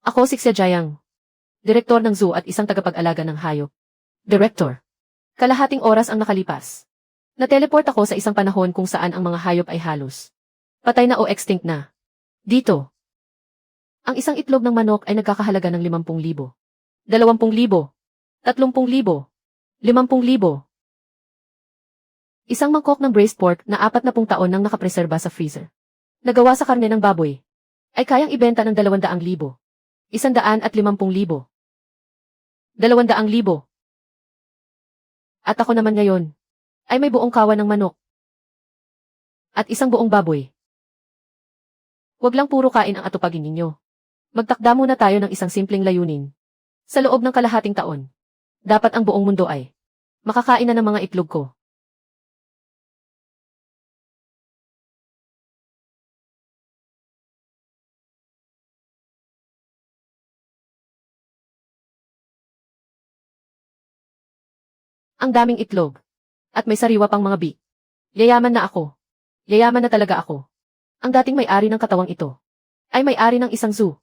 Ako si Xia Jiang, direktor ng zoo at isang tagapag-alaga ng hayop. Director. Kalahating oras ang nakalipas. Na-teleport ako sa isang panahon kung saan ang mga hayop ay halos patay na o extinct na. Dito. Ang isang itlog ng manok ay nagkakahalaga ng 50,000, 20,000, 30,000, 50,000. Isang mangkok ng braised pork na 40 taon nang nakapreserba sa freezer, nagawa sa karne ng baboy, ay kayang ibenta ng 200,000, 150,000, 200,000. At ako naman ngayon, ay may buong kawan ng manok. At isang buong baboy. Huwag lang puro kain ang atupagin ninyo. Magtakda muna tayo ng isang simpleng layunin. Sa loob ng kalahating taon, dapat ang buong mundo ay makakain na ng mga itlog ko. Ang daming itlog. At may sariwa pang mga bik. Yayaman na ako. Yayaman na talaga ako. Ang dating may-ari ng katawang ito ay may-ari ng isang zoo.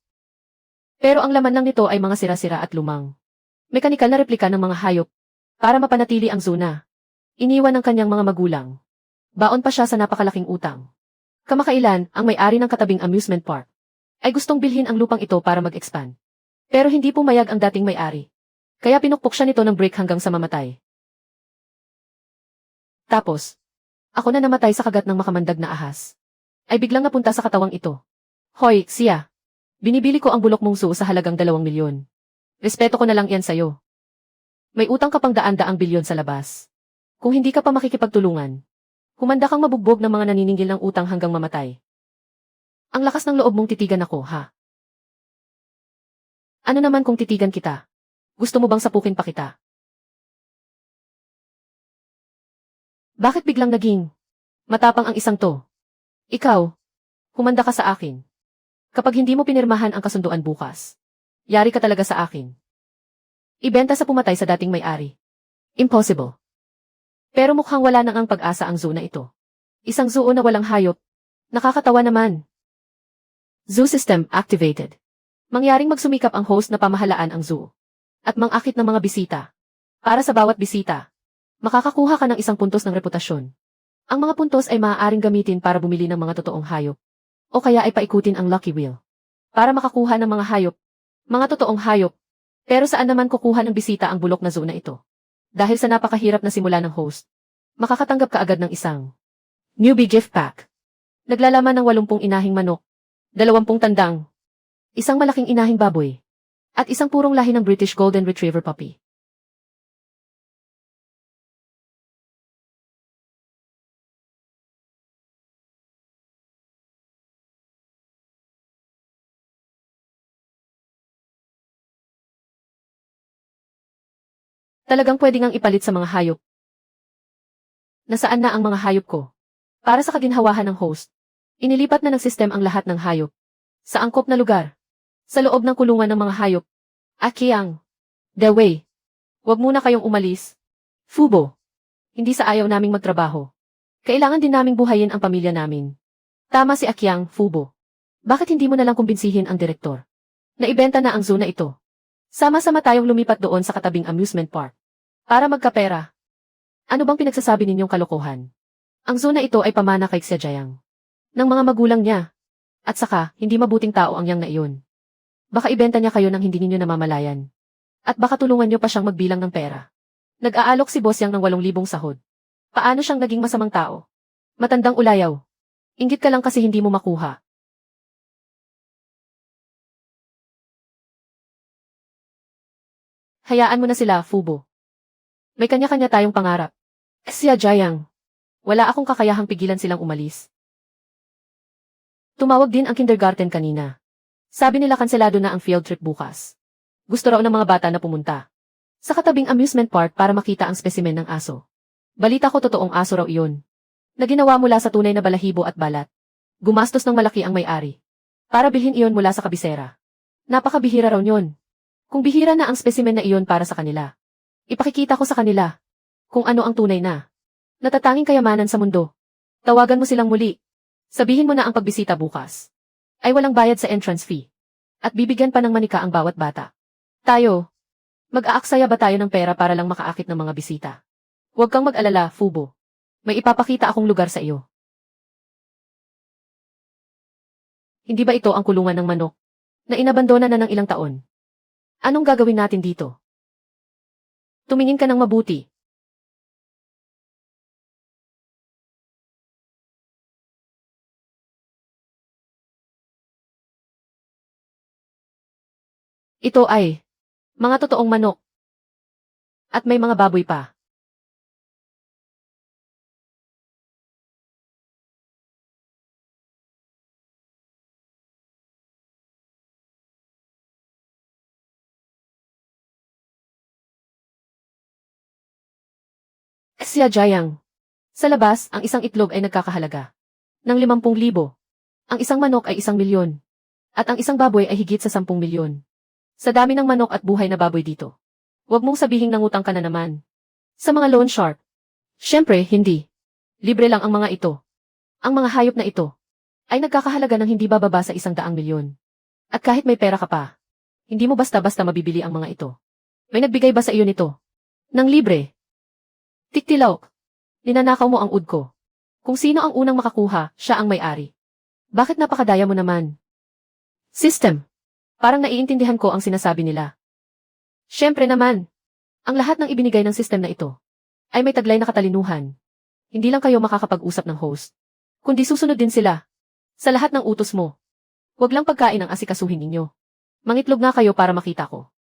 Pero ang laman lang nito ay mga sira-sira at lumang mekanikal na replika ng mga hayop para mapanatili ang zoo na iniwan ng kanyang mga magulang. Baon pa siya sa napakalaking utang. Kamakailan, ang may-ari ng katabing amusement park ay gustong bilhin ang lupang ito para mag-expand. Pero hindi pumayag ang dating may-ari. Kaya pinukpok siya nito ng brick hanggang sa mamatay. Tapos, ako na namatay sa kagat ng makamandag na ahas. Ay biglang napunta sa katawang ito. Hoy, Xia. Binibili ko ang bulok mong zoo sa halagang 2 milyon. Respeto ko na lang yan sa'yo. May utang ka pang daan-daang bilyon sa labas. Kung hindi ka pa makikipagtulungan, humanda kang mabugbog ng mga naniningil ng utang hanggang mamatay. Ang lakas ng loob mong titigan ako, ha? Ano naman kung titigan kita? Gusto mo bang sapukin pa kita? Bakit biglang naging matapang ang isang to? Ikaw, humanda ka sa akin. Kapag hindi mo pinirmahan ang kasunduan bukas, yari ka talaga sa akin. Ibenta sa pumatay sa dating may-ari. Impossible. Pero mukhang wala nang ang pag-asa ang zoo na ito. Isang zoo na walang hayop. Nakakatawa naman. Zoo system activated. Mangyaring magsumikap ang host na pamahalaan ang zoo. At mangakit ng mga bisita. Para sa bawat bisita, makakakuha ka ng isang puntos ng reputasyon. Ang mga puntos ay maaaring gamitin para bumili ng mga totoong hayop. O kaya ay paikutin ang lucky wheel. Para makakuha ng mga hayop. Mga totoong hayop. Pero saan naman kukuha ng bisita ang bulok na zoo na ito? Dahil sa napakahirap na simula ng host, makakatanggap ka agad ng isang newbie gift pack. Naglalaman ng 80 inahing manok, 20 tandang, isang malaking inahing baboy, at isang purong lahi ng British Golden Retriever puppy. Talagang pwede ngang ipalit sa mga hayop. Nasaan na ang mga hayop ko? Para sa kaginhawahan ng host, inilipat na ng sistem ang lahat ng hayop. Sa angkop na lugar. Sa loob ng kulungan ng mga hayop. Akiang. The way. Huwag muna kayong umalis. Fubo. Hindi sa ayaw naming magtrabaho. Kailangan din naming buhayin ang pamilya namin. Tama si Akiang, Fubo. Bakit hindi mo na lang kumbinsihin ang direktor? Naibenta na ang zoo na ito. Sama-sama tayong lumipat doon sa katabing amusement park. Para magkapera. Ano bang pinagsasabi ninyong kalokohan? Ang zoo na ito ay pamana kay Xia Jiang. Ng mga magulang niya. At saka, hindi mabuting tao ang yang na iyon. Baka ibenta niya kayo nang hindi ninyo namamalayan. At baka tulungan niyo pa siyang magbilang ng pera. Nag-aalok si Boss Yang ng 8,000 sahod. Paano siyang naging masamang tao? Matandang ulayaw. Inggit ka lang kasi hindi mo makuha. Hayaan mo na sila, Fubo. May kanya-kanya tayong pangarap. Xia Jiang. Wala akong kakayahang pigilan silang umalis. Tumawag din ang kindergarten kanina. Sabi nila kanselado na ang field trip bukas. Gusto raw ng mga bata na pumunta sa katabing amusement park para makita ang spesimen ng aso. Balita ko totoong aso raw iyon. Na ginawa mula sa tunay na balahibo at balat. Gumastos ng malaki ang may-ari para bilhin iyon mula sa kabisera. Napakabihira raw yun. Kung bihira na ang spesimen na iyon para sa kanila, ipakikita ko sa kanila kung ano ang tunay na natatanging kayamanan sa mundo. Tawagan mo silang muli. Sabihin mo na ang pagbisita bukas ay walang bayad sa entrance fee. At bibigyan pa ng manika ang bawat bata. Tayo, mag-aaksaya ba tayo ng pera para lang makaakit ng mga bisita? Huwag kang mag-alala, Fubo. May ipapakita akong lugar sa iyo. Hindi ba ito ang kulungan ng manok na inabandona na ng ilang taon? Anong gagawin natin dito? Tumingin ka ng mabuti. Ito ay mga totoong manok. At may mga baboy pa. Siya Jayang. Sa labas, ang isang itlog ay nagkakahalaga ng 50,000. Ang isang manok ay 1,000,000. At ang isang baboy ay higit sa 10,000,000. Sa dami ng manok at buhay na baboy dito. Huwag mong sabihing nangutang ka na naman. Sa mga loan shark. Siyempre, hindi. Libre lang ang mga ito. Ang mga hayop na ito ay nagkakahalaga ng hindi bababa sa 100,000,000. At kahit may pera ka pa, hindi mo basta-basta mabibili ang mga ito. May nagbigay ba sa iyo nito? Nang libre? Tiktilok. Ninanakaw mo ang ud ko. Kung sino ang unang makakuha, siya ang may-ari. Bakit napakadaya mo naman? System. Parang naiintindihan ko ang sinasabi nila. Siyempre naman. Ang lahat ng ibinigay ng system na ito ay may taglay na katalinuhan. Hindi lang kayo makakapag-usap ng host, kundi susunod din sila sa lahat ng utos mo. Huwag lang pagkain ang asikasuhin ninyo. Mangitlog nga kayo para makita ko.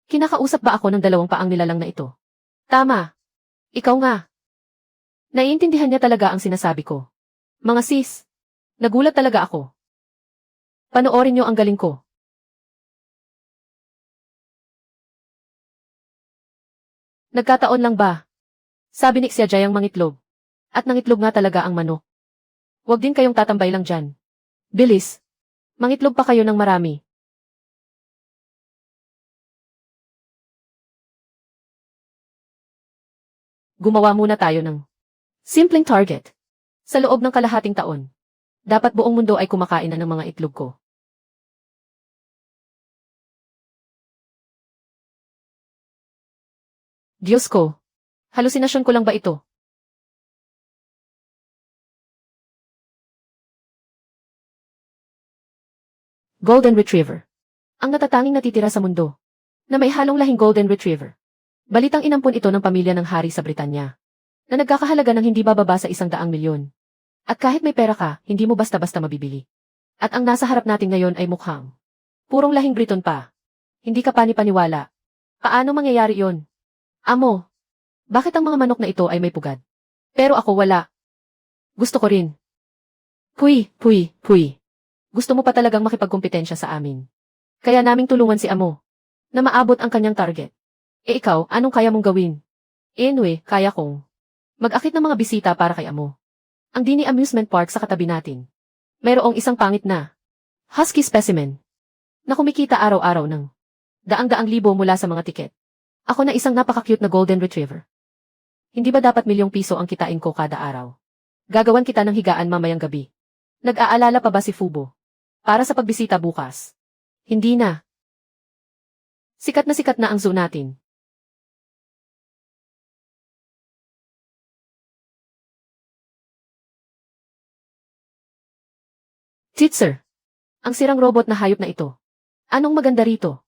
Kinakausap ba ako ng dalawang paang nilalang na ito? Tama. Ikaw nga. Naiintindihan niya talaga ang sinasabi ko. Mga sis. Nagulat talaga ako. Panoorin niyo ang galing ko. Nagkataon lang ba? Sabi ni Xiajayang mangitlog. At nangitlog nga talaga ang manok. Huwag din kayong tatambay lang dyan. Bilis. Mangitlog pa kayo ng marami. Gumawa muna tayo ng simpleng target. Sa loob ng kalahating taon, dapat buong mundo ay kumakain na ng mga itlog ko. Diyos ko, halusinasyon ko lang ba ito? Golden Retriever. Ang natatanging natitira sa mundo, na may halong lahing Golden Retriever. Balitang inampun ito ng pamilya ng hari sa Britanya, na nagkakahalaga ng hindi bababa sa 100,000,000. At kahit may pera ka, hindi mo basta-basta mabibili. At ang nasa harap natin ngayon ay mukhang purong lahing Briton pa. Hindi ka pani-paniwala. Paano mangyayari yon? Amo, bakit ang mga manok na ito ay may pugad? Pero ako wala. Gusto ko rin. Puy, puy, puy. Gusto mo pa talagang makipagkompetensya sa amin. Kaya naming tulungan si Amo na maabot ang kanyang target. E ikaw, anong kaya mong gawin? Anyway, kaya kong mag-akit ng mga bisita para kay Amo. Ang Dini Amusement Park sa katabi natin. Mayroong isang pangit na husky specimen na kumikita araw-araw ng daang-daang libo mula sa mga tiket. Ako na isang napaka-cute na Golden Retriever. Hindi ba dapat ₱1,000,000 ang kitain ko kada araw? Gagawan kita ng higaan mamayang gabi. Nag-aalala pa ba si Fubo? Para sa pagbisita bukas. Hindi na. Sikat na ang zoo natin. Titser. Ang sirang robot na hayop na ito. Anong maganda rito?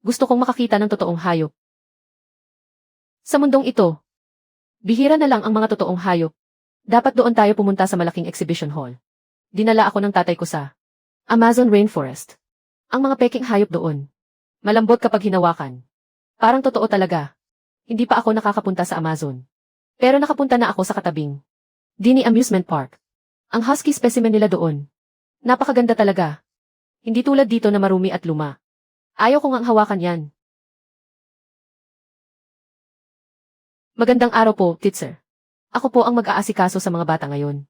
Gusto kong makakita ng totoong hayop. Sa mundong ito, bihira na lang ang mga totoong hayop. Dapat doon tayo pumunta sa malaking exhibition hall. Dinala ako ng tatay ko sa Amazon Rainforest. Ang mga peking hayop doon. Malambot kapag hinawakan. Parang totoo talaga. Hindi pa ako nakakapunta sa Amazon. Pero nakapunta na ako sa katabing Dini Amusement Park. Ang husky specimen nila doon. Napakaganda talaga. Hindi tulad dito na marumi at luma. Ayaw ko ngang hawakan yan. Magandang araw po, Titser. Ako po ang mag-aasikaso sa mga bata ngayon.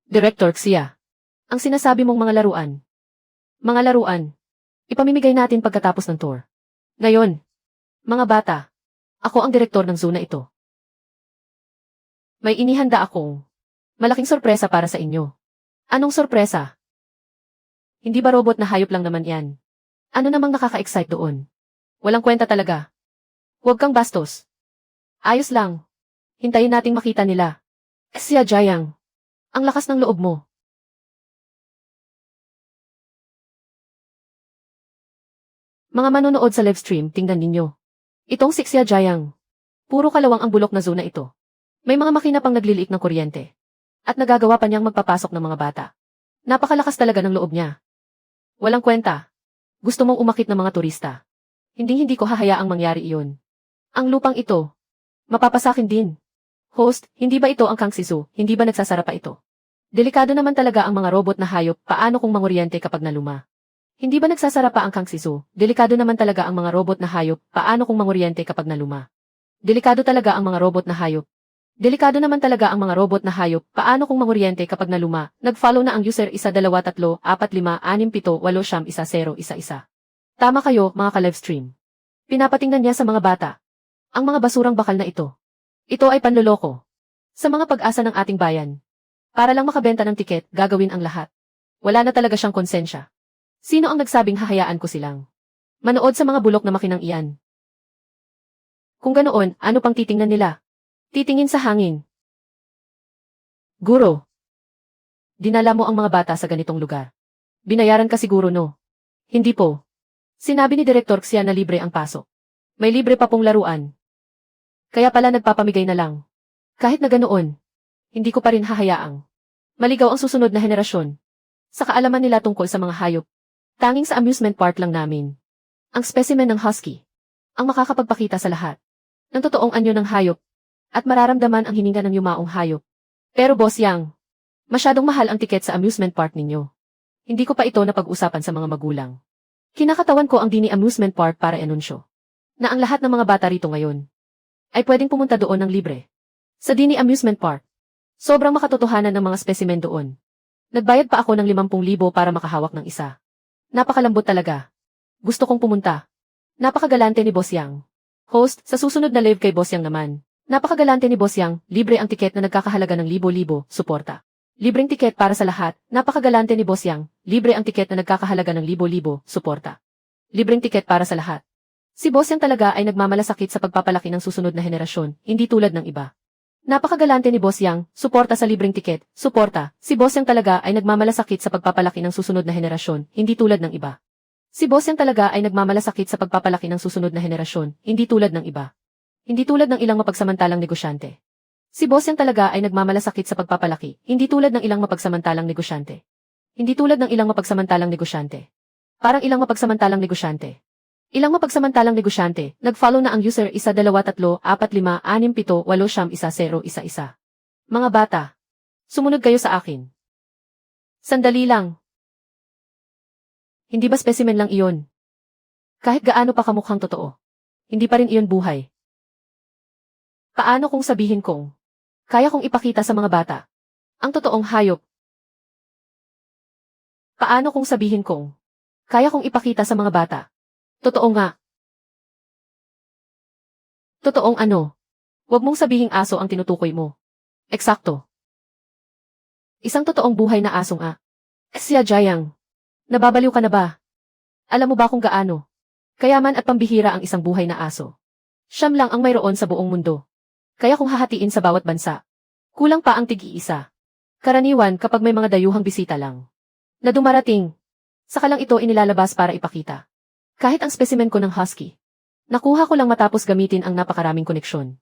Director Xia. Ang sinasabi mong mga laruan. Mga laruan. Ipamimigay natin pagkatapos ng tour. Ngayon, mga bata, ako ang direktor ng zoo na ito. May inihanda akong malaking sorpresa para sa inyo. Anong sorpresa? Hindi ba robot na hayop lang naman yan? Ano namang nakaka-excite doon? Walang kwenta talaga. Huwag kang bastos. Ayos lang. Hintayin nating makita nila. Siya Jayang. Ang lakas ng loob mo. Mga manonood sa livestream, tingnan ninyo. Itong Sixia Jayang. Puro kalawang ang bulok na zona ito. May mga makina pang nagliliik ng kuryente. At nagagawa pa niyang magpapasok ng mga bata. Napakalakas talaga ng loob niya. Walang kwenta. Gusto mong umakit ng mga turista. Hindi ko hahayaang mangyari iyon. Ang lupang ito. Mapapasakin din. Host, hindi ba ito ang Kang Sisu? Hindi ba nagsasara pa ito? Delikado naman talaga ang mga robot na hayop. Paano kung manguryente kapag naluma? Hindi ba nagsasara pa ang Kang Sisu? Delikado naman talaga ang mga robot na hayop. Paano kung manguryente kapag naluma? Delikado talaga ang mga robot na hayop. Delikado naman talaga ang mga robot na hayop. Paano kung manguryente kapag naluma? Nag-follow na ang user 1, 2, 3, 4, 5, 6, 7, 1. Tama kayo, mga ka-livestream. Pinapatingnan niya sa mga bata. Ang mga basurang bakal na ito. Ito ay panloloko. Sa mga pag-asa ng ating bayan. Para lang makabenta ng tiket, gagawin ang lahat. Wala na talaga siyang konsensya. Sino ang nagsabing hahayaan ko silang manood sa mga bulok na makinang iyan? Kung ganoon, ano pang titingnan nila? Titingin sa hangin. Guro. Dinala mo ang mga bata sa ganitong lugar. Binayaran ka siguro, no? Hindi po. Sinabi ni Direktor Xia na libre ang pasok. May libre pa pong laruan. Kaya pala nagpapamigay na lang. Kahit na ganoon, hindi ko pa rin hahayaang maligaw ang susunod na henerasyon. Sa kaalaman nila tungkol sa mga hayop. Tanging sa amusement park lang namin. Ang specimen ng husky. Ang makakapagpakita sa lahat ng totoong anyo ng hayop. At mararamdaman ang hininga ng yumaong hayop. Pero Boss Yang, masyadong mahal ang tiket sa amusement park ninyo. Hindi ko pa ito napag-usapan sa mga magulang. Kinakatawan ko ang Dini Amusement Park para anunsyo na ang lahat ng mga bata rito ngayon ay pwedeng pumunta doon ng libre. Sa Dini Amusement Park, sobrang makatotohanan ng mga specimen doon. Nagbayad pa ako ng 50,000 para makahawak ng isa. Napakalambot talaga. Gusto kong pumunta. Napakagalante ni Boss Yang. Host, sa susunod na live kay Boss Yang naman. Napakagalante ni Boss Yang, libre ang tiket na nagkakahalaga ng 1,000, suporta. Libreng tiket para sa lahat. Napakagalante ni Boss Yang, libre ang tiket na nagkakahalaga ng 1,000, suporta. Libreng tiket para sa lahat. Si Boss Yang talaga ay nagmamalasakit sa pagpapalaki ng susunod na henerasyon, hindi tulad ng iba. Napakagalante ni Boss Yang, suporta sa libreng tiket, suporta. Si Boss Yang talaga ay nagmamalasakit sa pagpapalaki ng susunod na henerasyon, hindi tulad ng iba. Si Boss Yang talaga ay nagmamalasakit sa pagpapalaki ng susunod na henerasyon, hindi tulad ng iba. Hindi tulad ng ilang mapagsamantalang negosyante. Si Boss Yang talaga ay nagmamalasakit sa pagpapalaki, hindi tulad ng ilang mapagsamantalang negosyante. Hindi tulad ng ilang mapagsamantalang negosyante. Parang ilang mapagsamantalang negosyante. Ilang mapagsamantalang negosyante, nag-follow na ang user 1, 2, 3, 4, 5, 6, 7, 1. Mga bata, sumunod kayo sa akin. Sandali lang. Hindi ba specimen lang iyon? Kahit gaano pa kamukhang totoo, hindi pa rin iyon buhay. Paano kung sabihin kong, kaya kong ipakita sa mga bata ang totoong hayop? Paano kung sabihin kong, kaya kong ipakita sa mga bata? Totoo nga. Totoong ano? Huwag mong sabihing aso ang tinutukoy mo. Eksakto. Isang totoong buhay na asong Siya Jayang. Nababaliw ka na ba? Alam mo ba kung gaano kayaman at pambihira ang isang buhay na aso? Siyam lang ang mayroon sa buong mundo. Kaya kung hahatiin sa bawat bansa, kulang pa ang tig-iisa. Karaniwan kapag may mga dayuhang bisita lang na dumarating, saka lang ito inilalabas para ipakita. Kahit ang specimen ko ng husky, nakuha ko lang matapos gamitin ang napakaraming koneksyon.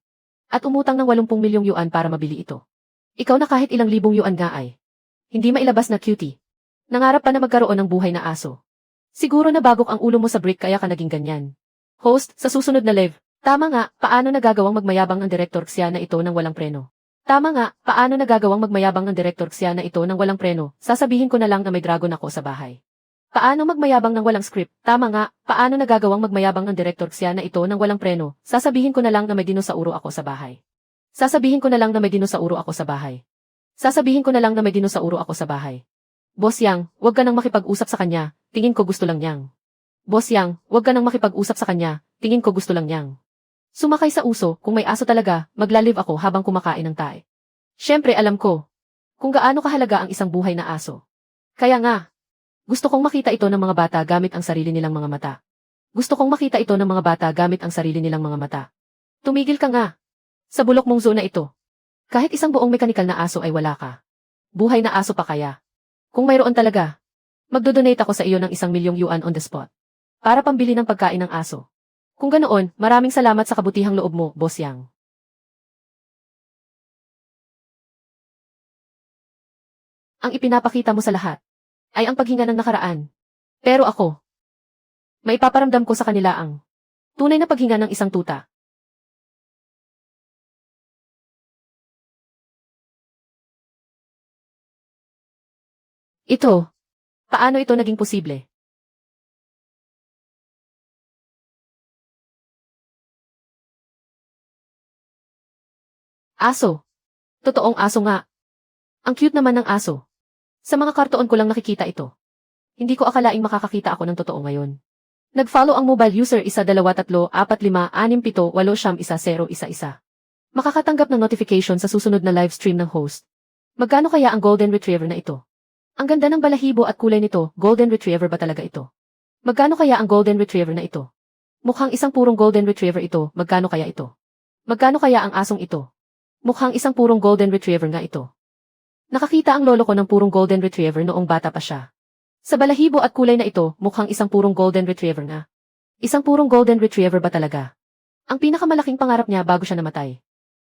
At umutang ng 80 milyong yuan para mabili ito. Ikaw na kahit ilang libong yuan nga ay hindi mailabas na cutie. Nangarap pa na magkaroon ng buhay na aso. Siguro nabagok ang ulo mo sa brick kaya ka naging ganyan. Host, sa susunod na live, tama nga, paano nagagawang magmayabang ang Direktor Xia na ito ng walang preno? Tama nga, paano nagagawang magmayabang ang Direktor Xia na ito ng walang preno? Sasabihin ko na lang na may dragon ako sa bahay. Paano magmayabang ng walang script? Tama nga, paano nagagawang magmayabang ang Direktor Xia na ito ng walang preno? Sasabihin ko na lang na may dinosauro ako sa bahay. Sasabihin ko na lang na may dinosauro ako sa bahay. Sasabihin ko na lang na may dinosauro ako sa bahay. Boss Yang, huwag ka nang makipag-usap sa kanya, tingin ko gusto lang niyang. Boss Yang, huwag ka nang makipag-usap sa kanya, tingin ko gusto lang niyang. Sumakay sa uso, kung may aso talaga, magla-live ako habang kumakain ng tae. Siyempre alam ko kung gaano kahalaga ang isang buhay na aso. Kaya nga, Gusto kong makita ito ng mga bata gamit ang sarili nilang mga mata. Gusto kong makita ito ng mga bata gamit ang sarili nilang mga mata. Tumigil ka nga. Sa bulok mong zona ito. Kahit isang buong mekanikal na aso ay wala ka. Buhay na aso pa kaya. Kung mayroon talaga, magdodonate ako sa iyo ng 1,000,000 yuan on the spot. Para pambili ng pagkain ng aso. Kung ganoon, maraming salamat sa kabutihang loob mo, Boss Yang. Ang ipinapakita mo sa lahat ay ang paghinga ng nakaraan. Pero ako, maipaparamdam ko sa kanila ang tunay na paghinga ng isang tuta. Ito, paano ito naging posible? Aso. Totoong aso nga. Ang cute naman ng aso. Sa mga kartoon ko lang nakikita ito. Hindi ko akalaing makakakita ako ng totoo ngayon. Nag-follow ang mobile user 1, 2, 3, 4, 5, 6, 7, 8, 7, 1, 1. Makakatanggap ng notification sa susunod na live stream ng host. Magkano kaya ang Golden Retriever na ito? Ang ganda ng balahibo at kulay nito, Golden Retriever ba talaga ito? Magkano kaya ang Golden Retriever na ito? Mukhang isang purong Golden Retriever ito, magkano kaya ito? Magkano kaya ang asong ito? Mukhang isang purong Golden Retriever nga ito. Nakakita ang lolo ko ng purong Golden Retriever noong bata pa siya. Sa balahibo at kulay na ito, mukhang isang purong Golden Retriever na. Isang purong Golden Retriever ba talaga? Ang pinakamalaking pangarap niya bago siya namatay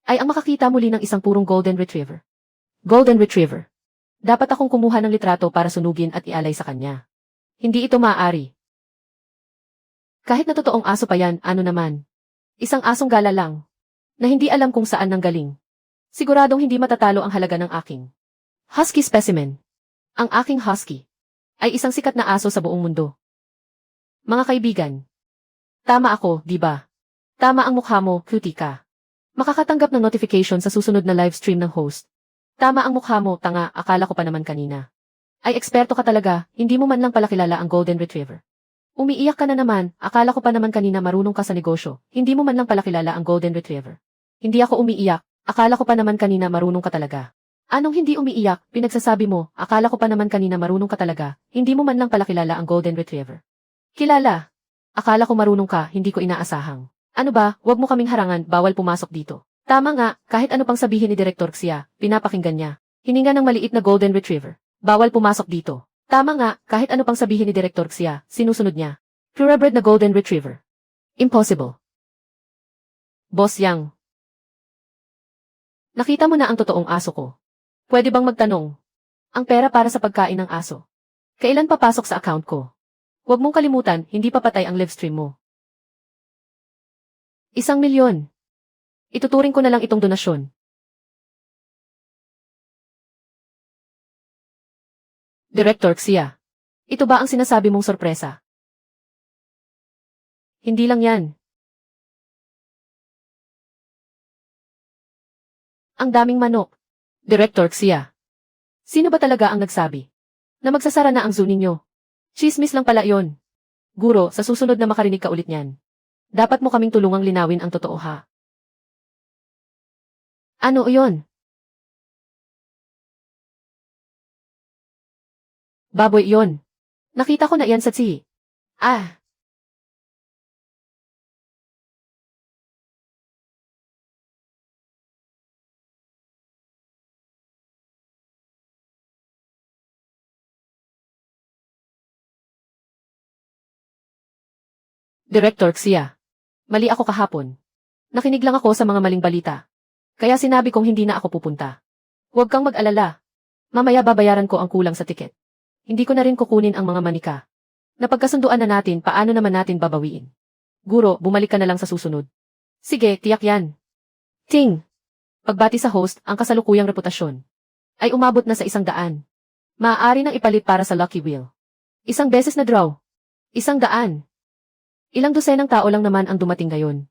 ay ang makakita muli ng isang purong Golden Retriever. Golden Retriever. Dapat akong kumuha ng litrato para sunugin at ialay sa kanya. Hindi ito maaari. Kahit na totoong aso pa yan, ano naman? Isang asong gala lang, na hindi alam kung saan nanggaling. Siguradong hindi matatalo ang halaga ng aking husky specimen. Ang aking husky ay isang sikat na aso sa buong mundo. Mga kaibigan, tama ako, di ba? Tama ang mukha mo, cutie ka. Makakatanggap ng notification sa susunod na live stream ng host. Tama ang mukha mo, tanga, akala ko pa naman kanina. Ay eksperto ka talaga, hindi mo man lang pala kilala ang Golden Retriever. Umiiyak ka na naman, akala ko pa naman kanina marunong ka sa negosyo, hindi mo man lang pala kilala ang Golden Retriever. Hindi ako umiiyak, akala ko pa naman kanina marunong ka talaga. Anong hindi umiiyak, pinagsasabi mo, akala ko pa naman kanina marunong ka talaga, hindi mo man lang pala kilala ang Golden Retriever. Kilala. Akala ko marunong ka, hindi ko inaasahang. Ano ba, wag mo kaming harangan, bawal pumasok dito. Tama nga, kahit ano pang sabihin ni Direktor Xia, pinapakinggan niya. Hininga ng maliit na Golden Retriever. Bawal pumasok dito. Tama nga, kahit ano pang sabihin ni Direktor Xia, sinusunod niya. Purebred na Golden Retriever. Impossible. Boss Yang. Nakita mo na ang totoong aso ko. Pwede bang magtanong? Ang pera para sa pagkain ng aso. Kailan papasok sa account ko? Huwag mong kalimutan, hindi pa patay ang live stream mo. 1,000,000. Ituturing ko na lang itong donasyon. Director Xia. Ito ba ang sinasabi mong sorpresa? Hindi lang yan. Ang daming manok. Director Xia. Sino ba talaga ang nagsabi na magsasara na ang zoo ninyo? Chismis lang pala yon. Guro, sa susunod na makarinig ka ulit niyan, dapat mo kaming tulungang linawin ang totoo ha. Ano yon? Baboy yon. Nakita ko na yan sa tsihi. Ah. Director Xia. Mali ako kahapon. Nakinig lang ako sa mga maling balita. Kaya sinabi kong hindi na ako pupunta. Huwag kang mag-alala. Mamaya babayaran ko ang kulang sa tiket. Hindi ko na rin kukunin ang mga manika. Napagkasunduan na natin paano naman natin babawiin. Guro, bumalik ka na lang sa susunod. Sige, tiyak yan. Ting. Pagbati sa host, ang kasalukuyang reputasyon ay umabot na sa 100. Maaari nang ipalit para sa Lucky Wheel. 1 beses na draw. 100. Ilang dosenang tao lang naman ang dumating ngayon.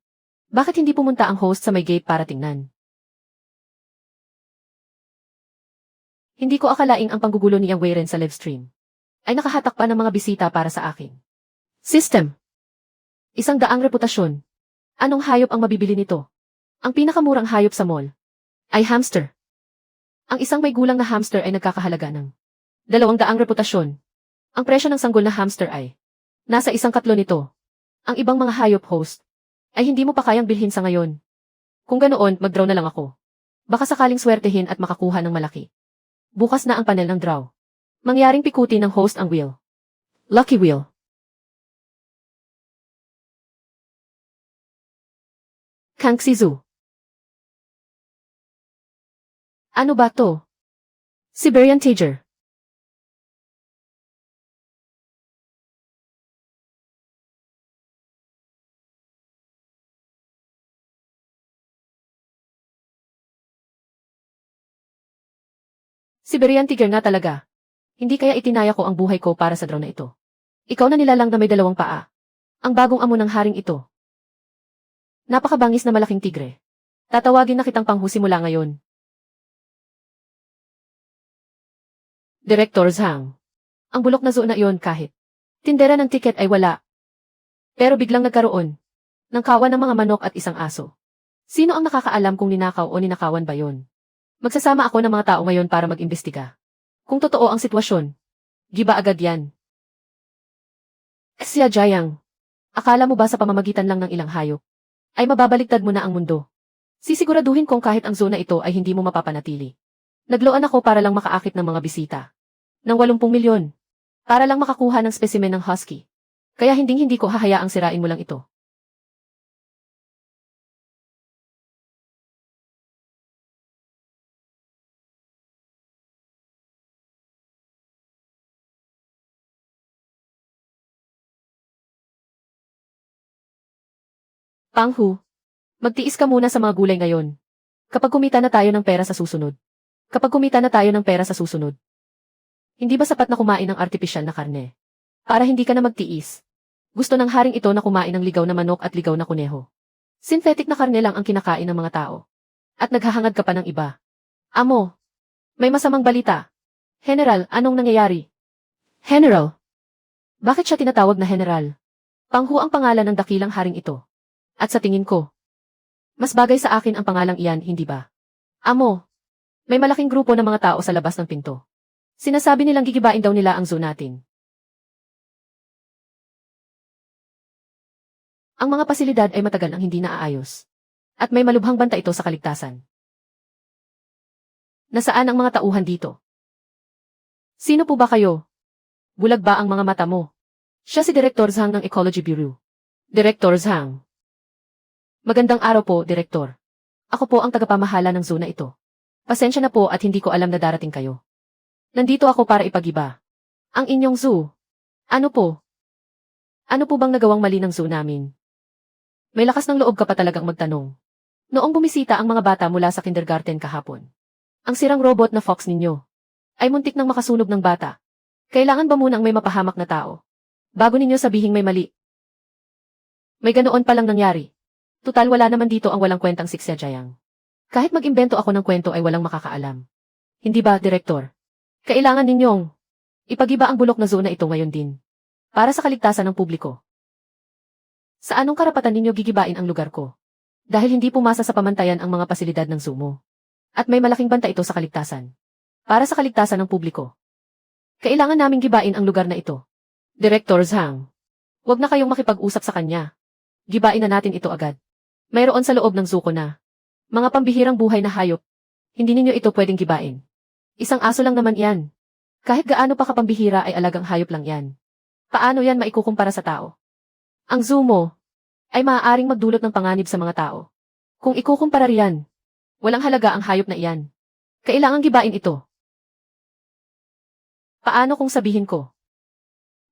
Bakit hindi pumunta ang host sa may gate para tingnan? Hindi ko akalaing ang panggugulo ni Yang Weiren sa livestream ay nakahatak pa ng mga bisita para sa akin. System. 100 reputasyon. Anong hayop ang mabibili nito? Ang pinakamurang hayop sa mall ay hamster. Ang isang may gulang na hamster ay nagkakahalaga ng 200 reputasyon. Ang presyo ng sanggol na hamster ay nasa 1/4 nito. Ang ibang mga hayop host ay hindi mo pa kayang bilhin sa ngayon. Kung ganoon, mag-draw na lang ako. Baka sakaling swertehin at makakuha ng malaki. Bukas na ang panel ng draw. Mangyaring pikuti ng host ang wheel. Lucky wheel. Kangxizu. Ano ba to? Siberian Tiger. Siberian Tiger nga talaga. Hindi kaya itinaya ko ang buhay ko para sa draw na ito. Ikaw na nilalang na may 2 paa. Ang bagong amo ng haring ito. Napakabangis na malaking tigre. Tatawagin na kitang panghusi mula ngayon. Director Zhang. Ang bulok na zoo na iyon kahit tindera ng tiket ay wala. Pero biglang nagkaroon ng kawan ng mga manok at isang aso. Sino ang nakakaalam kung ninakaw o ninakawan ba yon? Magsasama ako ng mga tao ngayon para mag-imbestiga. Kung totoo ang sitwasyon, giba agad yan. Siya Jayang. Akala mo ba sa pamamagitan lang ng ilang hayop ay mababaliktad mo na ang mundo? Sisiguraduhin kong kahit ang zona ito ay hindi mo mapapanatili. Nagloan ako para lang makaakit ng mga bisita. Ng 80 milyon. Para lang makakuha ng spesimen ng husky. Kaya hindi ko hahayaang sirain mo lang ito. Panghu, magtiis ka muna sa mga gulay ngayon. Kapag kumita na tayo ng pera sa susunod. Hindi ba sapat na kumain ng artipisyal na karne? Para hindi ka na magtiis. Gusto ng haring ito na kumain ng ligaw na manok at ligaw na kuneho. Synthetic na karne lang ang kinakain ng mga tao. At naghahangad ka pa ng iba. Amo, may masamang balita. General, anong nangyayari? General. Bakit siya tinatawag na general? Panghu ang pangalan ng dakilang haring ito. At sa tingin ko, mas bagay sa akin ang pangalang iyan, hindi ba? Amo, may malaking grupo ng mga tao sa labas ng pinto. Sinasabi nilang gigibain daw nila ang zoo natin. Ang mga pasilidad ay matagal ang hindi naaayos. At may malubhang banta ito sa kaligtasan. Nasaan ang mga tauhan dito? Sino po ba kayo? Bulag ba ang mga mata mo? Siya si Director Zhang ng Ecology Bureau. Director Zhang. Magandang araw po, Direktor. Ako po ang tagapamahala ng zona ito. Pasensya na po at hindi ko alam na darating kayo. Nandito ako para ipagiba ang inyong zoo. Ano po? Ano po bang nagawang mali ng zoo namin? May lakas ng loob ka pa talagang magtanong. Noong bumisita ang mga bata mula sa kindergarten kahapon, ang sirang robot na fox ninyo ay muntik nang makasunog ng bata. Kailangan ba munang may mapahamak na tao bago ninyo sabihing may mali? May ganoon palang nangyari. Tutal wala naman dito ang walang kwentang Siksya Jayang. Kahit mag-imbento ako ng kwento ay walang makakaalam. Hindi ba, Direktor? Kailangan ninyong ipagiba ang bulok na zona ito ngayon din. Para sa kaligtasan ng publiko. Sa anong karapatan ninyo gigibain ang lugar ko? Dahil hindi pumasa sa pamantayan ang mga pasilidad ng sumo. At may malaking banta ito sa kaligtasan. Para sa kaligtasan ng publiko. Kailangan naming gibain ang lugar na ito. Director Zhang. Huwag na kayong makipag-usap sa kanya. Gibain na natin ito agad. Mayroon sa loob ng zoo ko na mga pambihirang buhay na hayop. Hindi ninyo ito pwedeng gibain. Isang aso lang naman yan. Kahit gaano pa kapambihira ay alagang hayop lang yan. Paano yan maikukumpara sa tao? Ang zoo mo ay maaaring magdulot ng panganib sa mga tao. Kung ikukumpara riyan, walang halaga ang hayop na iyan. Kailangang gibain ito. Paano kung sabihin ko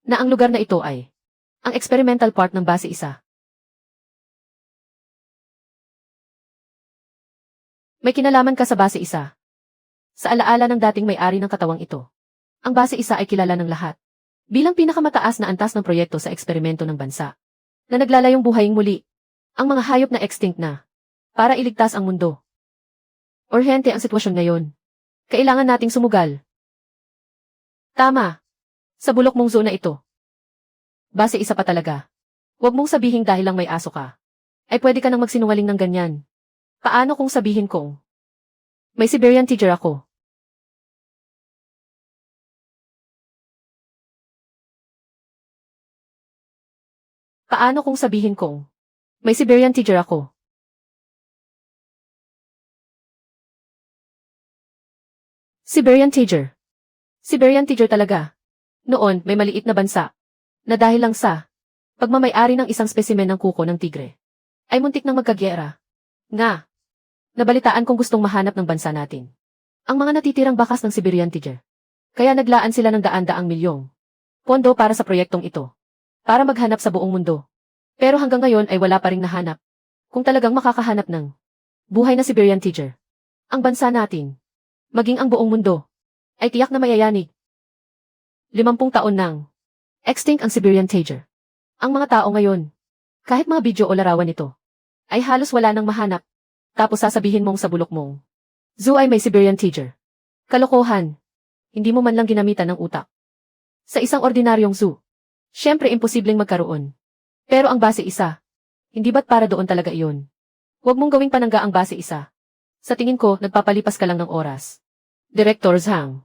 na ang lugar na ito ay ang experimental part ng base 1? May kinalaman ka sa base 1. Sa alaala ng dating may-ari ng katawang ito. Ang base 1 ay kilala ng lahat. Bilang pinakamataas na antas ng proyekto sa eksperimento ng bansa. Na naglalayong buhayin muli. Ang mga hayop na extinct na. Para iligtas ang mundo. Urhente ang sitwasyon ngayon. Kailangan nating sumugal. Tama. Sa bulok mong zona ito. Base 1 pa talaga. Huwag mong sabihing dahil lang may aso ka. Ay pwede ka nang magsinungaling ng ganyan. Paano kung sabihin kong may Siberian Tiger ako? Paano kung sabihin kong may Siberian Tiger ako? Siberian Tiger. Siberian Tiger talaga. Noon, may maliit na bansa na dahil lang sa pagmamay-ari ng isang spesimen ng kuko ng tigre ay muntik nang magkagyera. Nga, nabalitaan kong gustong mahanap ng bansa natin ang mga natitirang bakas ng Siberian Tiger. Kaya naglaan sila ng daan-daang milyong pondo para sa proyektong ito, para maghanap sa buong mundo. Pero hanggang ngayon ay wala pa ring nahanap kung talagang makakahanap ng buhay na Siberian Tiger. Ang bansa natin, maging ang buong mundo, ay tiyak na mayayanig. 50 taon nang extinct ang Siberian Tiger. Ang mga tao ngayon, kahit mga video o larawan nito, ay halos wala nang mahanap. Tapos sasabihin mong sa bulok mong zoo ay may Siberian Tiger. Kalokohan. Hindi mo man lang ginamitan ng utak. Sa isang ordinaryong zoo, syempre imposibleng magkaroon. Pero ang base isa. Hindi ba't para doon talaga iyon? Huwag mong gawing panangga ang base isa. Sa tingin ko, nagpapalipas ka lang ng oras. Director Zhang.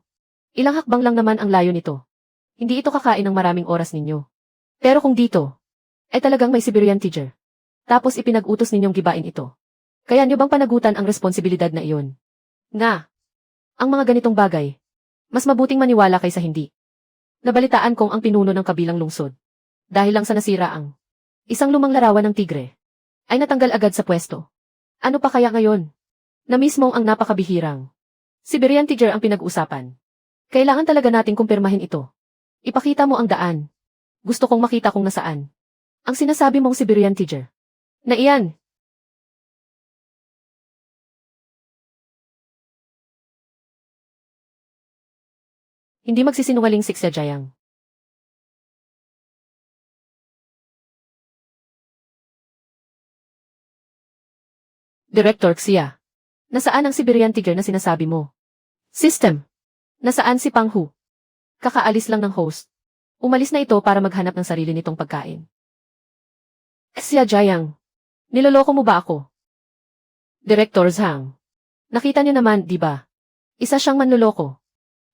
Ilang hakbang lang naman ang layo nito. Hindi ito kakain ng maraming oras ninyo. Pero kung dito, ay talagang may Siberian Tiger. Tapos ipinag-utos ninyong gibain ito. Kaya nyo bang panagutan ang responsibilidad na iyon? Nga. Ang mga ganitong bagay, mas mabuting maniwala kaysa hindi. Nabalitaan kong ang pinuno ng kabilang lungsod. Dahil lang sa nasira ang isang lumang larawan ng tigre, ay natanggal agad sa pwesto. Ano pa kaya ngayon? Na mismong ang napakabihirang Siberian Tiger ang pinag-usapan. Kailangan talaga nating kumpirmahin ito. Ipakita mo ang daan. Gusto kong makita kung nasaan ang sinasabi mong Siberian Tiger. Na iyan. Hindi magsisinungaling si Xia Jiang. Director Xia. Nasaan ang Siberian Tiger na sinasabi mo? System. Nasaan si Pang Hu? Kakaalis lang ng host. Umalis na ito para maghanap ng sarili nitong pagkain. Xia Jiang. Niloloko mo ba ako? Director Zhang. Nakita niyo naman, di ba? Isa siyang manloloko.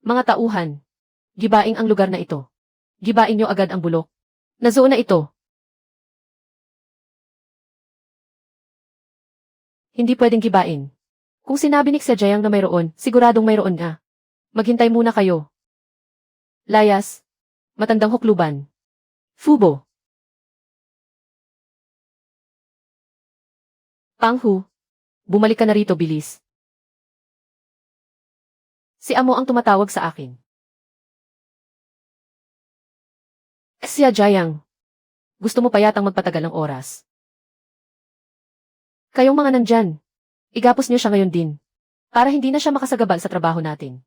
Mga tauhan. Gibaing ang lugar na ito. Gibain niyo agad ang bulok. Nazoon na ito. Hindi pwedeng gibain. Kung sinabi ni Xia Jiang na mayroon, siguradong mayroon nga. Maghintay muna kayo. Layas. Matandang hukluban. Fubo. Pang Hu. Bumalik ka na rito, bilis. Si Amo ang tumatawag sa akin. Xia Jiang. Gusto mo pa yatang magpatagal ng oras. Kayong mga nandyan, igapos niyo siya ngayon din. Para hindi na siya makasagabal sa trabaho natin.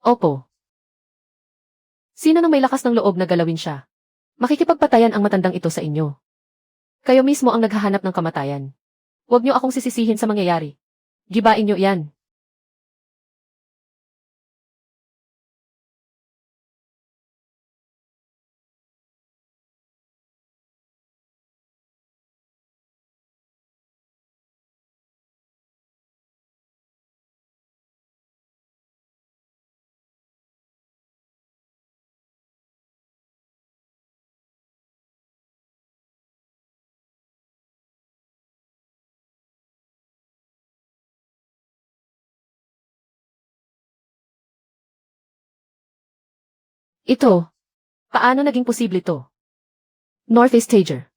Opo. Sino nang may lakas ng loob na galawin siya? Makikipagpatayan ang matandang ito sa inyo. Kayo mismo ang naghahanap ng kamatayan. Huwag niyo akong sisisihin sa mangyayari. Gibain niyo yan. Ito. Paano naging posible to? Northeast Tiger.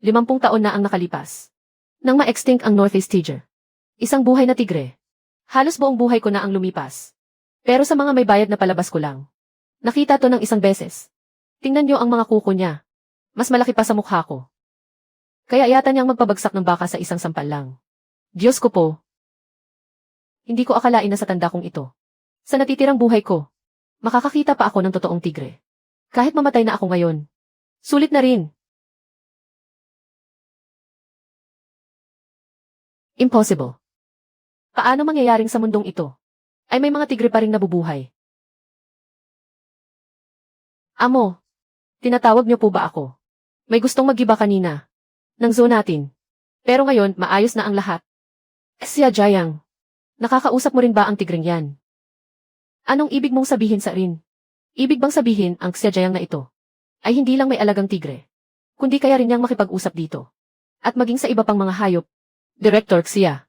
50 taon na ang nakalipas. Nang ma-extinct ang Northeast Tiger. Isang buhay na tigre. Halos buong buhay ko na ang lumipas. Pero sa mga may bayad na palabas ko lang. Nakita to ng isang beses. Tingnan niyo ang mga kuko niya. Mas malaki pa sa mukha ko. Kaya yata niyang magpabagsak ng baka sa isang sampal lang. Diyos ko po. Hindi ko akalain na sa tanda kong ito. Sa natitirang buhay ko, makakakita pa ako ng totoong tigre. Kahit mamatay na ako ngayon. Sulit na rin. Impossible. Paano mangyayaring sa mundong ito? Ay may mga tigre pa ring nabubuhay. Amo, tinatawag niyo po ba ako? May gustong magiba kanina. Ng zoo natin. Pero ngayon, maayos na ang lahat. Xia Jiang, nakakausap mo rin ba ang tigreng yan? Anong ibig mong sabihin sa rin? Ibig bang sabihin ang Xia Jiang na ito ay hindi lang may alagang tigre, kundi kaya rin niyang makipag-usap dito. At maging sa iba pang mga hayop. Director Xia.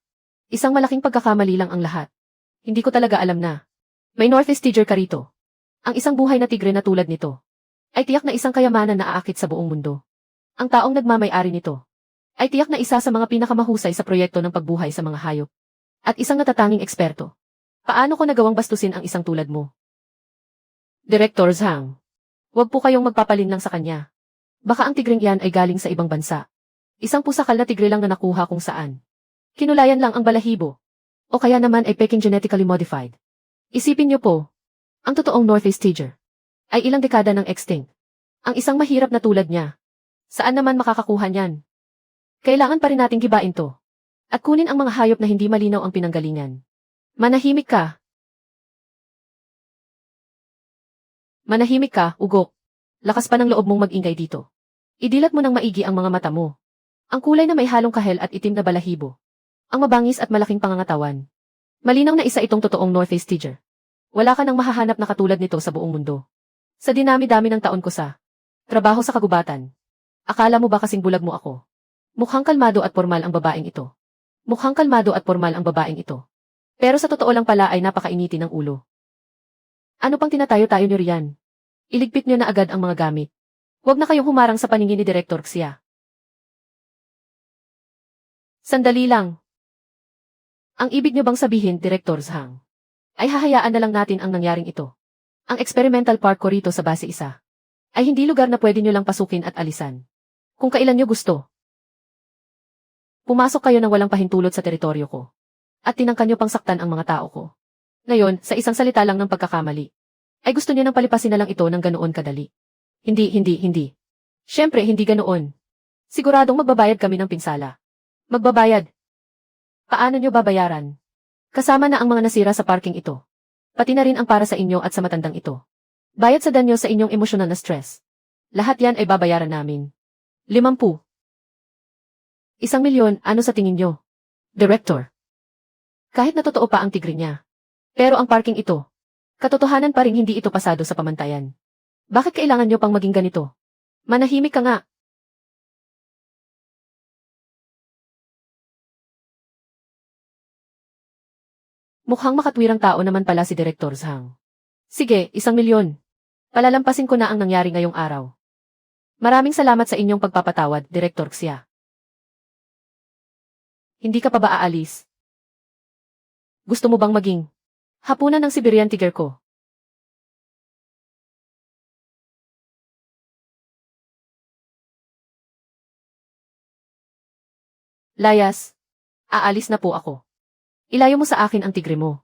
Isang malaking pagkakamali lang ang lahat. Hindi ko talaga alam na may Northeast Tiger ka rito. Ang isang buhay na tigre na tulad nito ay tiyak na isang kayamanan na aakit sa buong mundo. Ang taong nagmamay-ari nito ay tiyak na isa sa mga pinakamahusay sa proyekto ng pagbuhay sa mga hayop. At isang natatanging eksperto. Paano ko nagawang bastusin ang isang tulad mo? Director Zhang. Huwag po kayong magpapalinlang sa kanya. Baka ang tigreng iyan ay galing sa ibang bansa. Isang pusakal na tigre lang na nakuha kung saan. Kinulayan lang ang balahibo. O kaya naman ay peking genetically modified. Isipin niyo po, ang totoong Northeast Tiger ay ilang dekada ng extinct. Ang isang mahirap na tulad niya. Saan naman makakakuha niyan? Kailangan pa rin nating gibain to. At kunin ang mga hayop na hindi malinaw ang pinanggalingan. Manahimik ka. Manahimik ka, ugok. Lakas pa ng loob mong mag-ingay dito. Idilat mo ng maigi ang mga mata mo. Ang kulay na may halong kahel at itim na balahibo. Ang mabangis at malaking pangangatawan. Malinaw na isa itong totoong Northeast Tiger. Wala ka nang mahahanap na katulad nito sa buong mundo. Sa dinami-dami ng taon ko sa trabaho sa kagubatan. Akala mo ba kasing bulag mo ako? Mukhang kalmado at formal ang babaeng ito. Mukhang kalmado at formal ang babaeng ito. Pero sa totoo lang pala ay napakainiti ng ulo. Ano pang tinatayo-tayo niyo riyan? Iligpit niyo na agad ang mga gamit. Huwag na kayong humarang sa paningin ni Director Xia. Sandali lang. Ang ibig niyo bang sabihin, Director Zhang, ay hahayaan na lang natin ang nangyaring ito? Ang experimental park ko rito sa base 1 ay hindi lugar na pwede niyo lang pasukin at alisan. Kung kailan niyo gusto. Pumasok kayo ng walang pahintulot sa teritoryo ko. At tinangka niyo pang saktan ang mga tao ko. Ngayon, sa isang salita lang ng pagkakamali, ay gusto niyo nang palipasin na lang ito ng ganoon kadali. Hindi. Siyempre, hindi ganoon. Siguradong magbabayad kami ng pinsala. Magbabayad. Paano niyo babayaran? Kasama na ang mga nasira sa parking ito. Pati na rin ang para sa inyo at sa matandang ito. Bayad sa danyo sa inyong emosyonal na stress. Lahat yan ay babayaran namin. 50. 1,000,000, ano sa tingin niyo? Director. Kahit na totoo pa ang tigre niya. Pero ang parking ito, katotohanan pa rin hindi ito pasado sa pamantayan. Bakit kailangan niyo pang maging ganito? Manahimik ka nga. Mukhang makatwirang tao naman pala si Director Zhang. Sige, 1,000,000. Palalampasin ko na ang nangyari ngayong araw. Maraming salamat sa inyong pagpapatawad, Director Xia. Hindi ka pa ba aalis? Gusto mo bang maging hapunan ng Siberian Tiger ko? Layas, aalis na po ako. Ilayo mo sa akin ang tigre mo.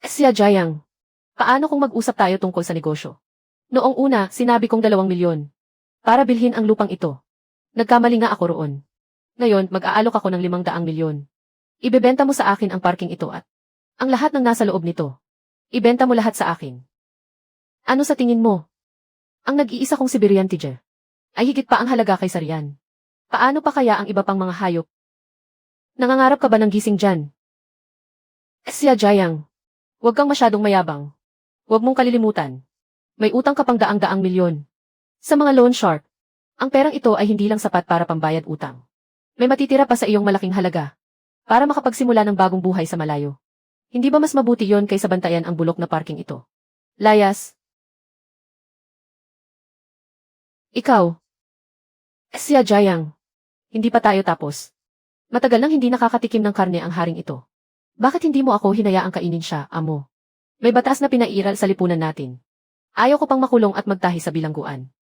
Xia Jiang, paano kung mag-usap tayo tungkol sa negosyo? Noong una, sinabi kong 2,000,000. Para bilhin ang lupang ito. Nagkamali nga ako roon. Ngayon, mag-aalok ako ng 500,000,000. Ibebenta mo sa akin ang parking ito at ang lahat ng nasa loob nito. Ibenta mo lahat sa akin. Ano sa tingin mo? Ang nag-iisa kong Siberian Tiger ay higit pa ang halaga kay Sarian. Paano pa kaya ang iba pang mga hayop? Nangangarap ka ba ng gising dyan? Xia Jiang, huwag kang masyadong mayabang. Huwag mong kalilimutan. May utang ka pang daang-daang milyon. Sa mga loan shark, ang perang ito ay hindi lang sapat para pambayad utang. May matitira pa sa iyong malaking halaga para makapagsimula ng bagong buhay sa malayo. Hindi ba mas mabuti yon kaysa bantayan ang bulok na parking ito? Layas. Ikaw. Xia Jiang. Hindi pa tayo tapos. Matagal nang hindi nakakatikim ng karne ang haring ito. Bakit hindi mo ako hinayaang kainin siya, amo? May batas na pinairal sa lipunan natin. Ayaw ko pang makulong at magtahi sa bilangguan.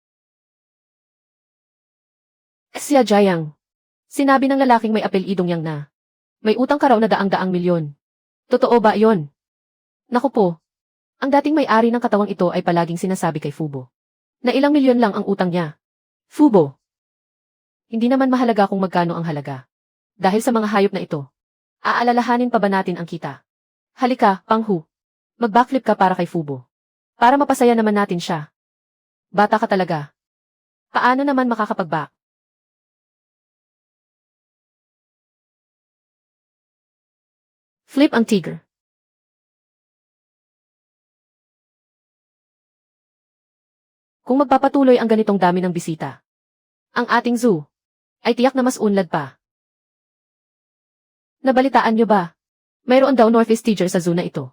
Xia Jiang. Sinabi ng lalaking may apelidong yang na. May utang ka raw na daang-daang milyon. Totoo ba yon? Naku po. Ang dating may-ari ng katawang ito ay palaging sinasabi kay Fubo na ilang milyon lang ang utang niya. Fubo. Hindi naman mahalaga kung magkano ang halaga. Dahil sa mga hayop na ito. Aalalahanin pa ba natin ang kita? Halika, Panghu. Mag-backflip ka para kay Fubo. Para mapasaya naman natin siya. Bata ka talaga. Paano naman makakapag-back? Flip ang tigre. Kung magpapatuloy ang ganitong dami ng bisita, ang ating zoo ay tiyak na mas unlad pa. Nabalitaan niyo ba? Mayroon daw Northeast Tiger sa zoo na ito.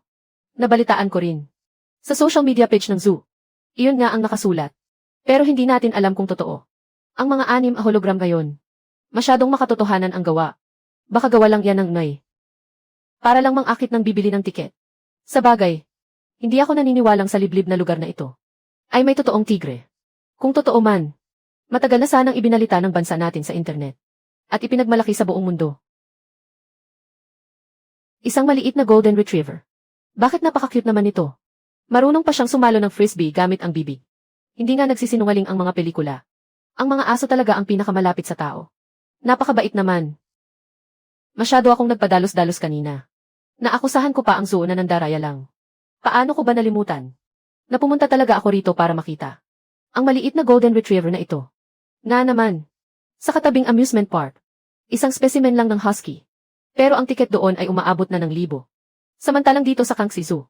Nabalitaan ko rin. Sa social media page ng zoo. Iyon nga ang nakasulat. Pero hindi natin alam kung totoo. Ang mga 6 hologram ngayon. Masyadong makatotohanan ang gawa. Baka gawa lang yan ng Nay. Para lang mang-akit ng bibili ng tiket. Sa bagay, hindi ako naniniwalang sa liblib na lugar na ito ay may totoong tigre. Kung totoo man, matagal na sanang ibinalita ng bansa natin sa internet at ipinagmalaki sa buong mundo. Isang maliit na golden retriever. Bakit napaka-cute naman ito? Marunong pa siyang sumalo ng frisbee gamit ang bibig. Hindi nga nagsisinungaling ang mga pelikula. Ang mga aso talaga ang pinakamalapit sa tao. Napakabait naman. Masyado akong nagpadalos-dalos kanina. Naakusahan ko pa ang zoo na nandaraya lang. Paano ko ba nalimutan? Na pumunta talaga ako rito para makita ang maliit na golden retriever na ito. Nga naman. Sa katabing amusement park. Isang specimen lang ng husky. Pero ang tiket doon ay umaabot na ng 1,000. Samantalang dito sa Kangxi Zoo,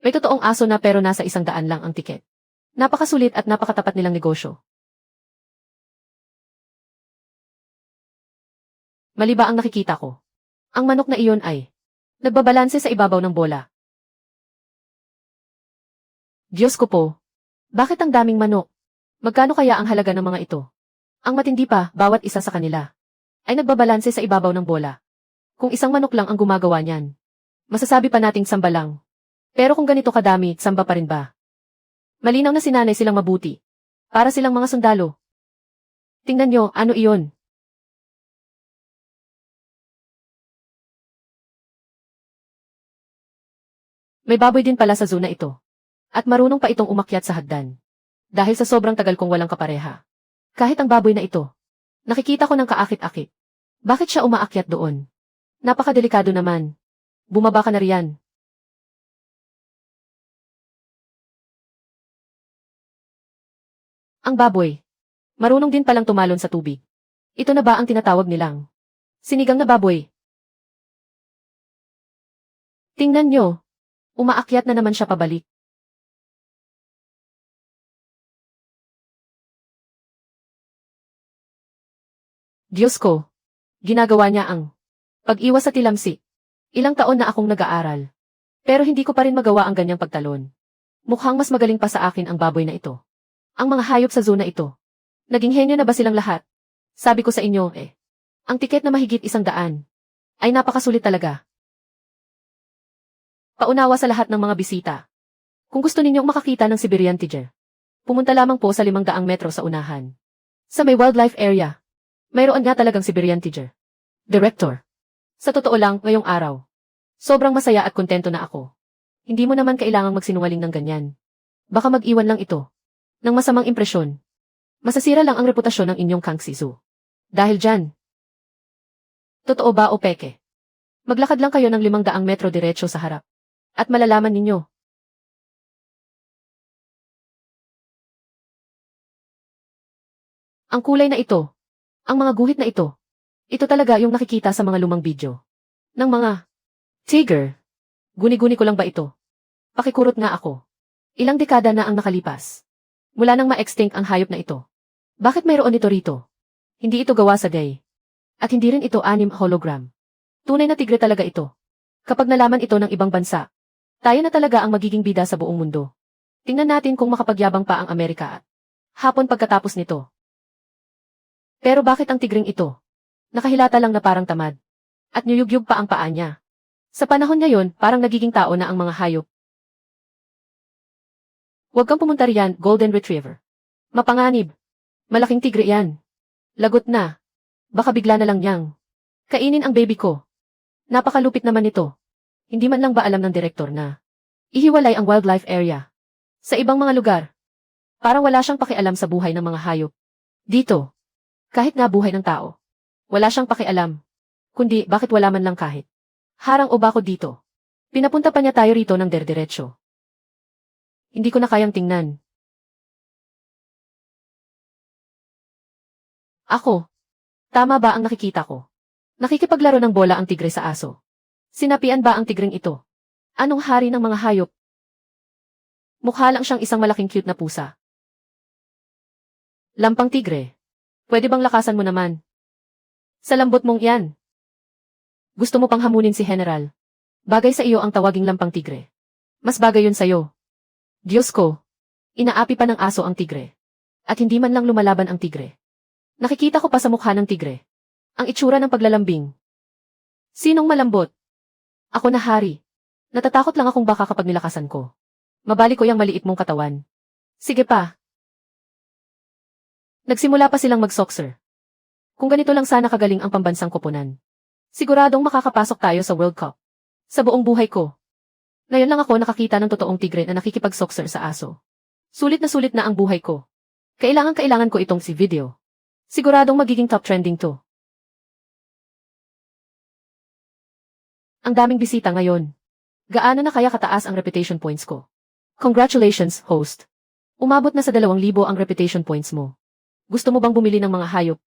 may totoong aso na pero nasa 100 lang ang tiket. Napakasulit at napakatapat nilang negosyo. Mali ba ang nakikita ko? Ang manok na iyon ay nagbabalanse sa ibabaw ng bola. Diyos ko po. Bakit ang daming manok? Magkano kaya ang halaga ng mga ito? Ang matindi pa, bawat isa sa kanila ay nagbabalanse sa ibabaw ng bola. Kung isang manok lang ang gumagawa niyan, masasabi pa nating samba lang. Pero kung ganito kadami, samba pa rin ba? Malinaw na sinanay silang mabuti. Para silang mga sundalo. Tingnan nyo, ano iyon? May baboy din pala sa zoo na ito. At marunong pa itong umakyat sa hagdan. Dahil sa sobrang tagal kong walang kapareha. Kahit ang baboy na ito, nakikita ko ng kaakit-akit. Bakit siya umaakyat doon? Napakadelikado naman. Bumaba ka na riyan. Ang baboy. Marunong din palang tumalon sa tubig. Ito na ba ang tinatawag nilang sinigang na baboy? Tingnan nyo. Umaakyat na naman siya pabalik. Diyos ko. Ginagawa niya ang pag-iwas sa tilamsi. Ilang taon na akong nag-aaral. Pero hindi ko pa rin magawa ang ganyang pagtalon. Mukhang mas magaling pa sa akin ang baboy na ito. Ang mga hayop sa zoo na ito. Naging henyo na ba silang lahat? Sabi ko sa inyo, ang tiket na mahigit 100 ay napakasulit talaga. Paunawa sa lahat ng mga bisita. Kung gusto ninyong makakita ng Siberian Tiger, pumunta lamang po sa 500 metro sa unahan. Sa may wildlife area. Mayroon nga talagang Siberian Tiger. Director. Sa totoo lang, ngayong araw. Sobrang masaya at kontento na ako. Hindi mo naman kailangang magsinungaling ng ganyan. Baka mag-iwan lang ito ng masamang impresyon. Masasira lang ang reputasyon ng inyong Kangxi Zoo. Dahil dyan. Totoo ba o peke? Maglakad lang kayo ng 500 metro diretso sa harap. At malalaman ninyo. Ang kulay na ito. Ang mga guhit na ito. Ito talaga yung nakikita sa mga lumang video. Ng mga tiger. Guni-guni ko lang ba ito? Pakikurot nga ako. Ilang dekada na ang nakalipas. Mula nang ma-extinct ang hayop na ito. Bakit mayroon ito rito? Hindi ito gawa sa gay. At hindi rin ito 6 hologram. Tunay na tigre talaga ito. Kapag nalaman ito ng ibang bansa, tayo na talaga ang magiging bida sa buong mundo. Tingnan natin kung makapagyabang pa ang Amerika at hapon pagkatapos nito. Pero bakit ang tigring ito? Nakahilata lang na parang tamad. At niyugyug pa ang paa niya. Sa panahon ngayon, parang nagiging tao na ang mga hayop. Huwag kang pumunta riyan, Golden Retriever. Mapanganib. Malaking tigre yan. Lagot na. Baka bigla na lang niyang kainin ang baby ko. Napakalupit naman nito. Hindi man lang ba alam ng direktor na ihiwalay ang wildlife area sa ibang mga lugar. Parang wala siyang pakialam sa buhay ng mga hayop. Dito. Kahit nga buhay ng tao. Wala siyang pakialam. Kundi bakit wala man lang kahit harang o bakod dito. Pinapunta pa niya tayo rito ng derdiretso. Hindi ko na kayang tingnan. Ako. Tama ba ang nakikita ko? Nakikipaglaro ng bola ang tigre sa aso. Sinapian ba ang tigring ito? Anong hari ng mga hayop? Mukha lang siyang isang malaking cute na pusa. Lampang tigre. Pwede bang lakasan mo naman? Sa lambot mong yan. Gusto mo pang hamunin si General. Bagay sa iyo ang tawaging lampang tigre. Mas bagay yun sa'yo. Diyos ko. Inaapi pa ng aso ang tigre. At hindi man lang lumalaban ang tigre. Nakikita ko pa sa mukha ng tigre. Ang itsura ng paglalambing. Sinong malambot? Ako na hari. Natatakot lang akong baka kapag nilakasan ko. Mabali ko yung maliit mong katawan. Sige pa. Nagsimula pa silang mag-soccer. Kung ganito lang sana kagaling ang pambansang koponan. Siguradong makakapasok tayo sa World Cup. Sa buong buhay ko. Ngayon lang ako nakakita ng totoong tigre na nakikipag-soccer sa aso. Sulit na ang buhay ko. Kailangan ko itong si video. Siguradong magiging top trending to. Ang daming bisita ngayon. Gaano na kaya kataas ang reputation points ko? Congratulations, host. Umabot na sa 2,000 ang reputation points mo. Gusto mo bang bumili ng mga hayop?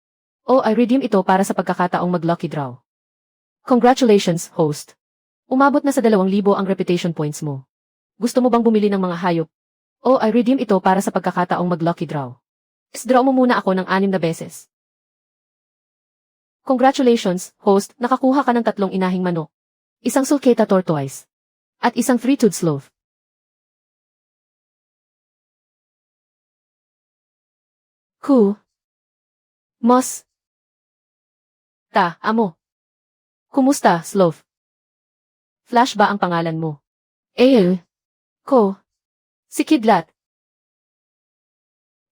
O I redeem ito para sa pagkakataong mag-lucky draw. Congratulations, host. Umabot na sa 2,000 ang reputation points mo. Gusto mo bang bumili ng mga hayop? O I redeem ito para sa pagkakataong mag-lucky draw. Draw mo muna ako ng 6 na beses. Congratulations, host, nakakuha ka ng 3 inahing manok. Isang sulcata tortoise. At isang 3-tooth sloth. Mos. Amo. Kumusta, sloth? Flash ba ang pangalan mo? Si Kidlat.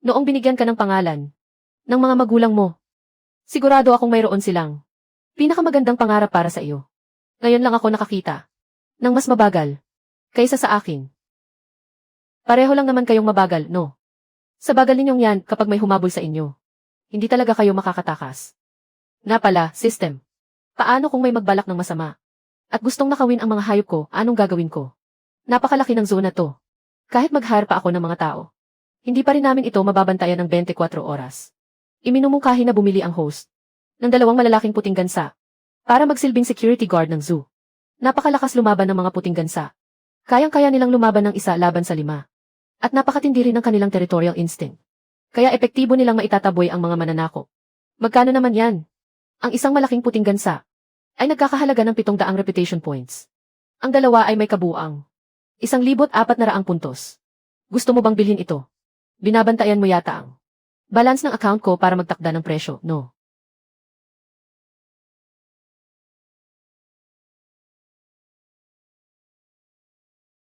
Noong binigyan ka ng pangalan ng mga magulang mo, sigurado akong mayroon silang pinakamagandang pangarap para sa iyo. Ngayon lang ako nakakita ng mas mabagal kaysa sa akin. Pareho lang naman kayong mabagal, no? Sa bagal ninyong yan kapag may humabol sa inyo. Hindi talaga kayo makakatakas. Nga pala, system. Paano kung may magbalak ng masama? At gustong nakawin ang mga hayop ko, anong gagawin ko? Napakalaki ng zona to. Kahit mag-hire pa ako ng mga tao. Hindi pa rin namin ito mababantayan ng 24 oras. Iminumungkahi na bumili ang host ng 2 malalaking puting gansa para magsilbing security guard ng zoo. Napakalakas lumaban ng mga puting gansa. Kayang-kaya nilang lumaban ng 1 laban sa 5. At napakatindi rin ng kanilang territorial instinct. Kaya epektibo nilang maitataboy ang mga mananakop. Magkano naman yan? Ang isang malaking puting gansa ay nagkakahalaga ng 700 reputation points. Ang dalawa ay may kabuang 1,400 puntos. Gusto mo bang bilhin ito? Binabantayan mo yata ang balance ng account ko para magtakda ng presyo, no?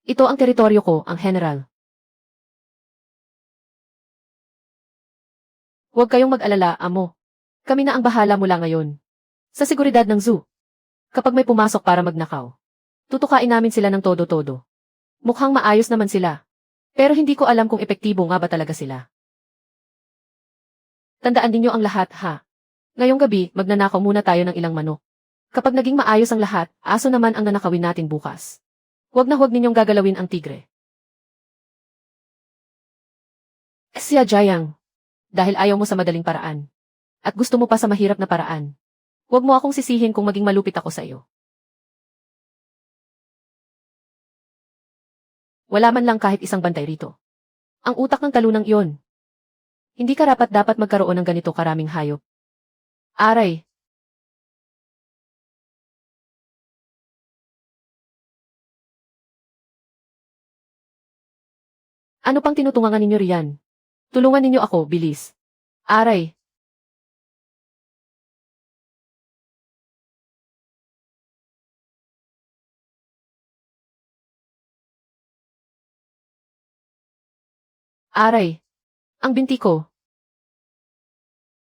Ito ang teritoryo ko, ang general. Huwag kayong mag-alala, amo. Kami na ang bahala mula ngayon. Sa seguridad ng zoo. Kapag may pumasok para magnakaw, tutukain namin sila ng todo-todo. Mukhang maayos naman sila. Pero hindi ko alam kung epektibo nga ba talaga sila. Tandaan ninyo ang lahat, ha? Ngayong gabi, magnanakaw muna tayo ng ilang manok. Kapag naging maayos ang lahat, aso naman ang nanakawin natin bukas. Huwag na huwag ninyong gagalawin ang tigre. Siya Jayang. Dahil ayaw mo sa madaling paraan. At gusto mo pa sa mahirap na paraan. Huwag mo akong sisihin kung maging malupit ako sa iyo. Wala man lang kahit isang bantay rito. Ang utak ng talunang iyon. Hindi karapat-dapat magkaroon ng ganito karaming hayop. Aray. Ano pang tinutungangan ninyo riyan? Tulungan ninyo ako, bilis. Aray. Aray. Ang binti ko.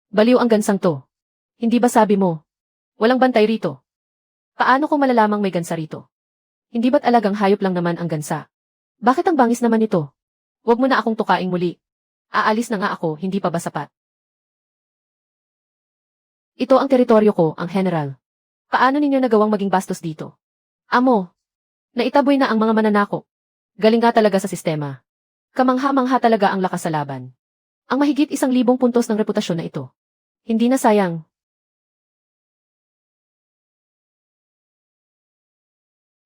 Baliw ang gansang to. Hindi ba sabi mo? Walang bantay rito. Paano ko malalamang may gansa rito? Hindi ba't alagang hayop lang naman ang gansa? Bakit ang bangis naman ito? Huwag mo na akong tukaing muli. Aalis na nga ako, hindi pa ba sapat? Ito ang teritoryo ko, ang general. Paano ninyo nagawang maging bastos dito? Amo. Naitaboy na ang mga mananakop. Galing nga talaga sa sistema. Kamangha-mangha talaga ang lakas sa laban. Ang mahigit 1,000 puntos ng reputasyon na ito. Hindi na sayang.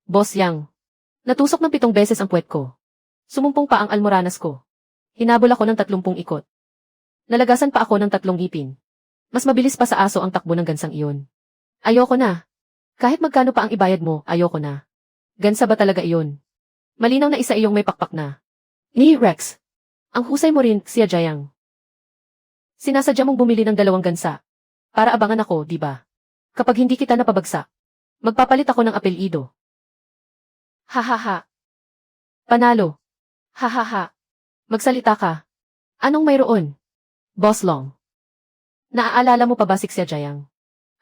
Boss Yang. Natusok ng 7 beses ang puwet ko. Sumumpong pa ang almoranas ko. Hinabol ako ng 30 ikot. Nalagasan pa ako ng 3 ngipin. Mas mabilis pa sa aso ang takbo ng gansang iyon. Ayoko na. Kahit magkano pa ang ibayad mo, ayoko na. Gansa ba talaga iyon? Malinaw na isa iyong may pakpak na. Ni Rex. Ang husay mo rin, Siya Jayang. Sinasadya mong bumili ng 2 gansa. Para abangan ako, di ba? Kapag hindi kita napabagsak, magpapalit ako ng apelyido. Hahaha. Panalo. Hahaha. Magsalita ka. Anong mayroon? Boss Long. Naaalala mo pa ba si Siya Jayang?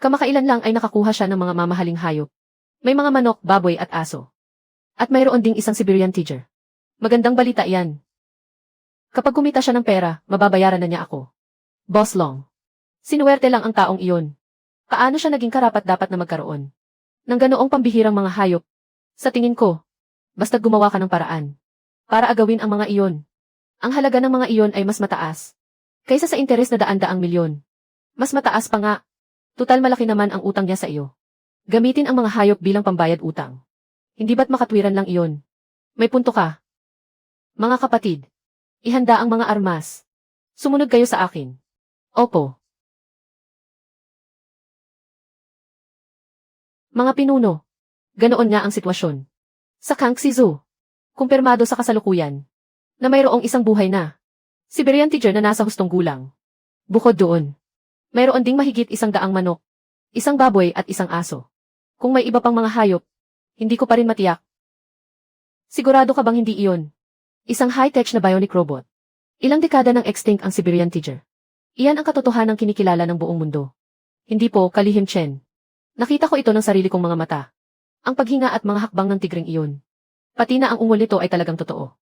Kamakailan lang ay nakakuha siya ng mga mamahaling hayop. May mga manok, baboy at aso. At mayroon ding isang Siberian Tiger. Magandang balita yan. Kapag kumita siya ng pera, mababayaran na niya ako. Boss Long. Sinuwerte lang ang taong iyon. Paano siya naging karapat-dapat na magkaroon ng ganoong pambihirang mga hayop? Sa tingin ko, basta gumawa ka ng paraan para agawin ang mga iyon. Ang halaga ng mga iyon ay mas mataas kaysa sa interes na daan-daang milyon. Mas mataas pa nga. Tutal malaki naman ang utang niya sa iyo. Gamitin ang mga hayop bilang pambayad utang. Hindi ba't makatwiran lang iyon? May punto ka. Mga kapatid, ihanda ang mga armas. Sumunod kayo sa akin. Opo. Mga pinuno. Ganoon nga ang sitwasyon. Sa Kangxi Zoo, kumpirmado sa kasalukuyan na mayroong isang buhay na Siberian Tiger na nasa hustong gulang. Bukod doon, mayroon ding mahigit 100 manok, 1 baboy at 1 aso. Kung may iba pang mga hayop, hindi ko pa rin matiyak. Sigurado ka bang hindi iyon? Isang high-tech na bionic robot. Ilang dekada nang extinct ang Siberian Tiger. Iyan ang katotohanang kinikilala ng buong mundo. Hindi po, kalihim Chen. Nakita ko ito ng sarili kong mga mata. Ang paghinga at mga hakbang ng tigring iyon. Pati na ang ungol nito ay talagang totoo.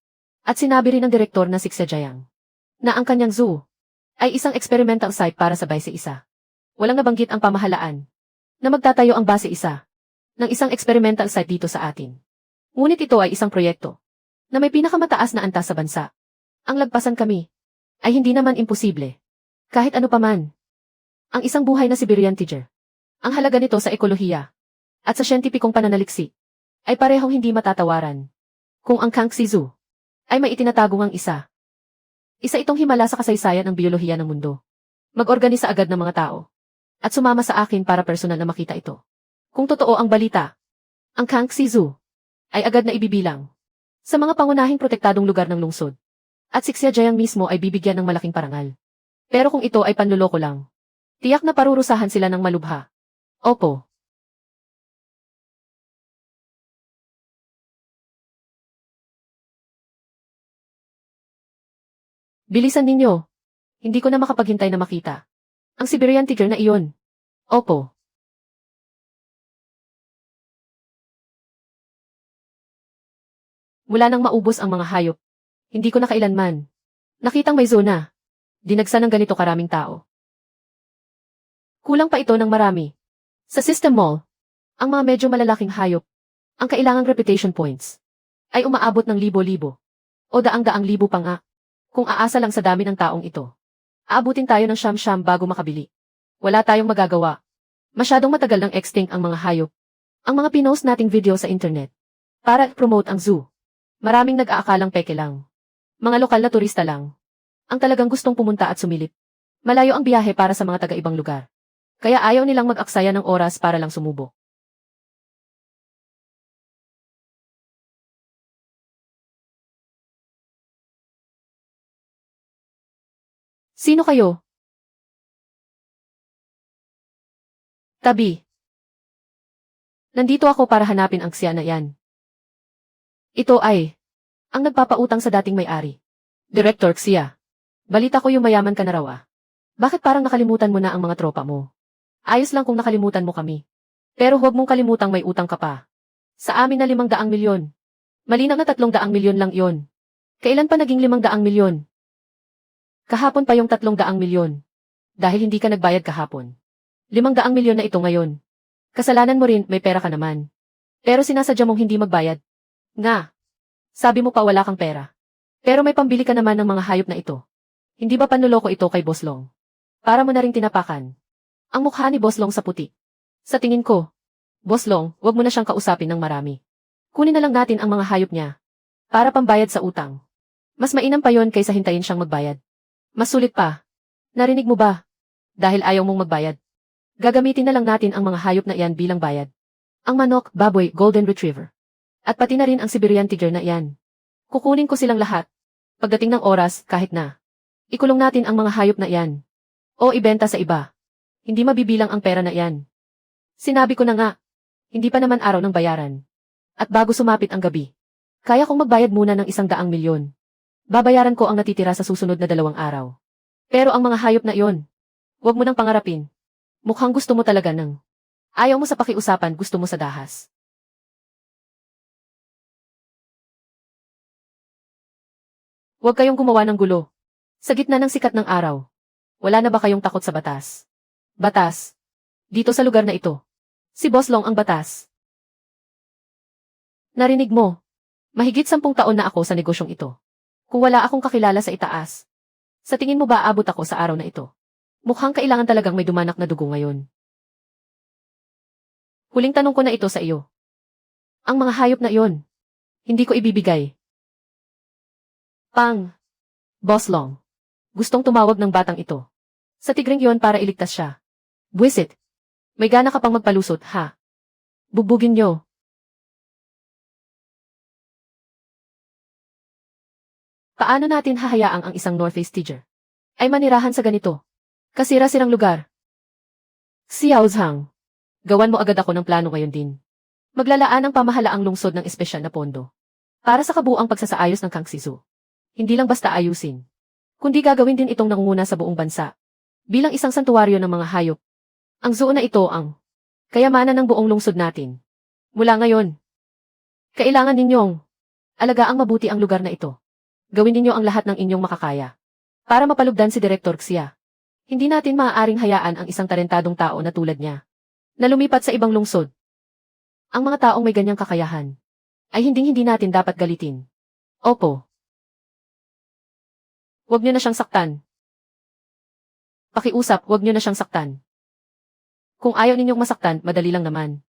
At sinabi rin ng direktor na si Siya Jayang na ang kanyang zoo ay isang experimental site para sa base isa. Walang nabanggit ang pamahalaan na magtatayo ang base isa ng isang experimental site dito sa atin. Ngunit ito ay isang proyekto na may pinakamataas na antas sa bansa. Ang lagpasan kami ay hindi naman imposible. Kahit ano paman. Ang isang buhay na Siberian Tiger. Ang halaga nito sa ekolohiya at sa siyentipikong pananaliksik ay parehong hindi matatawaran. Kung ang Kangxi Zoo ay may itinatago ngang isa. Isa itong himala sa kasaysayan ng biyolohiya ng mundo. Mag-organisa agad ng mga tao. At sumama sa akin para personal na makita ito. Kung totoo ang balita, ang Kangxi Zoo ay agad na ibibilang sa mga pangunahing protektadong lugar ng lungsod. At si Siya Jayang mismo ay bibigyan ng malaking parangal. Pero kung ito ay panloloko lang, tiyak na parurusahan sila ng malubha. Opo. Bilisan ninyo. Hindi ko na makapaghintay na makita ang Siberian Tiger na iyon. Opo. Mula nang maubos ang mga hayop, hindi ko na kailanman nakitang may zona dinagsa ng ganito karaming tao. Kulang pa ito ng marami. Sa System Mall, ang mga medyo malalaking hayop, ang kailangang reputation points, ay umaabot ng libo-libo o daang-daang libo pa nga. Kung aasa lang sa dami ng taong ito, aabutin tayo ng siyam-siyam bago makabili. Wala tayong magagawa. Masyadong matagal nang extinct ang mga hayop. Ang mga pinost nating video sa internet para promote ang zoo. Maraming nag-aakalang peke lang. Mga lokal na turista lang ang talagang gustong pumunta at sumilip. Malayo ang biyahe para sa mga taga-ibang lugar. Kaya ayaw nilang mag-aksaya ng oras para lang sumubok. Sino kayo? Tabi. Nandito ako para hanapin ang Xia na yan. Ito ay ang nagpapautang sa dating may-ari. Director Xia. Balita ko yung mayaman ka na raw ah. Bakit parang nakalimutan mo na ang mga tropa mo? Ayos lang kung nakalimutan mo kami. Pero huwag mong kalimutang may utang ka pa. Sa amin na 500 milyon. Malinaw na 300 milyon lang yon. Kailan pa naging 500 milyon? Kahapon pa yung 300 milyon. Dahil hindi ka nagbayad kahapon. 500 milyon na ito ngayon. Kasalanan mo rin, may pera ka naman. Pero sinasadya mong hindi magbayad. Nga. Sabi mo pa wala kang pera. Pero may pambili ka naman ng mga hayop na ito. Hindi ba panloloko ito kay Boss Long? Para mo na ring tinapakan ang mukha ni Boss Long sa puti. Sa tingin ko, Boss Long, wag mo na siyang kausapin ng marami. Kunin na lang natin ang mga hayop niya para pambayad sa utang. Mas mainam pa yon kaysa hintayin siyang magbayad. Mas sulit pa. Narinig mo ba? Dahil ayaw mong magbayad. Gagamitin na lang natin ang mga hayop na iyan bilang bayad. Ang manok, baboy, golden retriever. At pati na rin ang Siberian tiger na iyan. Kukunin ko silang lahat. Pagdating ng oras, kahit na. Ikulong natin ang mga hayop na iyan. O ibenta sa iba. Hindi mabibilang ang pera na iyan. Sinabi ko na nga. Hindi pa naman araw ng bayaran. At bago sumapit ang gabi, kaya kong magbayad muna ng 100,000,000. Babayaran ko ang natitira sa susunod na 2 araw. Pero ang mga hayop na iyon, huwag mo nang pangarapin. Mukhang gusto mo talaga ng. Ayaw mo sa pakiusapan, gusto mo sa dahas. Huwag kayong gumawa ng gulo. Sa gitna ng sikat ng araw. Wala na ba kayong takot sa batas? Batas. Dito sa lugar na ito. Si Boss Long ang batas. Narinig mo. Mahigit 10 taon na ako sa negosyong ito. Kung wala akong kakilala sa itaas. Sa tingin mo ba aabot ako sa araw na ito? Mukhang kailangan talagang may dumanak na dugo ngayon. Huling tanong ko na ito sa iyo. Ang mga hayop na iyon. Hindi ko ibibigay. Pang. Boss Long. Gustong tumawag ng batang ito. Sa tigring yon para iligtas siya. Buwisit. May gana ka pang magpalusot, ha? Bugbugin nyo. Paano natin hahayaang ang isang North Face Tiger ay manirahan sa ganito? Kasira-sirang lugar. Xiao Zhang. Gawan mo agad ako ng plano ngayon din. Maglalaan ang pamahalaang lungsod ng espesyal na pondo. Para sa kabuang pagsasaayos ng Kangxizu. Hindi lang basta ayusin. Kundi gagawin din itong nangunguna sa buong bansa. Bilang isang santuwaryo ng mga hayop. Ang zoo na ito ang kayamanan ng buong lungsod natin. Mula ngayon, kailangan ninyong alagaang mabuti ang lugar na ito. Gawin ninyo ang lahat ng inyong makakaya. Para mapalugdan si Direktor Xia. Hindi natin maaaring hayaan ang isang talentadong tao na tulad niya. Na lumipat sa ibang lungsod. Ang mga taong may ganyang kakayahan. Ay hindi natin dapat galitin. Opo. Huwag niyo na siyang saktan. Pakiusap, huwag niyo na siyang saktan. Kung ayaw ninyong masaktan, madali lang naman.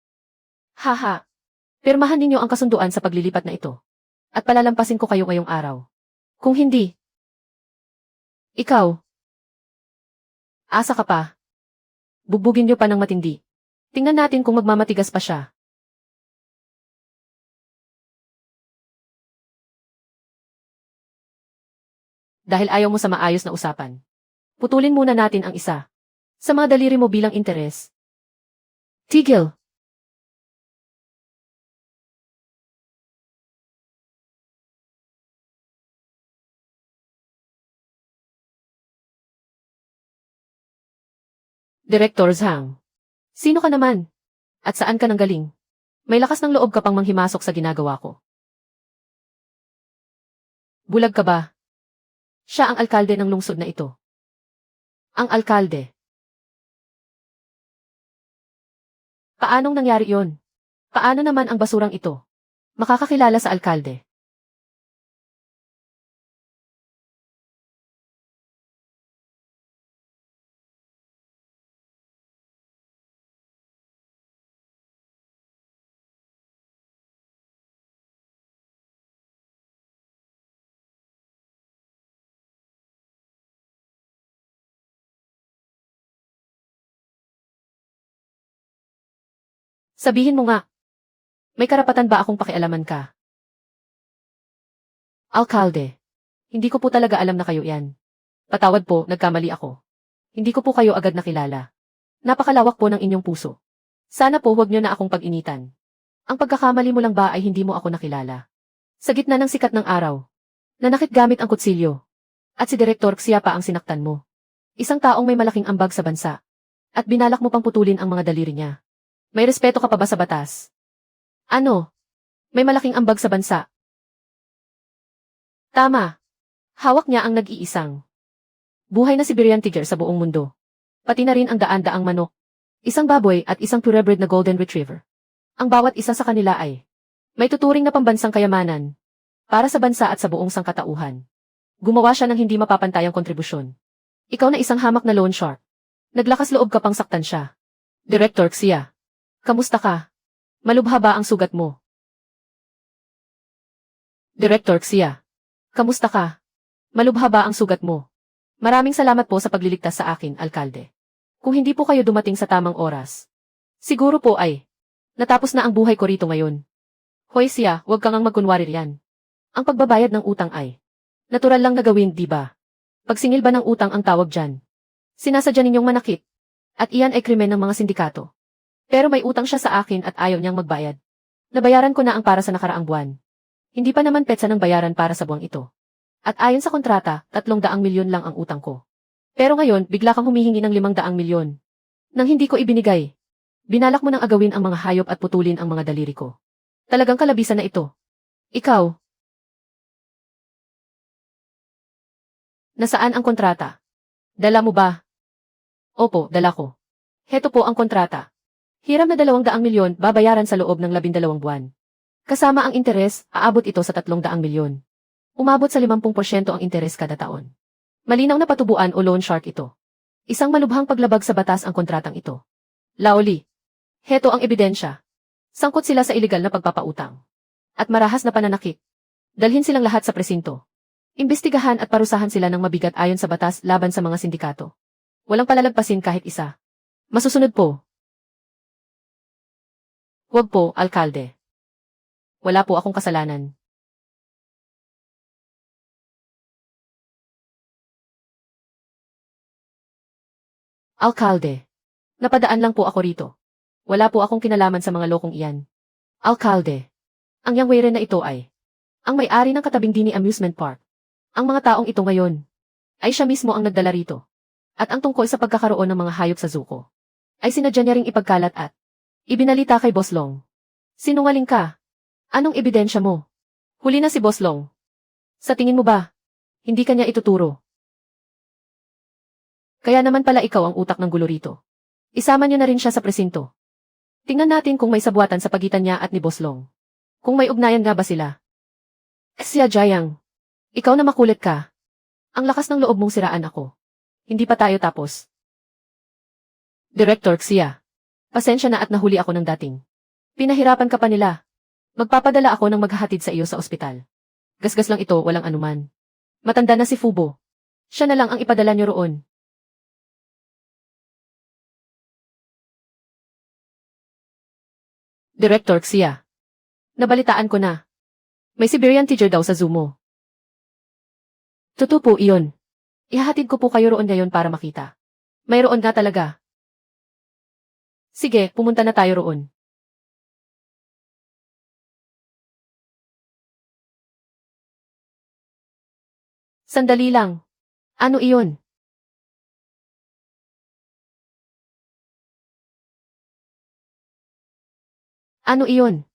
Haha. Pirmahan ninyo ang kasunduan sa paglilipat na ito. At palalampasin ko kayo ngayong araw. Kung hindi, ikaw, asa ka pa. Bugbugin niyo pa ng matindi. Tingnan natin kung magmamatigas pa siya. Dahil ayaw mo sa maayos na usapan. Putulin muna natin ang isa. Sa mga daliri mo bilang interes. Tigil. Director Zhang. Sino ka naman? At saan ka nanggaling? May lakas ng loob ka pang manghimasok sa ginagawa ko. Bulag ka ba? Siya ang alkalde ng lungsod na ito. Ang alkalde. Paanong nangyari yon? Paano naman ang basurang ito? Makakakilala sa alkalde. Sabihin mo nga. May karapatan ba akong pakialaman ka? Alkalde. Hindi ko po talaga alam na kayo yan. Patawad po, nagkamali ako. Hindi ko po kayo agad nakilala. Napakalawak po ng inyong puso. Sana po huwag niyo na akong pag-initan. Ang pagkakamali mo lang ba ay hindi mo ako nakilala? Sa gitna ng sikat ng araw. Nanakit gamit ang kutsilyo. At si Direktor Xia pa ang sinaktan mo. Isang taong may malaking ambag sa bansa. At binalak mo pang putulin ang mga daliri niya. May respeto ka pa ba sa batas? Ano? May malaking ambag sa bansa. Tama. Hawak niya ang nag-iisang buhay na Siberian Tiger sa buong mundo. Pati na rin ang daan-daang manok. Isang baboy at isang purebred na golden retriever. Ang bawat isa sa kanila ay may tuturing na pambansang kayamanan para sa bansa at sa buong sangkatauhan. Gumawa siya ng hindi mapapantayang kontribusyon. Ikaw na isang hamak na loan shark. Naglakas loob ka pang saktan siya. Director Xia. Kamusta ka? Malubha ba ang sugat mo? Director Xia. Kamusta ka? Malubha ba ang sugat mo? Maraming salamat po sa pagliligtas sa akin, alkalde. Kung hindi po kayo dumating sa tamang oras, siguro po ay natapos na ang buhay ko rito ngayon. Hoy siya, huwag kang magkunwari riyan. Ang pagbabayad ng utang ay natural lang na gawin, di ba? Pagsingil ba ng utang ang tawag dyan? Sinasadya ninyong manakit. At iyan ay krimen ng mga sindikato. Pero may utang siya sa akin at ayaw niyang magbayad. Nabayaran ko na ang para sa nakaraang buwan. Hindi pa naman petsa ng bayaran para sa buwang ito. At ayon sa kontrata, 300 milyon lang ang utang ko. Pero ngayon, bigla kang humihingi ng 500 milyon. Nang hindi ko ibinigay. Binalak mo nang agawin ang mga hayop at putulin ang mga daliri ko. Talagang kalabisan na ito. Ikaw. Nasaan ang kontrata? Dala mo ba? Opo, dala ko. Heto po ang kontrata. Hiram na 200 milyon babayaran sa loob ng 12 buwan. Kasama ang interes, aabot ito sa 300 milyon. Umabot sa 50% ang interes kada taon. Malinaw na patubuan o loan shark ito. Isang malubhang paglabag sa batas ang kontratang ito. Laoli. Heto ang ebidensya. Sangkot sila sa ilegal na pagpapautang. At marahas na pananakit. Dalhin silang lahat sa presinto. Imbestigahan at parusahan sila ng mabigat ayon sa batas laban sa mga sindikato. Walang palalagpasin kahit isa. Masusunod po. Huwag po, alkalde. Wala po akong kasalanan. Alkalde. Napadaan lang po ako rito. Wala po akong kinalaman sa mga lokong iyan. Alkalde. Ang yang weyre na ito ay ang may-ari ng katabing Dini Amusement Park. Ang mga taong ito ngayon ay siya mismo ang nagdala rito. At ang tungkol sa pagkakaroon ng mga hayop sa zuko ay sinadya niya ring ipagkalat at ibinalita kay Boss Long. Sinungaling ka. Anong ebidensya mo? Huli na si Boss Long. Sa tingin mo ba, hindi kanya ituturo? Kaya naman pala ikaw ang utak ng gulo rito. Isama niyo na rin siya sa presinto. Tingnan natin kung may sabuatan sa pagitan niya at ni Boss Long. Kung may ugnayan nga ba sila. Siya Jayang. Ikaw na makulit ka. Ang lakas ng loob mong siraan ako. Hindi pa tayo tapos. Director Xia. Pasensya na at nahuli ako ng dating. Pinahirapan ka pa nila. Magpapadala ako ng maghahatid sa iyo sa ospital. Gasgas lang ito, walang anuman. Matanda na si Fubo. Siya na lang ang ipadala niyo roon. Director Xia. Nabalitaan ko na. May Siberian Tiger daw sa zoo mo. Totoo po iyon. Ihahatid ko po kayo roon ngayon para makita. Mayroon nga talaga. Sige, pumunta na tayo roon. Sandali lang. Ano iyon? Ano iyon?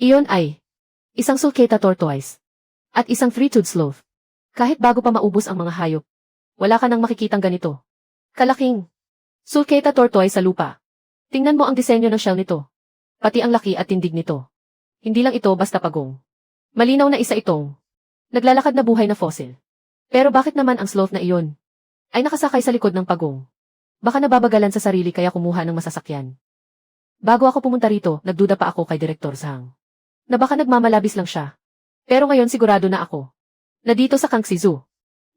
Iyon ay isang sulcata tortoise at isang three-toed sloth. Kahit bago pa maubos ang mga hayop, wala ka nang makikitang ganito. Kalaking sulcata tortoise sa lupa. Tingnan mo ang disenyo ng shell nito. Pati ang laki at tindig nito. Hindi lang ito basta pagong. Malinaw na isa itong naglalakad na buhay na fossil. Pero bakit naman ang sloth na iyon ay nakasakay sa likod ng pagong? Baka nababagalan sa sarili kaya kumuha ng masasakyan. Bago ako pumunta rito, nagduda pa ako kay Direktor Zhang. Na baka nagmamalabis lang siya. Pero ngayon sigurado na ako. Na dito sa Kangxi Zoo,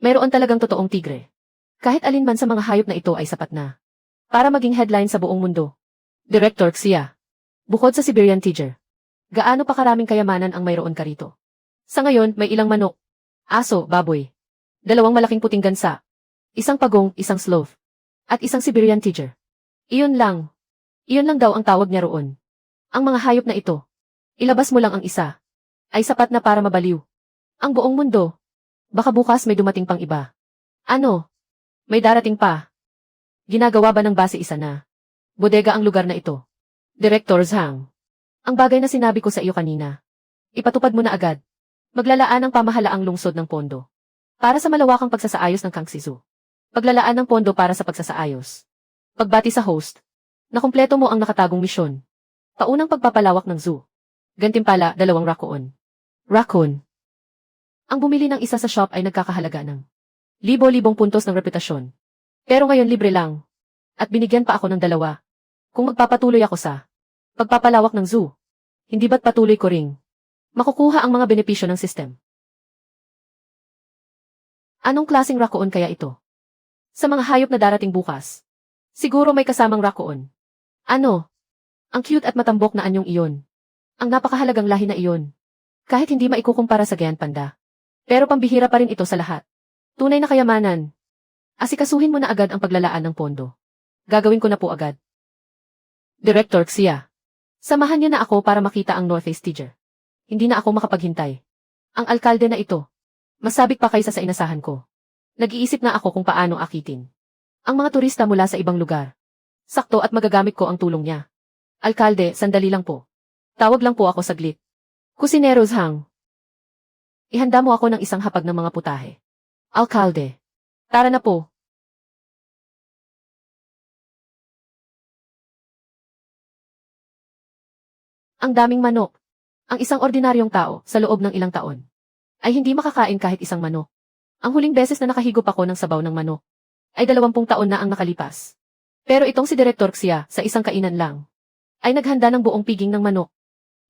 mayroon talagang totoong tigre. Kahit alin man sa mga hayop na ito ay sapat na para maging headline sa buong mundo. Director Xia. Bukod sa Siberian Tiger, gaano pa karaming kayamanan ang mayroon ka rito? Sa ngayon, may ilang manok, aso, baboy, 2 malaking puting gansa, isang pagong, isang sloth, at isang Siberian Tiger. Iyon lang. Iyon lang daw ang tawag niya roon. Ang mga hayop na ito, ilabas mo lang ang isa, ay sapat na para mabaliw ang buong mundo. Baka bukas may dumating pang iba. Ano? May darating pa. Ginagawa ba ng base isa na bodega ang lugar na ito? Director Zhang. Ang bagay na sinabi ko sa iyo kanina. Ipatupad mo na agad. Maglalaan ng pamahalaang lungsod ng pondo para sa malawakang pagsasaayos ng Kangxi Zoo. Paglalaan ng pondo para sa pagsasaayos. Pagbati sa host. Nakumpleto mo ang nakatagong misyon. Paunang pagpapalawak ng zoo. Gantimpala, 2 raccoon. Raccoon. Ang bumili ng isa sa shop ay nagkakahalaga ng libo-libong puntos ng reputasyon. Pero ngayon libre lang. At binigyan pa ako ng 2. Kung magpapatuloy ako sa pagpapalawak ng zoo, hindi ba't patuloy ko ring Makukuha ang mga benepisyo ng system. Anong klaseng raccoon kaya ito? Sa mga hayop na darating bukas. Siguro may kasamang raccoon. Ano? Ang cute at matambok na anyong iyon. Ang napakahalagang lahi na iyon. Kahit hindi maikukumpara sa Giant Panda. Pero pambihira pa rin ito sa lahat. Tunay na kayamanan. Asikasuhin mo na agad ang paglalaan ng pondo. Gagawin ko na po agad. Director Xia. Samahan niya na ako para makita ang North Face Tiger. Hindi na ako makapaghintay. Ang alkalde na ito. Masabik pa kaysa sa inasahan ko. Nag-iisip na ako kung paano akitin ang mga turista mula sa ibang lugar. Sakto at magagamit ko ang tulong niya. Alkalde, sandali lang po. Tawag lang po ako saglit. Kusineros Hang. Ihanda mo ako ng isang hapag ng mga putahe. Alkalde. Tara na po. Ang daming manok. Ang isang ordinaryong tao sa loob ng ilang taon ay hindi makakain kahit isang manok. Ang huling beses na nakahigop ako ng sabaw ng manok ay 20 taon na ang nakalipas. Pero itong si Director Xia sa isang kainan lang ay naghanda ng buong piging ng manok.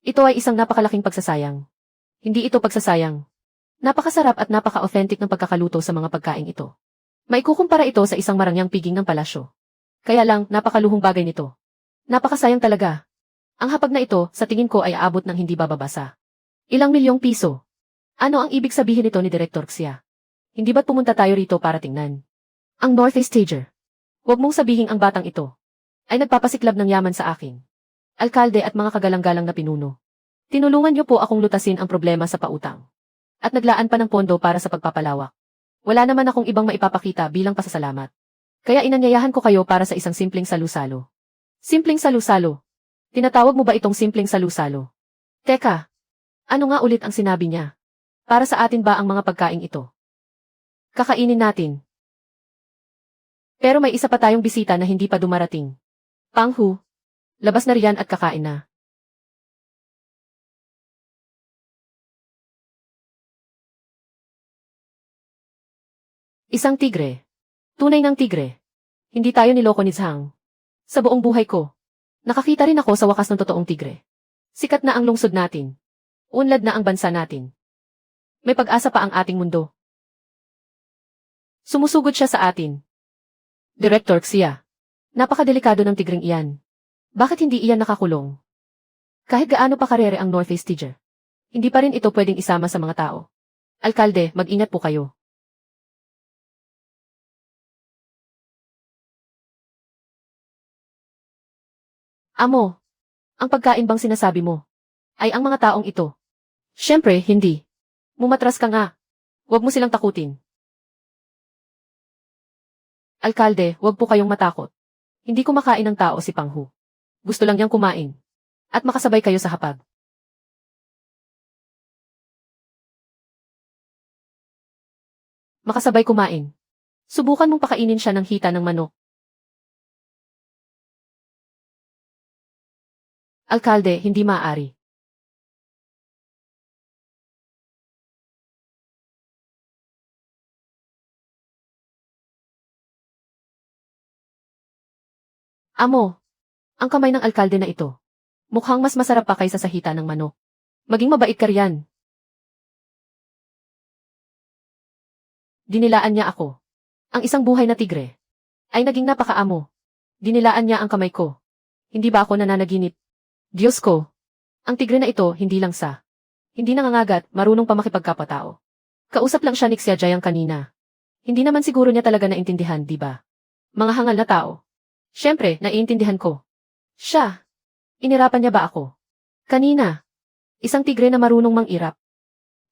Ito ay isang napakalaking pagsasayang. Hindi ito pagsasayang. Napakasarap at napaka-authentic ng pagkakaluto sa mga pagkain ito. Maikukumpara ito sa isang marangyang piging ng palasyo. Kaya lang, napakaluhong bagay nito. Napakasayang talaga. Ang hapag na ito, sa tingin ko ay aabot ng hindi bababasa. Ilang milyong piso. Ano ang ibig sabihin nito ni Director Xia? Hindi ba't pumunta tayo rito para tingnan ang North East Tiger? Huwag mong sabihin ang batang ito ay nagpapasiklab ng yaman sa akin. Alkalde at mga kagalang-galang na pinuno. Tinulungan niyo po akong lutasin ang problema sa pautang. At naglaan pa ng pondo para sa pagpapalawak. Wala naman akong ibang maipapakita bilang pasasalamat. Kaya inanyayahan ko kayo para sa isang simpleng salu-salo. Simpleng salu-salo. Tinatawag mo ba itong simpleng salu-salo? Teka, ano nga ulit ang sinabi niya? Para sa atin ba ang mga pagkaing ito? Kakainin natin. Pero may isa pa tayong bisita na hindi pa dumarating. Panghu, labas na riyan at kakain na. Isang tigre. Tunay ng tigre. Hindi tayo niloko ni Zhang. Sa buong buhay ko, nakakita rin ako sa wakas ng totoong tigre. Sikat na ang lungsod natin. Unlad na ang bansa natin. May pag-asa pa ang ating mundo. Sumusugod siya sa atin. Director Xia. Napakadelikado ng tigring iyan. Bakit hindi iyan nakakulong? Kahit gaano pa karere ang North East Tiger, hindi pa rin ito pwedeng isama sa mga tao. Alkalde, mag-ingat po kayo. Amo, ang pagkain bang sinasabi mo ay ang mga taong ito? Siyempre, hindi. Mumatras ka nga. Huwag mo silang takutin. Alkalde, huwag po kayong matakot. Hindi kumakain ng tao si Panghu. Gusto lang niyang kumain. At makasabay kayo sa hapag. Makasabay kumain. Subukan mong pakainin siya ng hita ng manok. Alkalde, hindi maaari. Amo, ang kamay ng alkalde na ito. Mukhang mas masarap pa kaysa sa hita ng manok. Maging mabait ka riyan. Dinilaan niya ako. Ang isang buhay na tigre ay naging napakaamo. Dinilaan niya ang kamay ko. Hindi ba ako nananaginip? Diyos ko. Ang tigre na ito hindi lang sa hindi nangangagat, marunong pa makipagkapwa-tao. Kausap lang siya ni Xia Jiang kanina. Hindi naman siguro niya talaga naintindihan, di ba? Mga hangal na tao. Siyempre, naiintindihan ko. Siya. Inirapan niya ba ako? Kanina. Isang tigre na marunong mang-irap.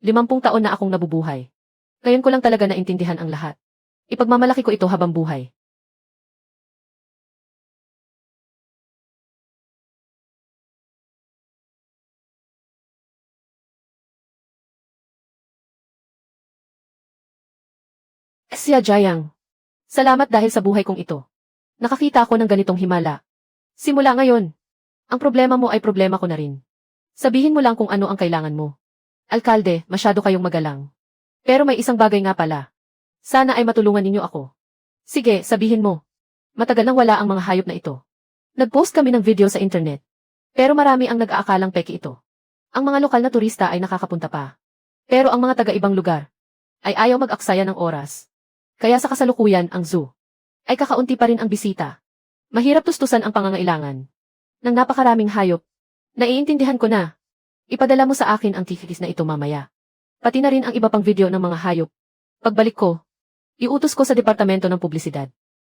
50 taon na akong nabubuhay. Ngayon ko lang talaga naintindihan ang lahat. Ipagmamalaki ko ito habang buhay. Xia Jiang. Salamat dahil sa buhay kong ito. Nakakita ako ng ganitong himala. Simula ngayon, ang problema mo ay problema ko na rin. Sabihin mo lang kung ano ang kailangan mo. Alkalde, masyado kayong magalang. Pero may isang bagay nga pala. Sana ay matulungan ninyo ako. Sige, sabihin mo. Matagal nang wala ang mga hayop na ito. Nag-post kami ng video sa internet. Pero marami ang nag-aakalang peke ito. Ang mga lokal na turista ay nakakapunta pa. Pero ang mga taga-ibang lugar ay ayaw mag-aksaya ng oras. Kaya sa kasalukuyan ang zoo ay kakaunti pa rin ang bisita. Mahirap tustusan ang pangangailangan ng napakaraming hayop. Naiintindihan ko na. Ipadala mo sa akin ang tickets na ito mamaya. Pati na rin ang iba pang video ng mga hayop. Pagbalik ko, iutos ko sa Departamento ng Publisidad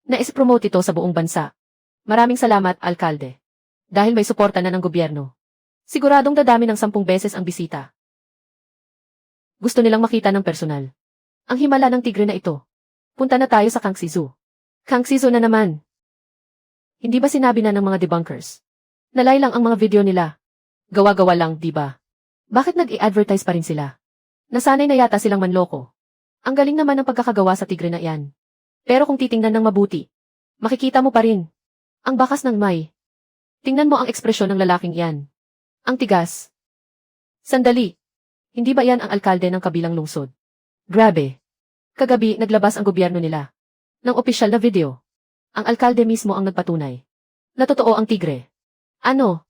na is-promote ito sa buong bansa. Maraming salamat, Alkalde. Dahil may suporta na ng gobyerno. Siguradong dadami ng 10 beses ang bisita. Gusto nilang makita ng personal ang himala ng tigre na ito. Punta na tayo sa Kangxi Zoo. Kangxi Zoo na naman. Hindi ba sinabi na ng mga debunkers? Nalay lang ang mga video nila. Gawa-gawa lang, di ba? Bakit nag-i-advertise pa rin sila? Nasanay na yata silang manloko. Ang galing naman ng pagkakagawa sa tigre na yan. Pero kung titingnan ng mabuti, makikita mo pa rin ang bakas ng may. Tingnan mo ang ekspresyon ng lalaking yan. Ang tigas. Sandali. Hindi ba yan ang alkalde ng kabilang lungsod? Grabe. Kagabi naglabas ang gobyerno nila ng opisyal na video. Ang alkalde mismo ang nagpatunay na totoo ang tigre. Ano?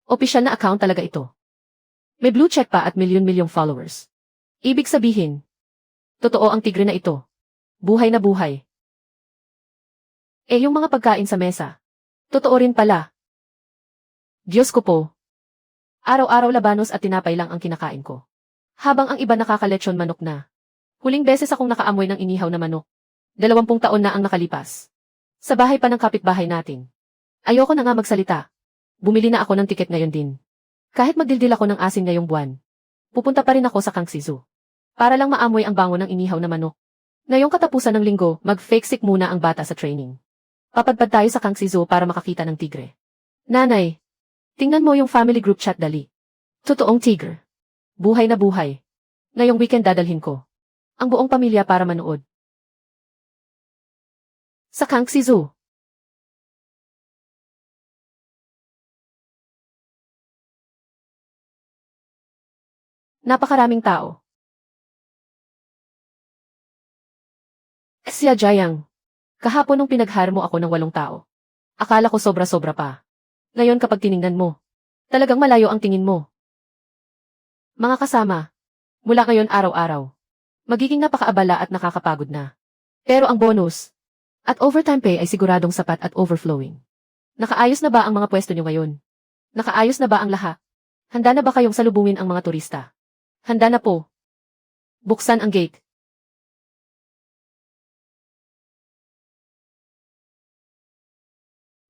Opisyal na account talaga ito. May blue check pa at milyon-milyong followers. Ibig sabihin, totoo ang tigre na ito. Buhay na buhay. Eh yung mga pagkain sa mesa, totoo rin pala. Diyos ko po. Araw-araw labanos at tinapay lang ang kinakain ko. Habang ang iba nakakaletsyon manok na. Huling beses akong nakaamoy ng inihaw na manok. 20 taon na ang nakalipas. Sa bahay pa ng kapitbahay natin. Ayoko na nga magsalita. Bumili na ako ng tiket ngayon din. Kahit magdildil ako ng asin ngayong buwan, pupunta pa rin ako sa Kangxi Zoo. Para lang maamoy ang bango ng inihaw na manok. Ngayong katapusan ng linggo, mag-fake sick muna ang bata sa training. Papadpad tayo sa Kangxi Zoo para makakita ng tigre. Nanay, tingnan mo yung family group chat dali. Totoong tigre. Buhay na buhay. Ngayong weekend dadalhin ko ang buong pamilya para manood. Sa Kangxi Zoo. Napakaraming tao. Siya Jayang. Kahapon nung pinaghire mo ako ng 8 tao. Akala ko sobra-sobra pa. Ngayon kapag tiningnan mo, talagang malayo ang tingin mo. Mga kasama, mula ngayon araw-araw, magiging napakaabala at nakakapagod na. Pero ang bonus at overtime pay ay siguradong sapat at overflowing. Nakaayos na ba ang mga pwesto nyo ngayon? Nakaayos na ba ang lahat? Handa na ba kayong salubungin ang mga turista? Handa na po. Buksan ang gate.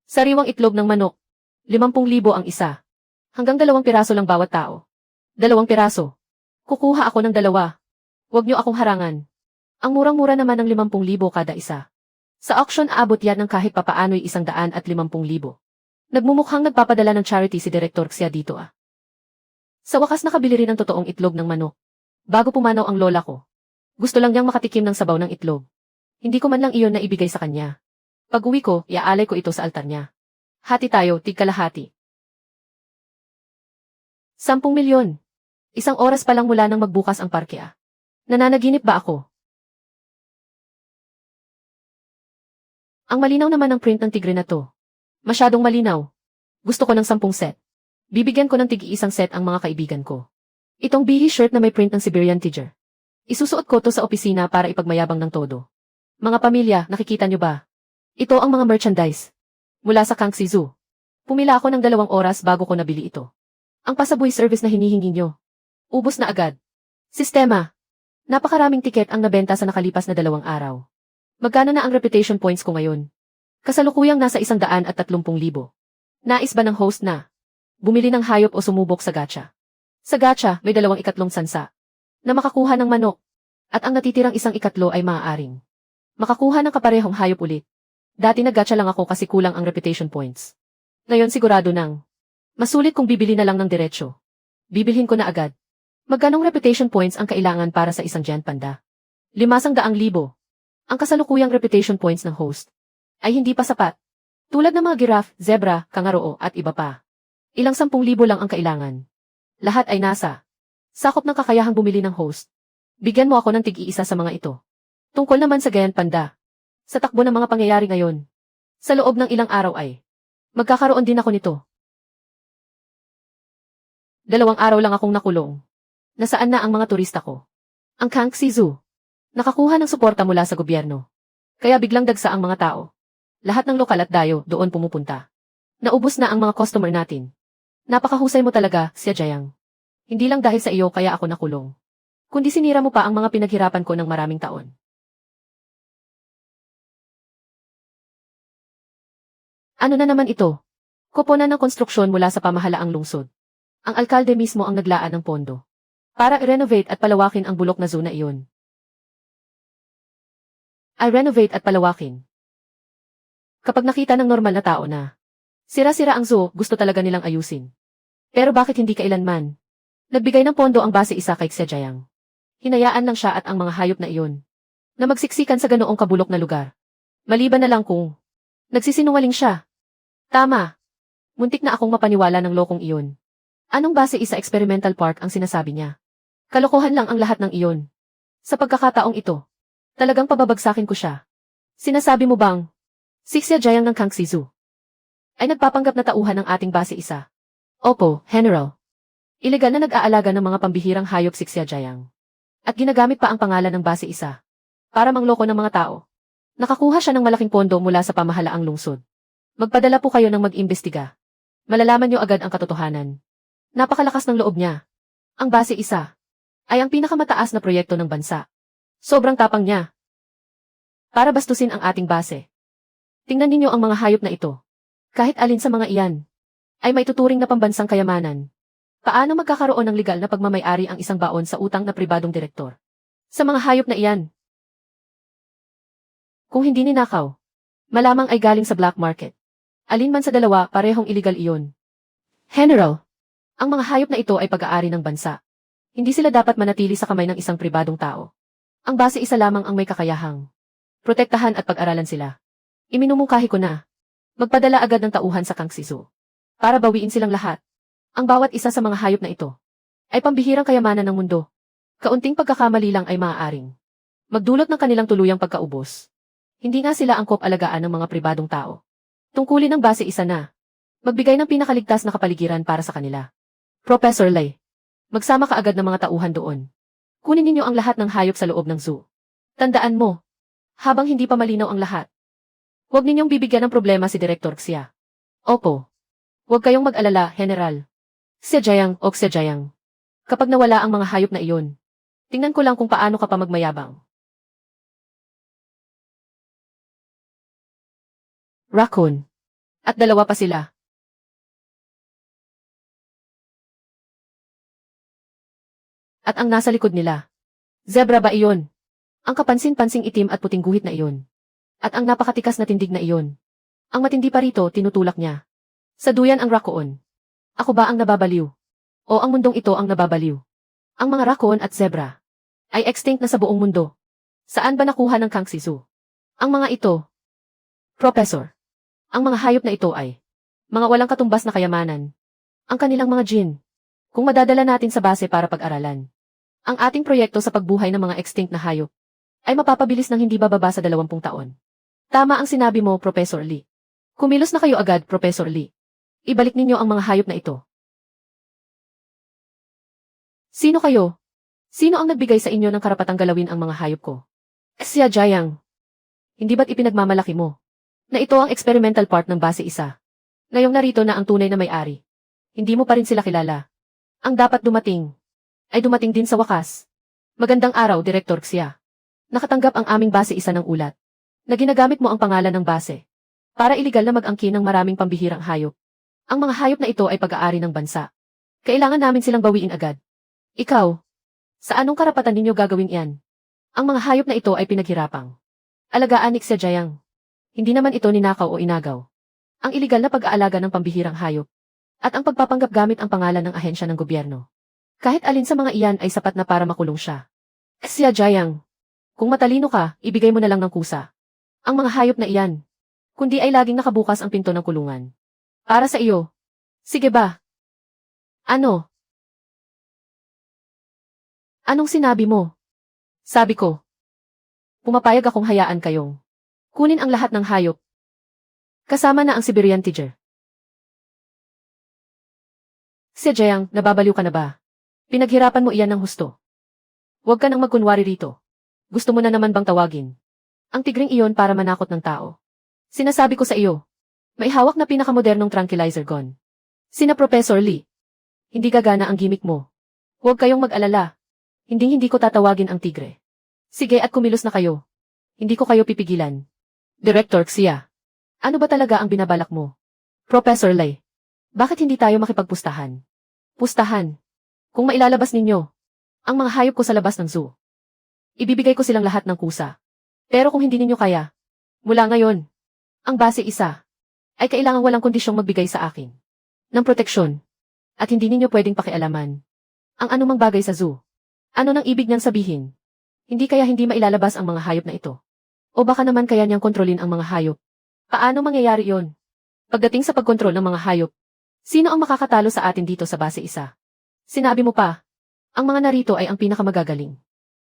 Sariwang itlog ng manok. 50,000 ang isa. Hanggang 2 piraso lang bawat tao. 2 piraso. Kukuha ako ng 2. Huwag nyo akong harangan. Ang murang-mura naman ng 50,000 kada isa. Sa auction aabot yan ng kahit papaano'y 150,000. Nagmumukhang nagpapadala ng charity si Direktor Xia dito . Sa wakas nakabili rin ng totoong itlog ng manok. Bago pumanaw ang lola ko. Gusto lang niyang makatikim ng sabaw ng itlog. Hindi ko man lang iyon na ibigay sa kanya. Pag uwi ko, iaalay ko ito sa altar niya. Hati tayo, tig-kalahati. 10 milyon. 1 oras pa lang mula nang magbukas ang parke . Nananaginip ba ako? Ang malinaw naman ng print ng tigre na to. Masyadong malinaw. Gusto ko ng 10 set. Bibigyan ko ng tig-1 set ang mga kaibigan ko. Itong bihi shirt na may print ng Siberian Tiger. Isusuot ko to sa opisina para ipagmayabang ng todo. Mga pamilya, nakikita nyo ba? Ito ang mga merchandise. Mula sa Kangxi Zoo. Pumila ako ng 2 oras bago ko nabili ito. Ang pasaboy service na hinihingi nyo. Ubos na agad. Sistema. Napakaraming tiket ang nabenta sa nakalipas na 2 araw. Magkano na ang reputation points ko ngayon? Kasalukuyang nasa 130,000. Nais ba ng host na bumili ng hayop o sumubok sa gacha? Sa gacha, may 2/4 sansa na makakuha ng manok. At ang natitirang 1/4 ay maaaring makakuha ng kaparehong hayop ulit. Dati nag-gacha lang ako kasi kulang ang reputation points. Ngayon sigurado nang masulit kung bibili na lang ng diretsyo. Bibilhin ko na agad. Magkanong reputation points ang kailangan para sa isang giant panda? 500,000. Ang kasalukuyang reputation points ng host ay hindi pa sapat. Tulad ng mga giraffe, zebra, kangaroo at iba pa. Ilang 10,000 lang ang kailangan. Lahat ay nasa sakop ng kakayahang bumili ng host. Bigyan mo ako ng tig-1 sa mga ito. Tungkol naman sa giant panda. Sa takbo ng mga pangyayari ngayon. Sa loob ng ilang araw ay magkakaroon din ako nito. 2 araw lang akong nakulong. Nasaan na ang mga turista ko? Ang Kangxi Zoo. Nakakuha ng suporta mula sa gobyerno. Kaya biglang dagsa ang mga tao. Lahat ng lokal at dayo doon pumupunta. Naubos na ang mga customer natin. Napakahusay mo talaga, Sia Jayang. Hindi lang dahil sa iyo kaya ako nakulong. Kundi sinira mo pa ang mga pinaghirapan ko ng maraming taon. Ano na naman ito? Koponan ng konstruksyon mula sa pamahalaang lungsod. Ang alkalde mismo ang naglaan ng pondo para i-renovate at palawakin ang bulok na zoo na iyon. Ay renovate at palawakin. Kapag nakita ng normal na tao na sira-sira ang zoo, gusto talaga nilang ayusin. Pero bakit hindi kailanman? Nagbigay ng pondo ang base isa kay Xie Jayang. Hinayaan lang siya at ang mga hayop na iyon na magsiksikan sa ganoong kabulok na lugar. Maliban na lang kung nagsisinungaling siya. Tama. Muntik na akong mapaniwala ng lokong iyon. Anong base isa experimental park ang sinasabi niya? Kalokohan lang ang lahat ng iyon. Sa pagkakataong ito, talagang pababagsakin ko siya. Sinasabi mo bang si Xie Jayang ng Kangxi Zoo ay nagpapanggap na tauhan ng ating base isa? Opo, General. Ilegal na nag-aalaga ng mga pambihirang hayop si Xie Jayang. At ginagamit pa ang pangalan ng base isa para mangloko ng mga tao. Nakakuha siya ng malaking pondo mula sa pamahalaang lungsod. Magpadala po kayo ng mag-imbestiga. Malalaman niyo agad ang katotohanan. Napakalakas ng loob niya. Ang base isa ay ang pinakamataas na proyekto ng bansa. Sobrang tapang niya para bastusin ang ating base. Tingnan ninyo ang mga hayop na ito. Kahit alin sa mga iyan ay may tuturing na pambansang kayamanan. Paano magkakaroon ng legal na pagmamay-ari ang isang baon sa utang na pribadong direktor? Sa mga hayop na iyan. Kung hindi ninakaw, malamang ay galing sa black market. Alin man sa dalawa, parehong illegal iyon. General, ang mga hayop na ito ay pag-aari ng bansa. Hindi sila dapat manatili sa kamay ng isang pribadong tao. Ang base isa lamang ang may kakayahang protektahan at pag-aralan sila. Iminumungkahi ko na magpadala agad ng tauhan sa Kangxi Zoo para bawiin silang lahat. Ang bawat isa sa mga hayop na ito ay pambihirang kayamanan ng mundo. Kaunting pagkakamali lang ay maaaring magdulot ng kanilang tuluyang pagkaubos. Hindi nga sila angkop alagaan ng mga pribadong tao. Tungkulin ng base isa na magbigay ng pinakaligtas na kapaligiran para sa kanila. Professor Lay, magsama ka agad ng mga tauhan doon. Kunin ninyo ang lahat ng hayop sa loob ng zoo. Tandaan mo, habang hindi pa malinaw ang lahat, huwag ninyong bibigyan ng problema si Direktor Xia. Opo. Huwag kayong mag-alala, General. Xie Jayang o Xie Jayang. Kapag nawala ang mga hayop na iyon, tingnan ko lang kung paano ka pa magmayabang. Raccoon. At 2 pa sila. At ang nasa likod nila. Zebra ba iyon? Ang kapansin-pansing itim at puting guhit na iyon. At ang napakatikas na tindig na iyon. Ang matindi pa rito, tinutulak niya. Sa duyan ang raccoon. Ako ba ang nababaliw? O ang mundong ito ang nababaliw? Ang mga raccoon at zebra ay extinct na sa buong mundo. Saan ba nakuha ng Kangxi Zoo? Ang mga ito, Professor. Ang mga hayop na ito ay mga walang katumbas na kayamanan. Ang kanilang mga gene. Kung madadala natin sa base para pag-aralan, ang ating proyekto sa pagbuhay ng mga extinct na hayop ay mapapabilis ng hindi bababa sa 20 taon. Tama ang sinabi mo, Professor Lee. Kumilos na kayo agad, Professor Lee. Ibalik ninyo ang mga hayop na ito. Sino kayo? Sino ang nagbigay sa inyo ng karapatang galawin ang mga hayop ko? Xie Jayang. Hindi ba't ipinagmamalaki mo na ito ang experimental part ng base isa? Ngayong narito na ang tunay na may-ari. Hindi mo pa rin sila kilala. Ang dapat dumating ay dumating din sa wakas. Magandang araw, Direktor Xia. Nakatanggap ang aming base isa ng ulat na ginagamit mo ang pangalan ng base para iligal na mag-angkin ng maraming pambihirang hayop. Ang mga hayop na ito ay pag-aari ng bansa. Kailangan namin silang bawiin agad. Ikaw, sa anong karapatan ninyo gagawin yan? Ang mga hayop na ito ay pinaghirapang alagaan ni Xie Jayang. Hindi naman ito ninakaw o inagaw. Ang iligal na pag-aalaga ng pambihirang hayop at ang pagpapanggap gamit ang pangalan ng ahensya ng gobyerno. Kahit alin sa mga iyan ay sapat na para makulong siya. Xie Jayang, kung matalino ka, ibigay mo na lang ng kusa ang mga hayop na iyan. Kundi ay laging nakabukas ang pinto ng kulungan. Para sa iyo. Sige ba? Ano? Anong sinabi mo? Sabi ko. Pumapayag akong hayaan kayong kunin ang lahat ng hayop. Kasama na ang Siberian Tiger. Si Jayang, nababaliw ka na ba? Pinaghirapan mo iyan ng husto. Huwag ka nang magkunwari rito. Gusto mo na naman bang tawagin ang tigring iyon para manakot ng tao? Sinasabi ko sa iyo, may hawak na pinakamodernong tranquilizer gun. Sina Professor Lee. Hindi gagana ang gimmick mo. Huwag kayong mag-alala. Hindi ko tatawagin ang tigre. Sige at kumilos na kayo. Hindi ko kayo pipigilan. Director Xia. Ano ba talaga ang binabalak mo? Professor Lee. Bakit hindi tayo makipagpustahan? Pustahan. Kung mailalabas ninyo ang mga hayop ko sa labas ng zoo, ibibigay ko silang lahat ng kusa. Pero kung hindi ninyo kaya, mula ngayon, ang base isa ay kailangang walang kondisyong magbigay sa akin ng proteksyon at hindi ninyo pwedeng pakialaman ang anumang bagay sa zoo. Ano nang ibig niyang sabihin? Hindi kaya hindi mailalabas ang mga hayop na ito? O baka naman kaya niyang kontrolin ang mga hayop? Paano mangyayari yon? Pagdating sa pagkontrol ng mga hayop, sino ang makakatalo sa atin dito sa base isa? Sinabi mo pa, ang mga narito ay ang pinakamagagaling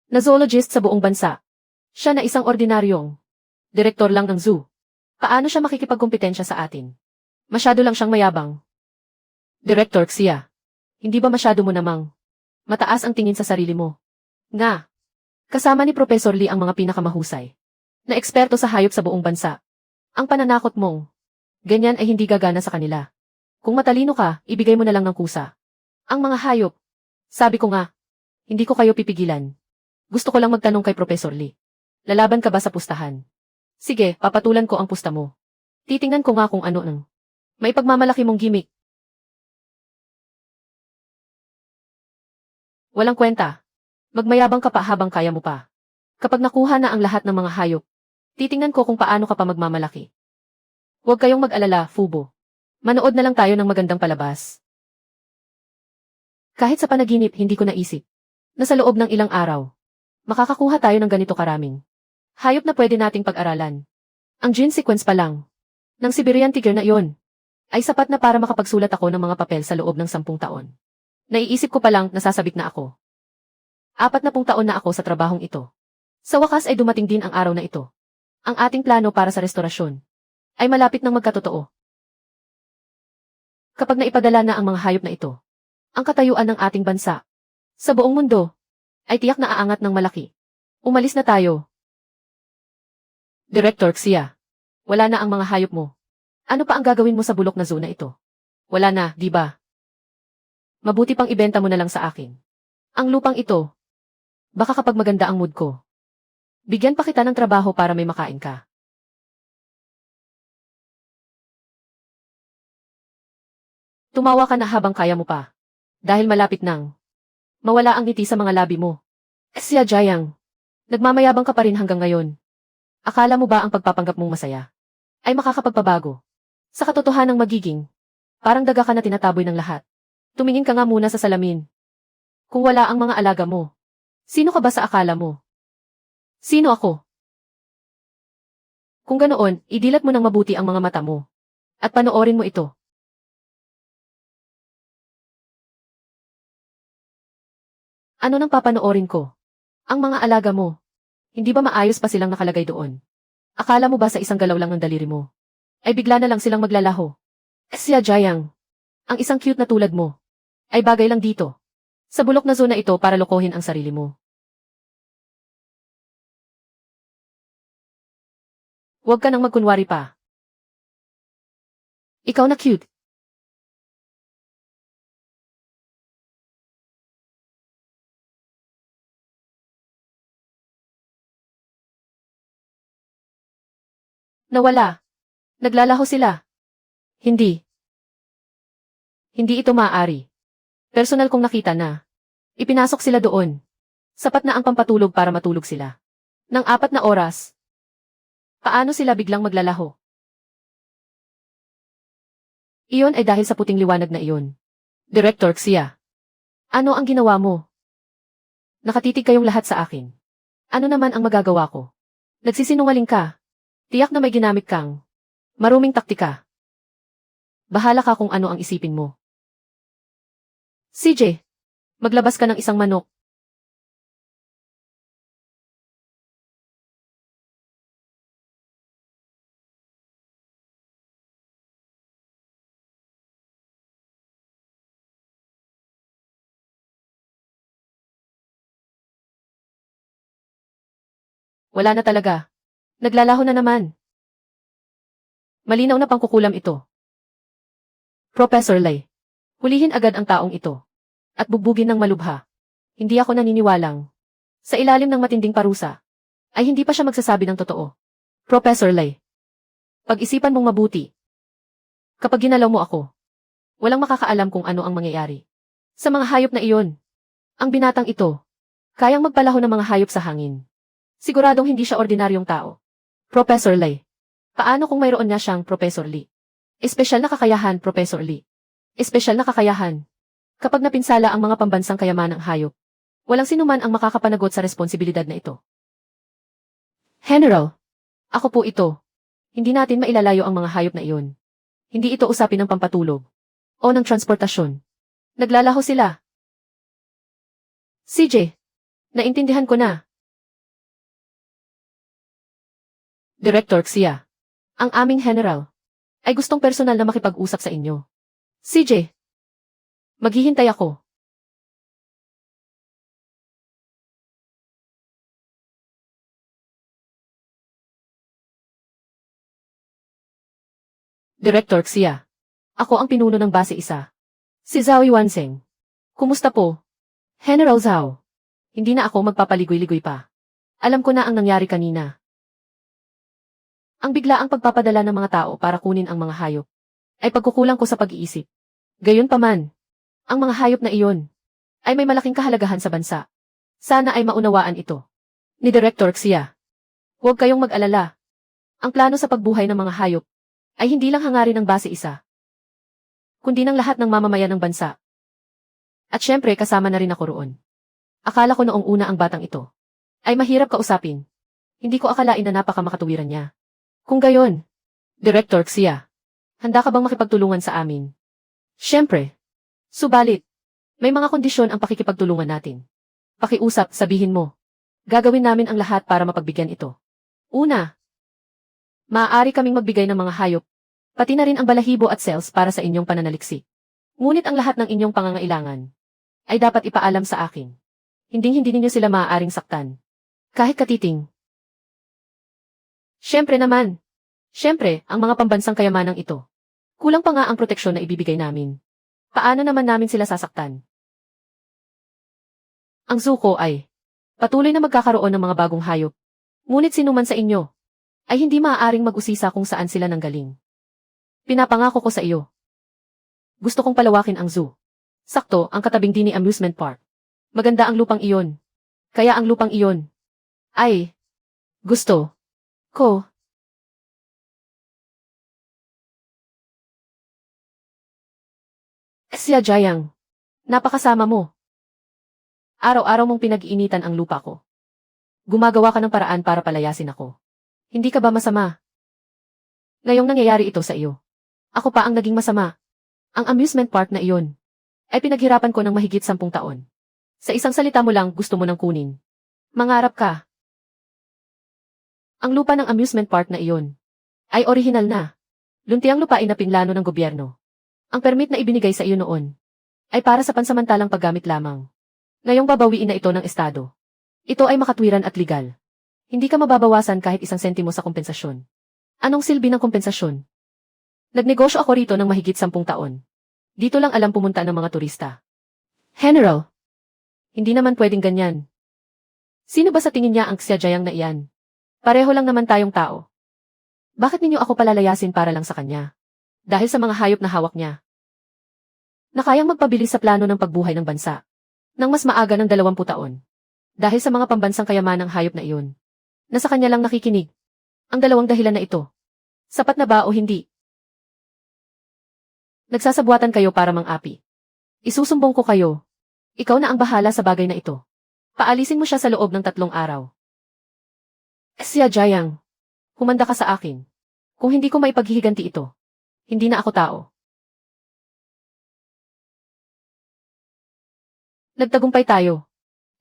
na zoologist sa buong bansa. Siya na isang ordinaryong direktor lang ng zoo. Paano siya makikipagkumpetensya sa atin? Masyado lang siyang mayabang. Director Xia, hindi ba masyado mo namang mataas ang tingin sa sarili mo? Nga, kasama ni Professor Lee ang mga pinakamahusay na eksperto sa hayop sa buong bansa. Ang pananakot mong ganyan ay hindi gagana sa kanila. Kung matalino ka, ibigay mo na lang ng kusa. Ang mga hayop, sabi ko nga, hindi ko kayo pipigilan. Gusto ko lang magtanong kay Professor Lee. Lalaban ka ba sa pustahan? Sige, papatulan ko ang pusta mo. Titingnan ko nga kung ano ang may pagmamalaki mong gimmick. Walang kwenta. Magmayabang ka pa habang kaya mo pa. Kapag nakuha na ang lahat ng mga hayop, titingnan ko kung paano ka pa magmamalaki. Huwag kayong mag-alala, Fubo. Manood na lang tayo ng magandang palabas. Kahit sa panaginip hindi ko naisip na sa loob ng ilang araw, makakakuha tayo ng ganito karaming hayop na pwede nating pag-aralan. Ang gene sequence pa lang ng Siberian Tiger na iyon ay sapat na para makapagsulat ako ng mga papel sa loob ng 10 taon. Naiisip ko pa lang nasasabik na ako. 40 taon na ako sa trabahong ito. Sa wakas ay dumating din ang araw na ito. Ang ating plano para sa restorasyon ay malapit nang magkatotoo. Kapag naipadala na ang mga hayop na ito, ang katayuan ng ating bansa sa buong mundo ay tiyak na aangat ng malaki. Umalis na tayo. Director Xia, wala na ang mga hayop mo. Ano pa ang gagawin mo sa bulok na zona ito? Wala na, di ba? Mabuti pang ibenta mo na lang sa akin ang lupang ito. Baka kapag maganda ang mood ko, bigyan pa kita ng trabaho para may makain ka. Tumawa ka na habang kaya mo pa. Dahil malapit nang mawala ang ngiti sa mga labi mo. Xia Jayang, nagmamayabang ka pa rin hanggang ngayon. Akala mo ba ang pagpapanggap mong masaya ay makakapagpabago sa katotohanang magiging parang daga ka na tinataboy ng lahat? Tumingin ka nga muna sa salamin. Kung wala ang mga alaga mo, sino ka ba sa akala mo? Sino ako? Kung ganoon, idilat mo ng mabuti ang mga mata mo at panoorin mo ito. Ano nang papanoorin ko? Ang mga alaga mo. Hindi ba maayos pa silang nakalagay doon? Akala mo ba sa isang galaw lang ng daliri mo ay bigla na lang silang maglalaho? Xia Jayang, ang isang cute na tulad mo ay bagay lang dito sa bulok na zona ito para lokohin ang sarili mo. Huwag ka nang magkunwari pa. Ikaw na cute. Nawala. Naglalaho sila. Hindi. Hindi ito maaari. Personal kong nakita na. Ipinasok sila doon. Sapat na ang pampatulog para matulog sila. Nang 4 na oras. Paano sila biglang maglalaho? Iyon ay dahil sa puting liwanag na iyon. Director Xia. Ano ang ginawa mo? Nakatitig kayong lahat sa akin. Ano naman ang magagawa ko? Nagsisinungaling ka. Tiyak na may ginamit kang maruming taktika. Bahala ka kung ano ang isipin mo. CJ, maglabas ka ng isang manok. Wala na talaga. Naglalaho na naman. Malinaw na pangkukulam ito. Professor Lay. Hulihin agad ang taong ito. At bugbugin ng malubha. Hindi ako naniniwalang. Sa ilalim ng matinding parusa, ay hindi pa siya magsasabi ng totoo. Professor Lay. Pag-isipan mong mabuti. Kapag ginalaw mo ako, walang makakaalam kung ano ang mangyayari. Sa mga hayop na iyon, ang binatang ito, kayang magpalaho ng mga hayop sa hangin. Siguradong hindi siya ordinaryong tao. Professor Lay. Paano kung mayroon na siyang Professor Lee? Espesyal na kakayahan, Professor Lee. Espesyal na kakayahan. Kapag napinsala ang mga pambansang kayamanang hayop, walang sinuman ang makakapanagot sa responsibilidad na ito. General, ako po ito. Hindi natin mailalayo ang mga hayop na iyon. Hindi ito usapin ng pampatulog o ng transportasyon. Naglalaho sila. CJ, naintindihan ko na. Director Xia, ang aming general, ay gustong personal na makipag-usap sa inyo. CJ, maghihintay ako. Director Xia, ako ang pinuno ng base 1. Si Zhao Yuanzheng. Kumusta po? General Zhao. Hindi na ako magpapaligoy-ligoy pa. Alam ko na ang nangyari kanina. Ang biglaang pagpapadala ng mga tao para kunin ang mga hayop ay pagkukulang ko sa pag-iisip. Gayunpaman, ang mga hayop na iyon ay may malaking kahalagahan sa bansa. Sana ay maunawaan ito ni Director Xia. Huwag kayong mag-alala. Ang plano sa pagbuhay ng mga hayop ay hindi lang hangarin ng base 1, kundi ng lahat ng mamamayan ng bansa. At syempre kasama na rin ako roon. Akala ko noong una ang batang ito ay mahirap kausapin. Hindi ko akalain na napakamakatuwiran niya. Kung gayon, Director Xia, handa ka bang makipagtulungan sa amin? Syempre. Subalit, may mga kondisyon ang pakikipagtulungan natin. Pakiusap, sabihin mo. Gagawin namin ang lahat para mapagbigyan ito. Una, maaari kaming magbigay ng mga hayop, pati na rin ang balahibo at cells para sa inyong pananaliksik. Ngunit ang lahat ng inyong pangangailangan ay dapat ipaalam sa akin. Hinding-hindi ninyo sila maaaring saktan. Kahit katiting. Syempre naman. Syempre, ang mga pambansang kayamanang ito. Kulang pa nga ang proteksyon na ibibigay namin. Paano naman namin sila sasaktan? Ang suko ay patuloy na magkakaroon ng mga bagong hayop. Ngunit sinuman sa inyo ay hindi maaaring mag-usisa kung saan sila nanggaling. Pinapangako ko sa iyo. Gusto kong palawakin ang zoo. Sakto, ang katabing dini amusement park. Maganda ang lupang iyon. Kaya ang lupang iyon ay gusto ko. Xia Jiang, napakasama mo. Araw-araw mong pinag-iinitan ang lupa ko. Gumagawa ka ng paraan para palayasin ako. Hindi ka ba masama? Ngayong nangyayari ito sa iyo, ako pa ang naging masama. Ang amusement park na iyon ay pinaghirapan ko ng mahigit 10 taon. Sa isang salita mo lang gusto mo nang kunin. Mangarap ka. Ang lupa ng amusement park na iyon ay orihinal na. Luntiang lupain na pinlano ng gobyerno. Ang permit na ibinigay sa iyo noon ay para sa pansamantalang paggamit lamang. Ngayong babawiin na ito ng Estado. Ito ay makatwiran at legal. Hindi ka mababawasan kahit 1 sentimo sa kompensasyon. Anong silbi ng kompensasyon? Nagnegosyo ako rito ng mahigit 10 taon. Dito lang alam pumunta ng mga turista. General, hindi naman pwedeng ganyan. Sino ba sa tingin niya ang Xia Jiang na iyan? Pareho lang naman tayong tao. Bakit ninyo ako palalayasin para lang sa kanya? Dahil sa mga hayop na hawak niya. Na kayang magpabilis sa plano ng pagbuhay ng bansa. Nang mas maaga ng 20 taon. Dahil sa mga pambansang kayamanang hayop na iyon. Na sa kanya lang nakikinig. Ang dalawang dahilan na ito. Sapat na ba o hindi? Nagsasabuatan kayo para mang-api. Isusumbong ko kayo. Ikaw na ang bahala sa bagay na ito. Paalisin mo siya sa loob ng 3 araw. Xia Jiang, humanda ka sa akin. Kung hindi ko maipaghihiganti ito, hindi na ako tao. Nagtagumpay tayo.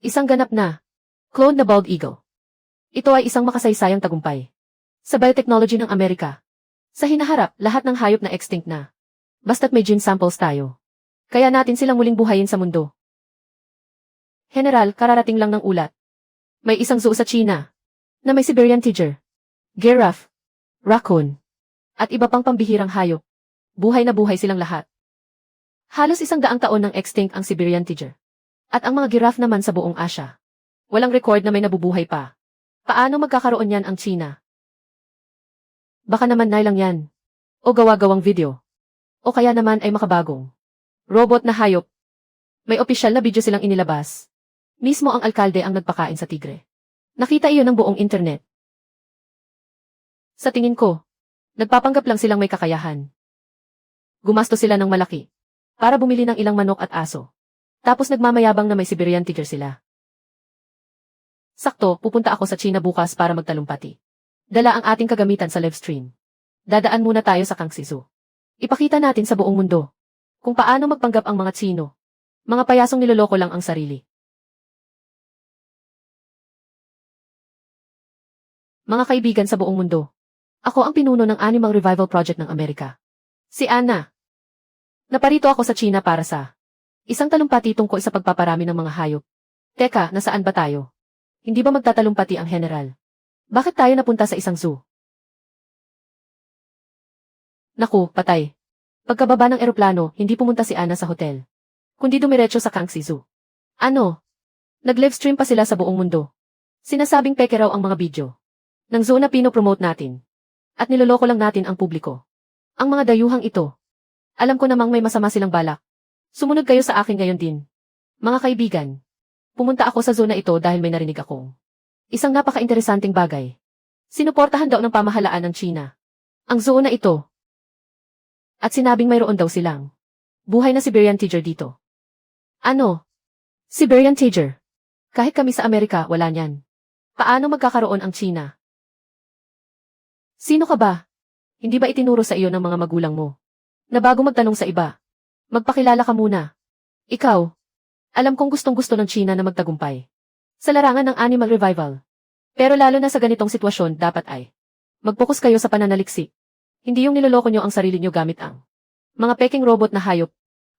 Isang ganap na clone na bald eagle. Ito ay isang makasaysayang tagumpay. Sa biotechnology ng Amerika. Sa hinaharap, lahat ng hayop na extinct na. Basta't may gene samples tayo. Kaya natin silang muling buhayin sa mundo. General, kararating lang ng ulat. May isang zoo sa China na may Siberian tiger, giraffe, raccoon, at iba pang pambihirang hayop. Buhay na buhay silang lahat. Halos 100 taon nang extinct ang Siberian tiger. At ang mga giraffe naman sa buong Asia. Walang record na may nabubuhay pa. Paano magkakaroon yan ang China? Baka naman lang yan. O gawa-gawang video. O kaya naman ay makabagong robot na hayop. May opisyal na video silang inilabas. Mismo ang alkalde ang nagpakain sa tigre. Nakita iyon ng buong internet. Sa tingin ko, nagpapanggap lang silang may kakayahan. Gumasto sila ng malaki para bumili ng ilang manok at aso. Tapos nagmamayabang na may Siberian tiger sila. Sakto, pupunta ako sa China bukas para magtalumpati. Dala ang ating kagamitan sa live stream. Dadaan muna tayo sa Kangxi Zoo. Ipakita natin sa buong mundo kung paano magpanggap ang mga Tsino. Mga payasong niloloko lang ang sarili. Mga kaibigan sa buong mundo, ako ang pinuno ng Animal Revival Project ng Amerika. Si Anna. Naparito ako sa China para sa isang talumpati tungkol sa pagpaparami ng mga hayop. Teka, nasaan ba tayo? Hindi ba magtatalumpati ang general? Bakit tayo napunta sa isang zoo? Naku, patay. Pagkababa ng eroplano, hindi pumunta si Anna sa hotel, kundi dumiretso sa Kangxi Zoo. Ano? Nag-livestream pa sila sa buong mundo. Sinasabing peke raw ang mga video ng zoo na pinopromote natin. At niloloko lang natin ang publiko. Ang mga dayuhang ito. Alam ko namang may masama silang balak. Sumunod kayo sa akin ngayon din. Mga kaibigan, pumunta ako sa zoo na ito dahil may narinig akong isang napaka-interesanting bagay. Sinuportahan daw ng pamahalaan ng China ang zoo na ito. At sinabing mayroon daw silang buhay na Siberian tiger dito. Ano? Siberian tiger? Kahit kami sa Amerika, wala niyan. Paano magkakaroon ang China? Sino ka ba? Hindi ba itinuro sa iyo ng mga magulang mo na bago magtanong sa iba, magpakilala ka muna? Ikaw, alam kong gustong-gusto ng China na magtagumpay sa larangan ng animal revival. Pero lalo na sa ganitong sitwasyon, dapat ay mag-focus kayo sa pananaliksik. Hindi yung niloloko nyo ang sarili nyo gamit ang mga peking robot na hayop.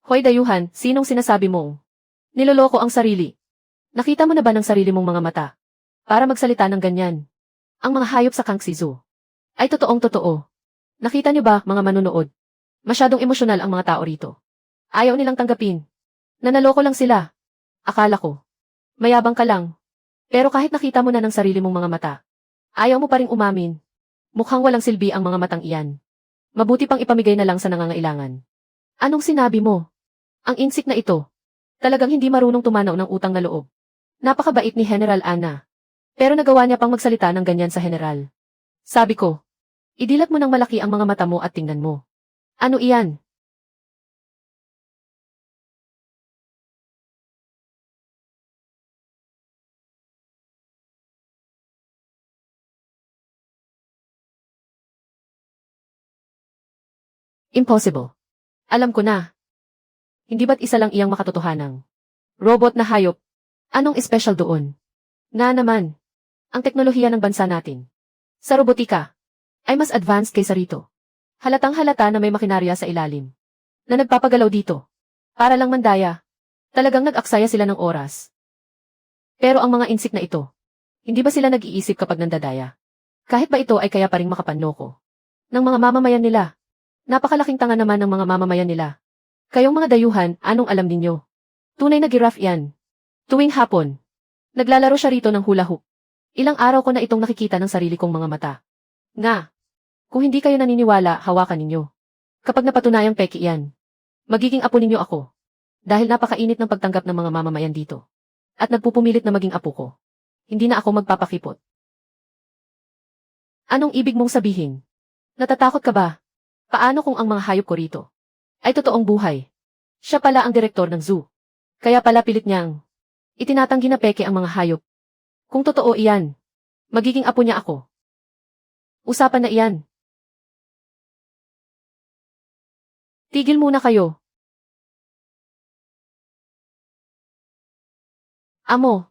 Hoy dayuhan, sinong sinasabi mong niloloko ang sarili? Nakita mo na ba ng sarili mong mga mata para magsalita ng ganyan? Ang mga hayop sa Kangxi Zoo ay totoong totoo. Nakita nyo ba, mga manunood? Masyadong emosyonal ang mga tao rito. Ayaw nilang tanggapin na naloko lang sila. Akala ko, mayabang ka lang. Pero kahit nakita mo na ng sarili mong mga mata, ayaw mo pa ring umamin. Mukhang walang silbi ang mga matang iyan. Mabuti pang ipamigay na lang sa nangangailangan. Anong sinabi mo? Ang insik na ito. Talagang hindi marunong tumanaw ng utang na loob. Napakabait ni General Anna. Pero nagawa niya pang magsalita ng ganyan sa general. Sabi ko, idilat mo ng malaki ang mga mata mo at tingnan mo. Ano iyan? Impossible. Alam ko na. Hindi ba't isa lang iyang makatotohanang robot na hayop? Anong espesyal doon? Nga naman, ang teknolohiya ng bansa natin sa robotika ay mas advanced kaysa rito. Halatang halata na may makinarya sa ilalim na nagpapagalaw dito. Para lang mandaya. Talagang nag-aksaya sila ng oras. Pero ang mga insik na ito, hindi ba sila nag-iisip kapag nandadaya? Kahit ba ito ay kaya pa ring makapanloko ng mga mamamayan nila? Napakalaking tanga naman ng mga mamamayan nila. Kayong mga dayuhan, anong alam ninyo? Tunay na giraffe yan. Tuwing hapon, naglalaro siya rito ng hula hoop. Ilang araw ko na itong nakikita ng sarili kong mga mata. Nga, kung hindi kayo naniniwala, hawakan ninyo. Kapag napatunayang peki yan, magiging apo ninyo ako. Dahil napakainit ng pagtanggap ng mga mamamayan dito. At nagpupumilit na maging apo ko. Hindi na ako magpapakipot. Anong ibig mong sabihin? Natatakot ka ba? Paano kung ang mga hayop ko rito ay totoong buhay? Siya pala ang direktor ng zoo. Kaya pala pilit niyang itinatanggi na peke ang mga hayop. Kung totoo iyan, magiging apo niya ako. Usapan na iyan. Tigil muna kayo. Amo.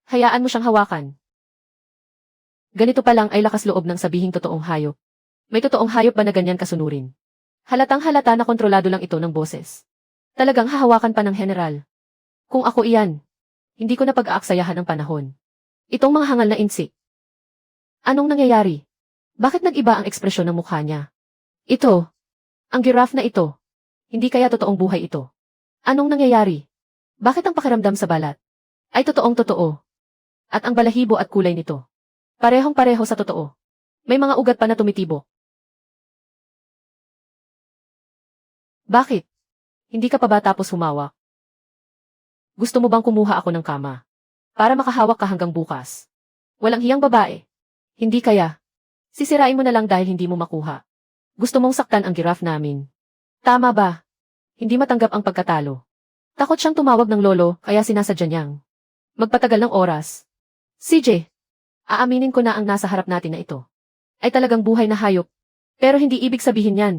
Hayaan mo siyang hawakan. Ganito pa lang ay lakas loob ng sabihing totoong hayop. May totoong hayop ba na ganyan kasunurin? Halatang halata na kontrolado lang ito ng boses. Talagang hahawakan pa ng general. Kung ako iyan, hindi ko na pag-aaksayahan ang panahon. Itong mga hangal na insik. Anong nangyayari? Bakit nag-iba ang ekspresyon ng mukha niya? Ito. Ang giraffe na ito. Hindi kaya totoong buhay ito? Anong nangyayari? Bakit ang pakiramdam sa balat ay totoong totoo? At ang balahibo at kulay nito, parehong-pareho sa totoo. May mga ugat pa na tumitibok. Bakit? Hindi ka pa ba tapos humawak? Gusto mo bang kumuha ako ng kama? Para makahawak ka hanggang bukas. Walang hiyang babae. Hindi kaya. Sisirain mo na lang dahil hindi mo makuha. Gusto mong saktan ang giraffe namin. Tama ba? Hindi matanggap ang pagkatalo. Takot siyang tumawag ng lolo kaya sinasadya niyang magpatagal ng oras. CJ, aaminin ko na ang nasa harap natin na ito ay talagang buhay na hayop. Pero hindi ibig sabihin yan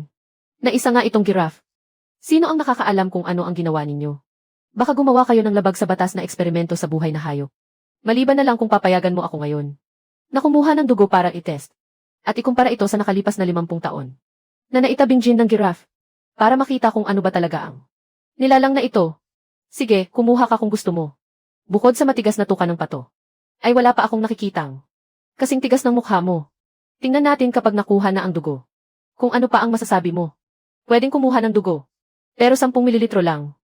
na isa nga itong giraffe. Sino ang nakakaalam kung ano ang ginawa ninyo? Baka gumawa kayo ng labag sa batas na eksperimento sa buhay na hayop. Maliban na lang kung papayagan mo ako ngayon na kumuha ng dugo para itest at ikumpara ito sa nakalipas na 50 taon na naitabing gene ng giraffe para makita kung ano ba talaga ang nilalang na ito. Sige, kumuha ka kung gusto mo. Bukod sa matigas na tuka ng pato, ay wala pa akong nakikitang kasing tigas ng mukha mo. Tingnan natin kapag nakuha na ang dugo. Kung ano pa ang masasabi mo. Pwedeng kumuha ng dugo. Pero 10 mililitro lang.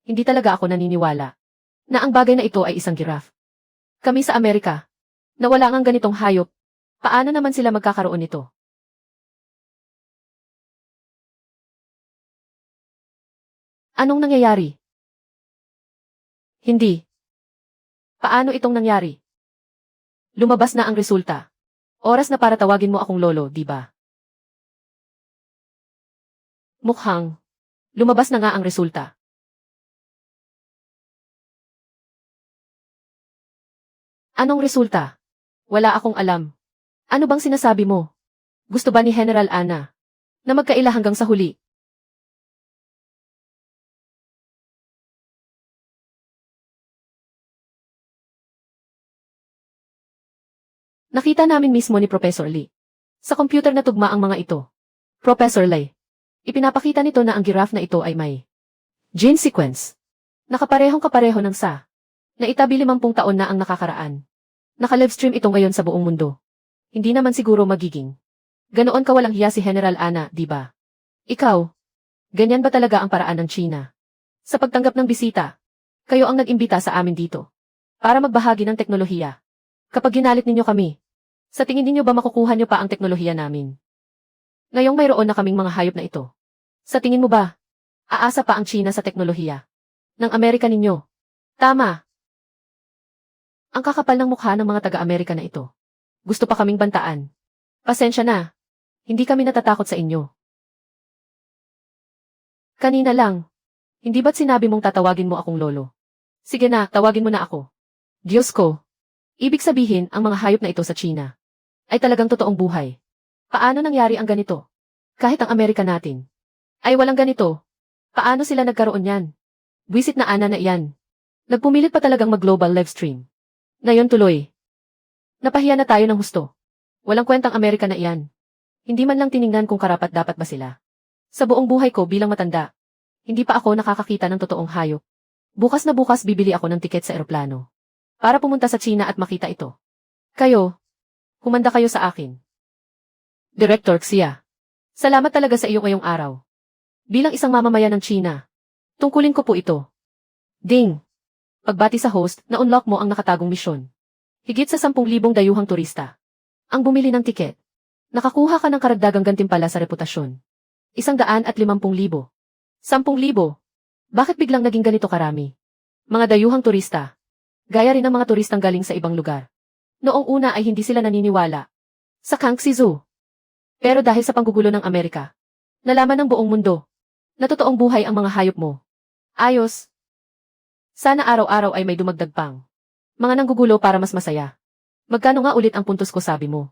Hindi talaga ako naniniwala na ang bagay na ito ay isang giraffe. Kami sa Amerika, na wala ngang ganitong hayop, paano naman sila magkakaroon nito? Anong nangyayari? Hindi. Paano itong nangyari? Lumabas na ang resulta. Oras na para tawagin mo akong lolo, di ba? Mukhang lumabas na nga ang resulta. Anong resulta? Wala akong alam. Ano bang sinasabi mo? Gusto ba ni General Ana na magkaila hanggang sa huli? Nakita namin mismo ni Professor Lee. Sa computer na tugma ang mga ito. Professor Lee, ipinapakita nito na ang giraffe na ito ay may gene sequence. Nakaparehong kapareho ng sa naitabi 50 taon na ang nakakaraan. Naka-livestream ito ngayon sa buong mundo. Hindi naman siguro magiging ganoon kawalang hiya si General Ana, di ba? Ikaw, ganyan ba talaga ang paraan ng China? Sa pagtanggap ng bisita, kayo ang nag-imbita sa amin dito para magbahagi ng teknolohiya. Kapag ginalit ninyo kami, sa tingin ninyo ba makukuha nyo pa ang teknolohiya namin? Ngayong mayroon na kaming mga hayop na ito. Sa tingin mo ba, aasa pa ang China sa teknolohiya ng Amerika ninyo? Tama. Ang kakapal ng mukha ng mga taga-Amerika na ito. Gusto pa kaming bantaan. Pasensya na. Hindi kami natatakot sa inyo. Kanina lang. Hindi ba't sinabi mong tatawagin mo akong lolo? Sige na, tawagin mo na ako. Diyos ko. Ibig sabihin, ang mga hayop na ito sa China ay talagang totoong buhay. Paano nangyari ang ganito? Kahit ang Amerika natin ay walang ganito. Paano sila nagkaroon yan? Buwisit na Ana na iyan. Nagpumilit pa talagang mag-global livestream. Ngayon tuloy. Napahiya na tayo ng husto. Walang kwentang Amerika na iyan. Hindi man lang tiningnan kung karapat-dapat ba sila. Sa buong buhay ko bilang matanda, hindi pa ako nakakakita ng totoong hayop. Bukas na bukas bibili ako ng tiket sa eroplano para pumunta sa China at makita ito. Kayo, humanda kayo sa akin. Director Xia, salamat talaga sa iyo ngayong araw. Bilang isang mamamayan ng China, tungkulin ko po ito. Ding! Pagbati sa host, na-unlock mo ang nakatagong misyon. Higit sa 10,000 dayuhang turista ang bumili ng tiket. Nakakuha ka ng karagdagang gantimpala sa reputasyon. 150,000. 10,000. Bakit biglang naging ganito karami? Mga dayuhang turista. Gaya rin ng mga turistang galing sa ibang lugar. Noong una ay hindi sila naniniwala sa Kangxi Zoo. Pero dahil sa panggugulo ng Amerika, nalaman ng buong mundo na totoong buhay ang mga hayop mo. Ayos. Sana araw-araw ay may dumagdag pang mga nanggugulo para mas masaya. Magkano nga ulit ang puntos ko sabi mo?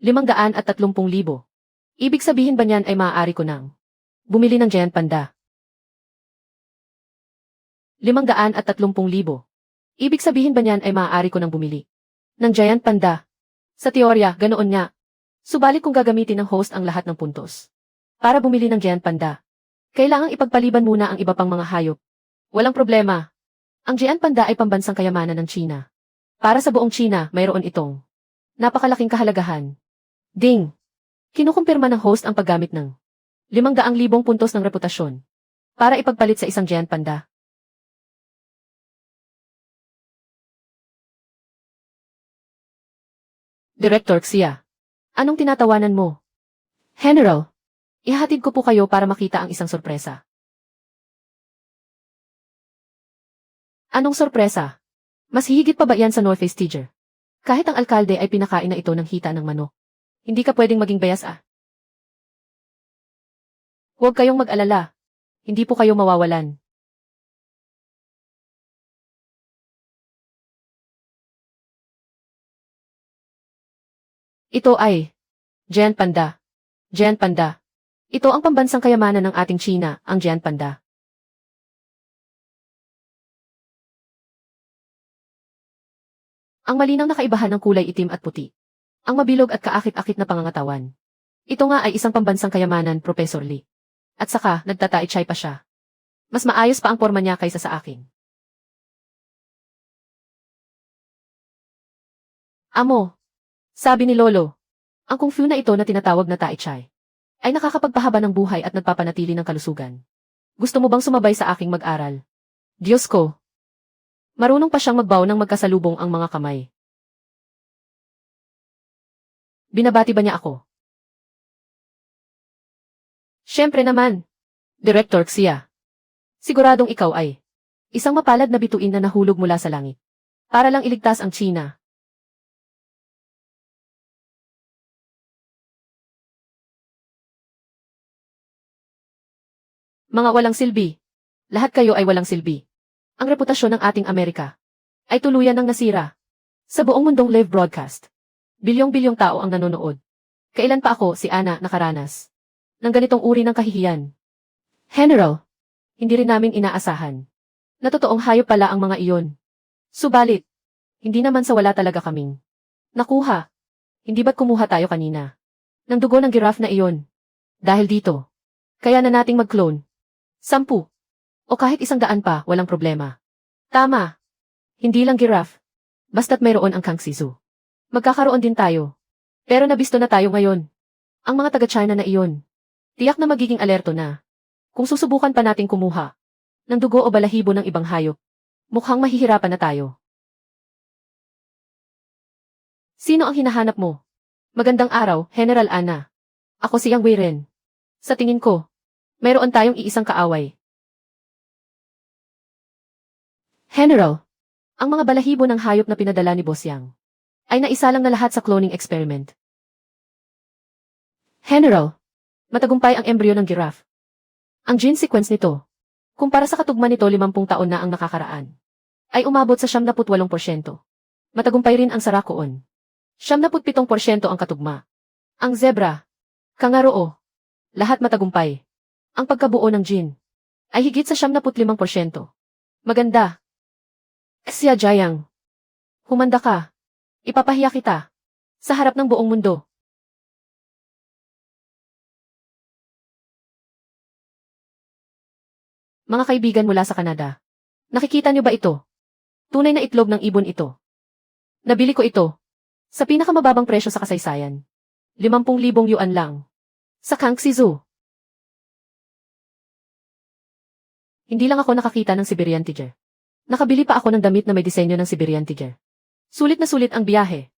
530,000. Ibig sabihin ba niyan ay maaari ko nang bumili ng giant panda? 530,000. Ibig sabihin ba niyan ay maaari ko nang bumili ng giant panda? Sa teorya, ganoon nga. Subalit kung gagamitin ng host ang lahat ng puntos para bumili ng giant panda, Kailangang ipagpaliban muna ang iba pang mga hayop. Walang problema. Ang Jian Panda ay pambansang kayamanan ng China. Para sa buong China, mayroon itong napakalaking kahalagahan. Ding! Kinukumpirma ng host ang paggamit ng 500,000 puntos ng reputasyon para ipagpalit sa isang Jian Panda. Director Xia. Anong tinatawanan mo? General, ihatid ko po kayo para makita ang isang sorpresa. Anong sorpresa? Mas hihigit pa ba yan sa Northeast Tiger? Kahit ang alkalde ay pinakain na ito ng hita ng manok. Hindi ka pwedeng maging bias ah. Huwag kayong mag-alala. Hindi po kayo mawawalan. Ito ay Jian Panda. Jian Panda. Ito ang pambansang kayamanan ng ating China, ang Jian Panda. Ang malinang nakaibahan ng kulay itim at puti. Ang mabilog at kaakit-akit na pangangatawan. Ito nga ay isang pambansang kayamanan, Professor Lee. At saka, nagtataichay pa siya. Mas maayos pa ang forma niya kaysa sa akin. Amo, sabi ni Lolo, ang kung fu na ito na tinatawag na taichay ay nakakapagpahaba ng buhay at nagpapanatili ng kalusugan. Gusto mo bang sumabay sa aking mag-aral? Diyos ko! Marunong pa siyang magbaw ng magkasalubong ang mga kamay. Binabati ba niya ako? Siyempre naman. Director Xia. Siguradong ikaw ay isang mapalad na bituin na nahulog mula sa langit. Para lang iligtas ang China. Mga walang silbi. Lahat kayo ay walang silbi. Ang reputasyon ng ating Amerika ay tuluyan ng nasira. Sa buong mundong live broadcast. Bilyong-bilyong tao ang nanonood. Kailan pa ako, si Ana, nakaranas ng ganitong uri ng kahihiyan? General, hindi rin namin inaasahan na totoong hayop pala ang mga iyon. Subalit, hindi naman sa wala talaga kaming nakuha. Hindi ba't kumuha tayo kanina ng dugo ng giraffe na iyon? Dahil dito, kaya na nating mag-clone. 10. O kahit 100 pa, walang problema. Tama. Hindi lang giraffe. Basta't mayroon ang Kangxizu. Magkakaroon din tayo. Pero nabisto na tayo ngayon. Ang mga taga-China na iyon. Tiyak na magiging alerto na. Kung susubukan pa nating kumuha ng dugo o balahibo ng ibang hayop, mukhang mahihirapan na tayo. Sino ang hinahanap mo? Magandang araw, General Ana. Ako si Yang Weiren. Sa tingin ko, mayroon tayong iisang kaaway. General, ang mga balahibo ng hayop na pinadala ni Boss Yang ay naisalang na lahat sa cloning experiment. General, matagumpay ang embryo ng giraffe. Ang gene sequence nito, kumpara sa katugma nito 50 taon na ang nakakaraan, ay umabot sa 78%. Matagumpay rin ang sarakoon. 77% ang katugma. Ang zebra, kangaroo, lahat matagumpay. Ang pagkabuo ng gene ay higit sa 75%. Maganda. Xia Jiang. Humanda ka. Ipapahiya kita. Sa harap ng buong mundo. Mga kaibigan mula sa Canada. Nakikita niyo ba ito? Tunay na itlog ng ibon ito. Nabili ko ito sa pinakamababang presyo sa kasaysayan. 50,000 yuan lang. Sa Kangxizu. Hindi lang ako nakakita ng Siberian Tiger. Nakabili pa ako ng damit na may disenyo ng Siberian Tiger. Sulit na sulit ang biyahe.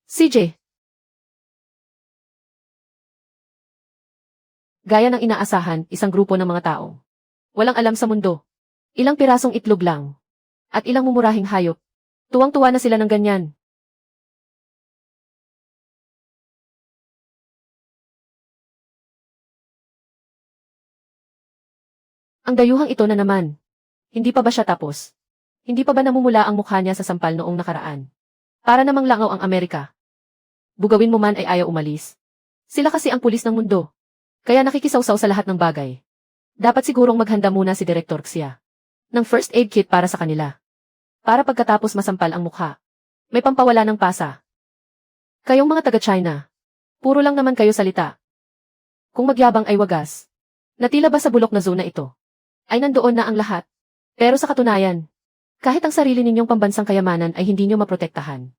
CJ. Gaya ng inaasahan, isang grupo ng mga tao. Walang alam sa mundo. Ilang pirasong itlog lang. At ilang mumurahing hayop. Tuwang-tuwa na sila ng ganyan. Ang dayuhang ito na naman. Hindi pa ba siya tapos? Hindi pa ba namumula ang mukha niya sa sampal noong nakaraan? Para namang langaw ang Amerika. Bugawin mo man ay ayaw umalis. Sila kasi ang pulis ng mundo. Kaya nakikisawsaw sa lahat ng bagay. Dapat sigurong maghanda muna si Director Xia ng first aid kit para sa kanila. Para pagkatapos masampal ang mukha, may pampawala ng pasa. Kayong mga taga-China, puro lang naman kayo salita. Kung magyabang ay wagas. Na tila ba sa bulok na zona ito, ay nandoon na ang lahat. Pero sa katunayan, kahit ang sarili ninyong pambansang kayamanan ay hindi nyo maprotektahan.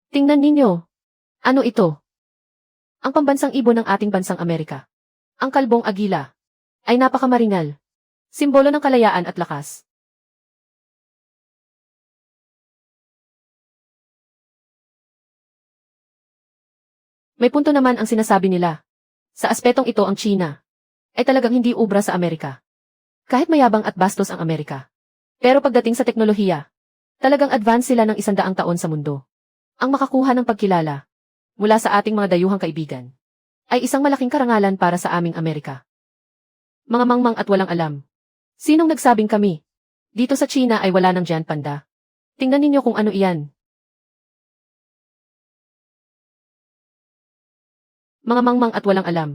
Tingnan ninyo. Ano ito? Ang pambansang ibon ng ating bansang Amerika. Ang kalbong agila. Ay napakamaringal. Simbolo ng kalayaan at lakas. May punto naman ang sinasabi nila. Sa aspetong ito ang China ay talagang hindi ubra sa Amerika. Kahit mayabang at bastos ang Amerika. Pero pagdating sa teknolohiya, talagang advance sila ng 100 taon sa mundo. Ang makakuha ng pagkilala mula sa ating mga dayuhang kaibigan ay isang malaking karangalan para sa aming Amerika. Mga mangmang at walang alam. Sinong nagsabing kami? Dito sa China ay wala ng giant panda. Tingnan ninyo kung ano iyan. Mga mangmang at walang alam.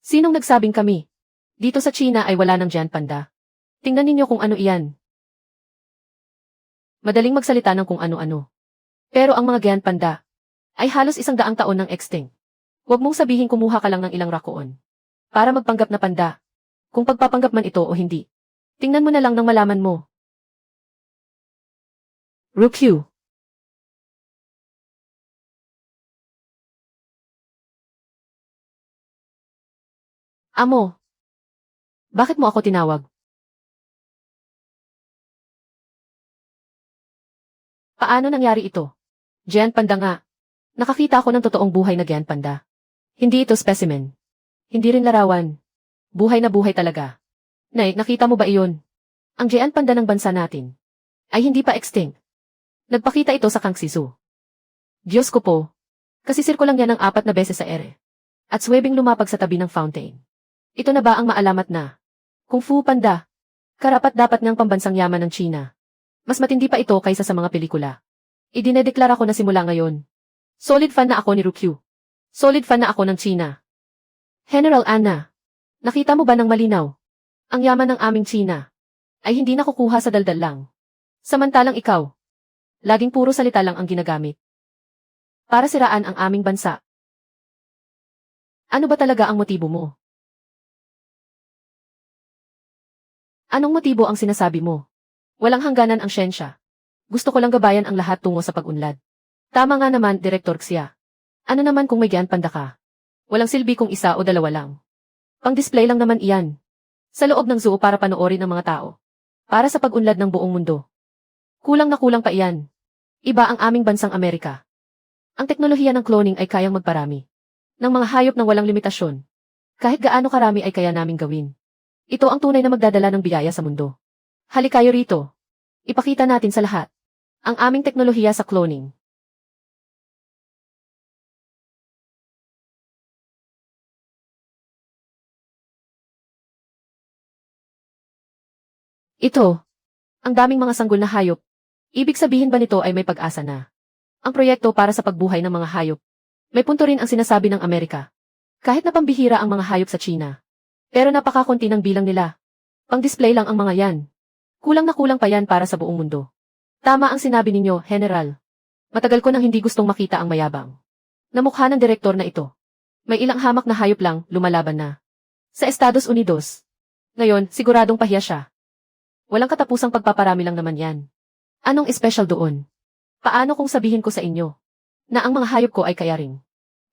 Sinong nagsabing kami? Dito sa China ay wala ng giant panda. Tingnan ninyo kung ano iyan. Madaling magsalita ng kung ano-ano. Pero ang mga giant panda ay halos 100 taon ng extinct. Huwag mong sabihin kumuha ka lang ng ilang rakoon para magpanggap na panda. Kung pagpapanggap man ito o hindi. Tingnan mo na lang nang malaman mo. Ryukyu. Amo. Bakit mo ako tinawag? Paano nangyari ito? Giant panda nga. Nakakita ako ng totoong buhay na giant panda. Hindi ito specimen. Hindi rin larawan. Buhay na buhay talaga. Nay, nakita mo ba iyon? Ang giant panda ng bansa natin ay hindi pa extinct. Nagpakita ito sa Kangxi Zoo. Diyos ko po. Kasi sirko lang yan ng 4 na beses sa ere. At swebing lumapag sa tabi ng fountain. Ito na ba ang maalamat na Kung Fu Panda? Karapat-dapat ng pambansang yaman ng China. Mas matindi pa ito kaysa sa mga pelikula. Idinedeklara ko na simula ngayon. Solid fan na ako ni Ryukyu. Solid fan na ako ng China. General Anna, nakita mo ba ng malinaw? Ang yaman ng aming China ay hindi nakukuha sa daldal lang. Samantalang ikaw, laging puro salita lang ang ginagamit para siraan ang aming bansa. Ano ba talaga ang motibo mo? Anong motibo ang sinasabi mo? Walang hangganan ang siyensya. Gusto ko lang gabayan ang lahat tungo sa pag-unlad. Tama nga naman, Direktor Xia. Ano naman kung may giant panda ka? Walang silbi kung isa o dalawa lang. Pang-display lang naman iyan. Sa loob ng zoo para panoorin ng mga tao. Para sa pag-unlad ng buong mundo. Kulang na kulang pa iyan. Iba ang aming bansang Amerika. Ang teknolohiya ng cloning ay kayang magparami ng mga hayop ng walang limitasyon. Kahit gaano karami ay kaya naming gawin. Ito ang tunay na magdadala ng biyaya sa mundo. Halik kayo rito. Ipakita natin sa lahat ang aming teknolohiya sa cloning. Ito, ang daming mga sanggol na hayop. Ibig sabihin ba nito ay may pag-asa na? Ang proyekto para sa pagbuhay ng mga hayop. May punto rin ang sinasabi ng Amerika. Kahit na pambihira ang mga hayop sa China. Pero napakakunti ng bilang nila. Pang-display lang ang mga yan. Kulang na kulang pa yan para sa buong mundo. Tama ang sinabi ninyo, General. Matagal ko nang hindi gustong makita ang mayabang na mukha ng direktor na ito. May ilang hamak na hayop lang, lumalaban na. Sa Estados Unidos. Ngayon, siguradong pahiya siya. Walang katapusang pagpaparami lang naman yan. Anong espesyal doon? Paano kung sabihin ko sa inyo na ang mga hayop ko ay kaya ring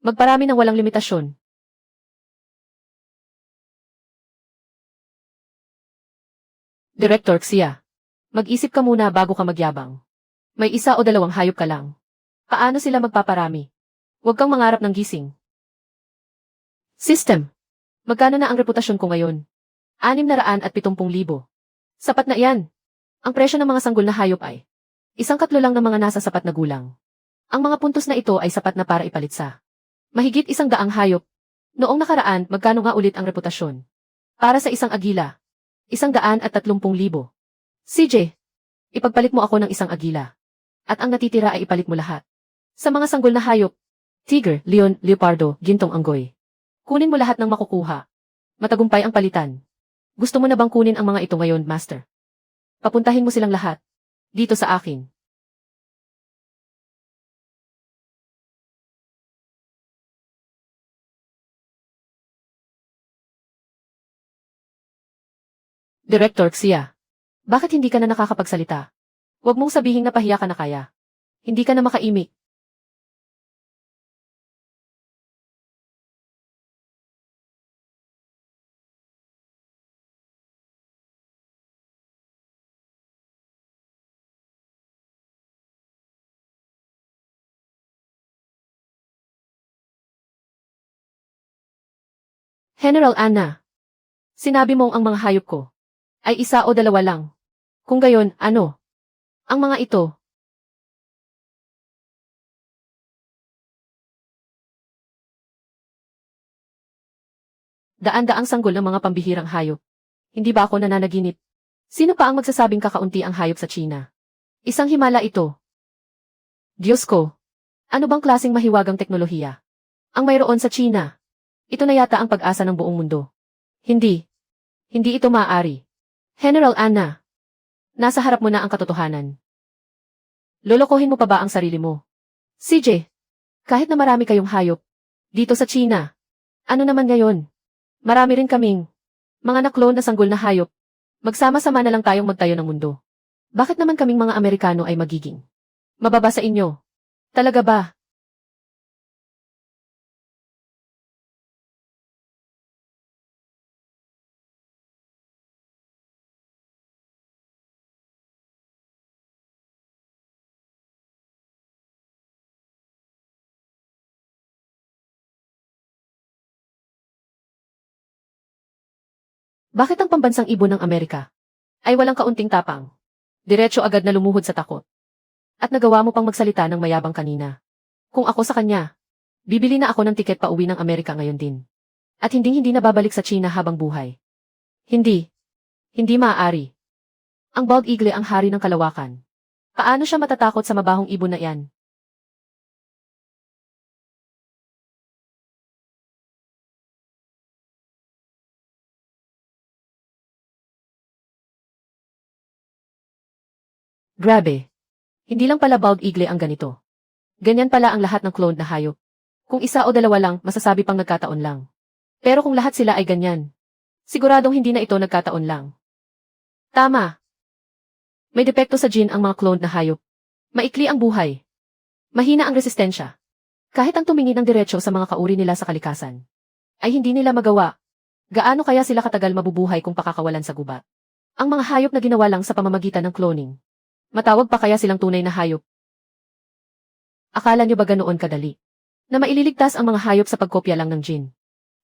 magparami ng walang limitasyon? Director Xia, mag-isip ka muna bago ka magyabang. May isa o dalawang hayop ka lang. Paano sila magpaparami? Huwag kang mangarap ng gising. System. Magkano na ang reputasyon ko ngayon? 670,000. Sapat na iyan. Ang presyo ng mga sanggol na hayop ay 1/4 lang ng mga nasa sapat na gulang. Ang mga puntos na ito ay sapat na para ipalit sa mahigit 100 hayop. Noong nakaraan, magkano nga ulit ang reputasyon? Para sa isang agila, 130,000. CJ, ipagpalit mo ako ng isang agila. At ang natitira ay ipalit mo lahat. Sa mga sanggol na hayop, tiger, leon, leopardo, gintong anggoy. Kunin mo lahat ng makukuha. Matagumpay ang palitan. Gusto mo na bang kunin ang mga ito ngayon, Master? Papuntahin mo silang lahat. Dito sa akin. Director Xia. Bakit hindi ka na nakakapagsalita? Huwag mong sabihin na pahiya ka na kaya. Hindi ka na makaimik. General Anna, sinabi mong ang mga hayop ko ay isa o dalawa lang. Kung gayon, ano? Ang mga ito, daan-daang sanggol ng mga pambihirang hayop. Hindi ba ako nananaginip? Sino pa ang magsasabing kakaunti ang hayop sa China? Isang himala ito. Diyos ko, ano bang klaseng mahiwagang teknolohiya ang mayroon sa China? Ito na yata ang pag-asa ng buong mundo. Hindi. Hindi ito maaari. General Anna, nasa harap mo na ang katotohanan. Lolokohin mo pa ba ang sarili mo? CJ, kahit na marami kayong hayop dito sa China, ano naman ngayon? Marami rin kaming mga naklon na sanggol na hayop. Magsama-sama na lang tayong magtayo ng mundo. Bakit naman kaming mga Amerikano ay magiging mababa sa inyo? Talaga ba? Bakit ang pambansang ibon ng Amerika ay walang kaunting tapang? Diretso agad na lumuhod sa takot. At nagawa mo pang magsalita ng mayabang kanina. Kung ako sa kanya, bibili na ako ng tiket pa uwi ng Amerika ngayon din. At hindi na babalik sa China habang buhay. Hindi. Hindi maaari. Ang bald eagle ang hari ng kalawakan. Paano siya matatakot sa mabahong ibon na iyan? Grabe. Hindi lang pala bald eagle ang ganito. Ganyan pala ang lahat ng cloned na hayop. Kung isa o dalawa lang, masasabi pang nagkataon lang. Pero kung lahat sila ay ganyan, siguradong hindi na ito nagkataon lang. Tama. May depekto sa gene ang mga cloned na hayop. Maikli ang buhay. Mahina ang resistensya. Kahit ang tumingin ng diretso sa mga kauri nila sa kalikasan, ay hindi nila magawa. Gaano kaya sila katagal mabubuhay kung pakakawalan sa gubat? Ang mga hayop na ginawa lang sa pamamagitan ng cloning. Matawag pa kaya silang tunay na hayop? Akala niyo ba ganoon kadali? Na maililigtas ang mga hayop sa pagkopya lang ng gene?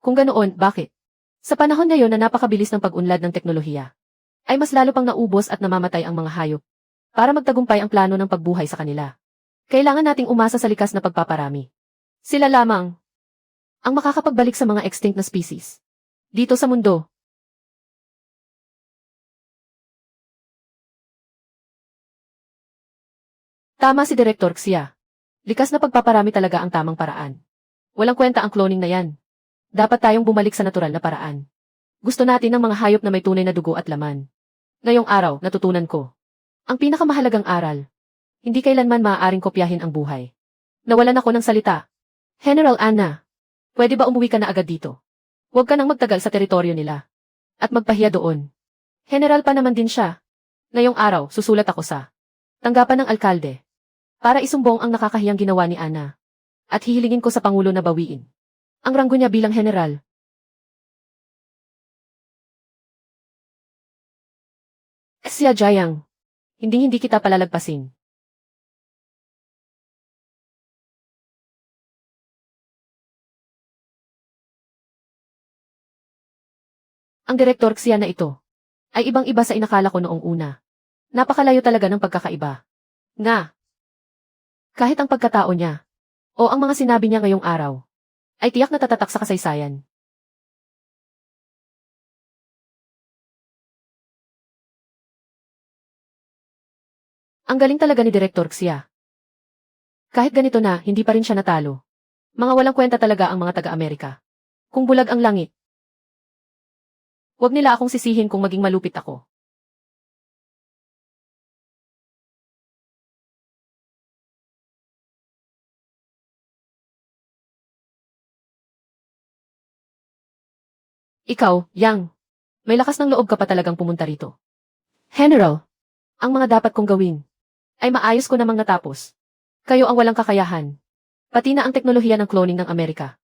Kung ganoon, bakit? Sa panahon ngayon na napakabilis ng pag-unlad ng teknolohiya, ay mas lalo pang naubos at namamatay ang mga hayop. Para magtagumpay ang plano ng pagbuhay sa kanila, kailangan nating umasa sa likas na pagpaparami. Sila lamang ang makakapagbalik sa mga extinct na species dito sa mundo. Tama si Director Xia. Likas na pagpaparami talaga ang tamang paraan. Walang kwenta ang cloning na yan. Dapat tayong bumalik sa natural na paraan. Gusto natin ng mga hayop na may tunay na dugo at laman. Ngayong araw, natutunan ko ang pinakamahalagang aral. Hindi kailanman maaaring kopyahin ang buhay. Nawalan ako ng salita. General Anna, pwede ba umuwi ka na agad dito? Huwag ka nang magtagal sa teritoryo nila. At magpahiya doon. General pa naman din siya. Ngayong araw, susulat ako sa tanggapan ng alkalde para isumbong ang nakakahiyang ginawa ni Anna. At hihilingin ko sa Pangulo na bawiin ang ranggo niya bilang general. Xia Jiang, hindi kita palalagpasin. Ang direktor Xia na ito ay ibang-iba sa inakala ko noong una. Napakalayo talaga ng pagkakaiba. Nga, kahit ang pagkatao niya o ang mga sinabi niya ngayong araw ay tiyak na tatatak sa kasaysayan. Ang galing talaga ni Direktor Xia. Kahit ganito na, hindi pa rin siya natalo. Mga walang kwenta talaga ang mga taga-Amerika. Kung bulag ang langit, huwag nila akong sisihin kung maging malupit ako. Ikaw, Yang, May lakas ng loob ka pa talagang pumunta rito. General, ang mga dapat kong gawin ay maayos ko namang natapos. Kayo ang walang kakayahan. Pati na ang teknolohiya ng cloning ng Amerika.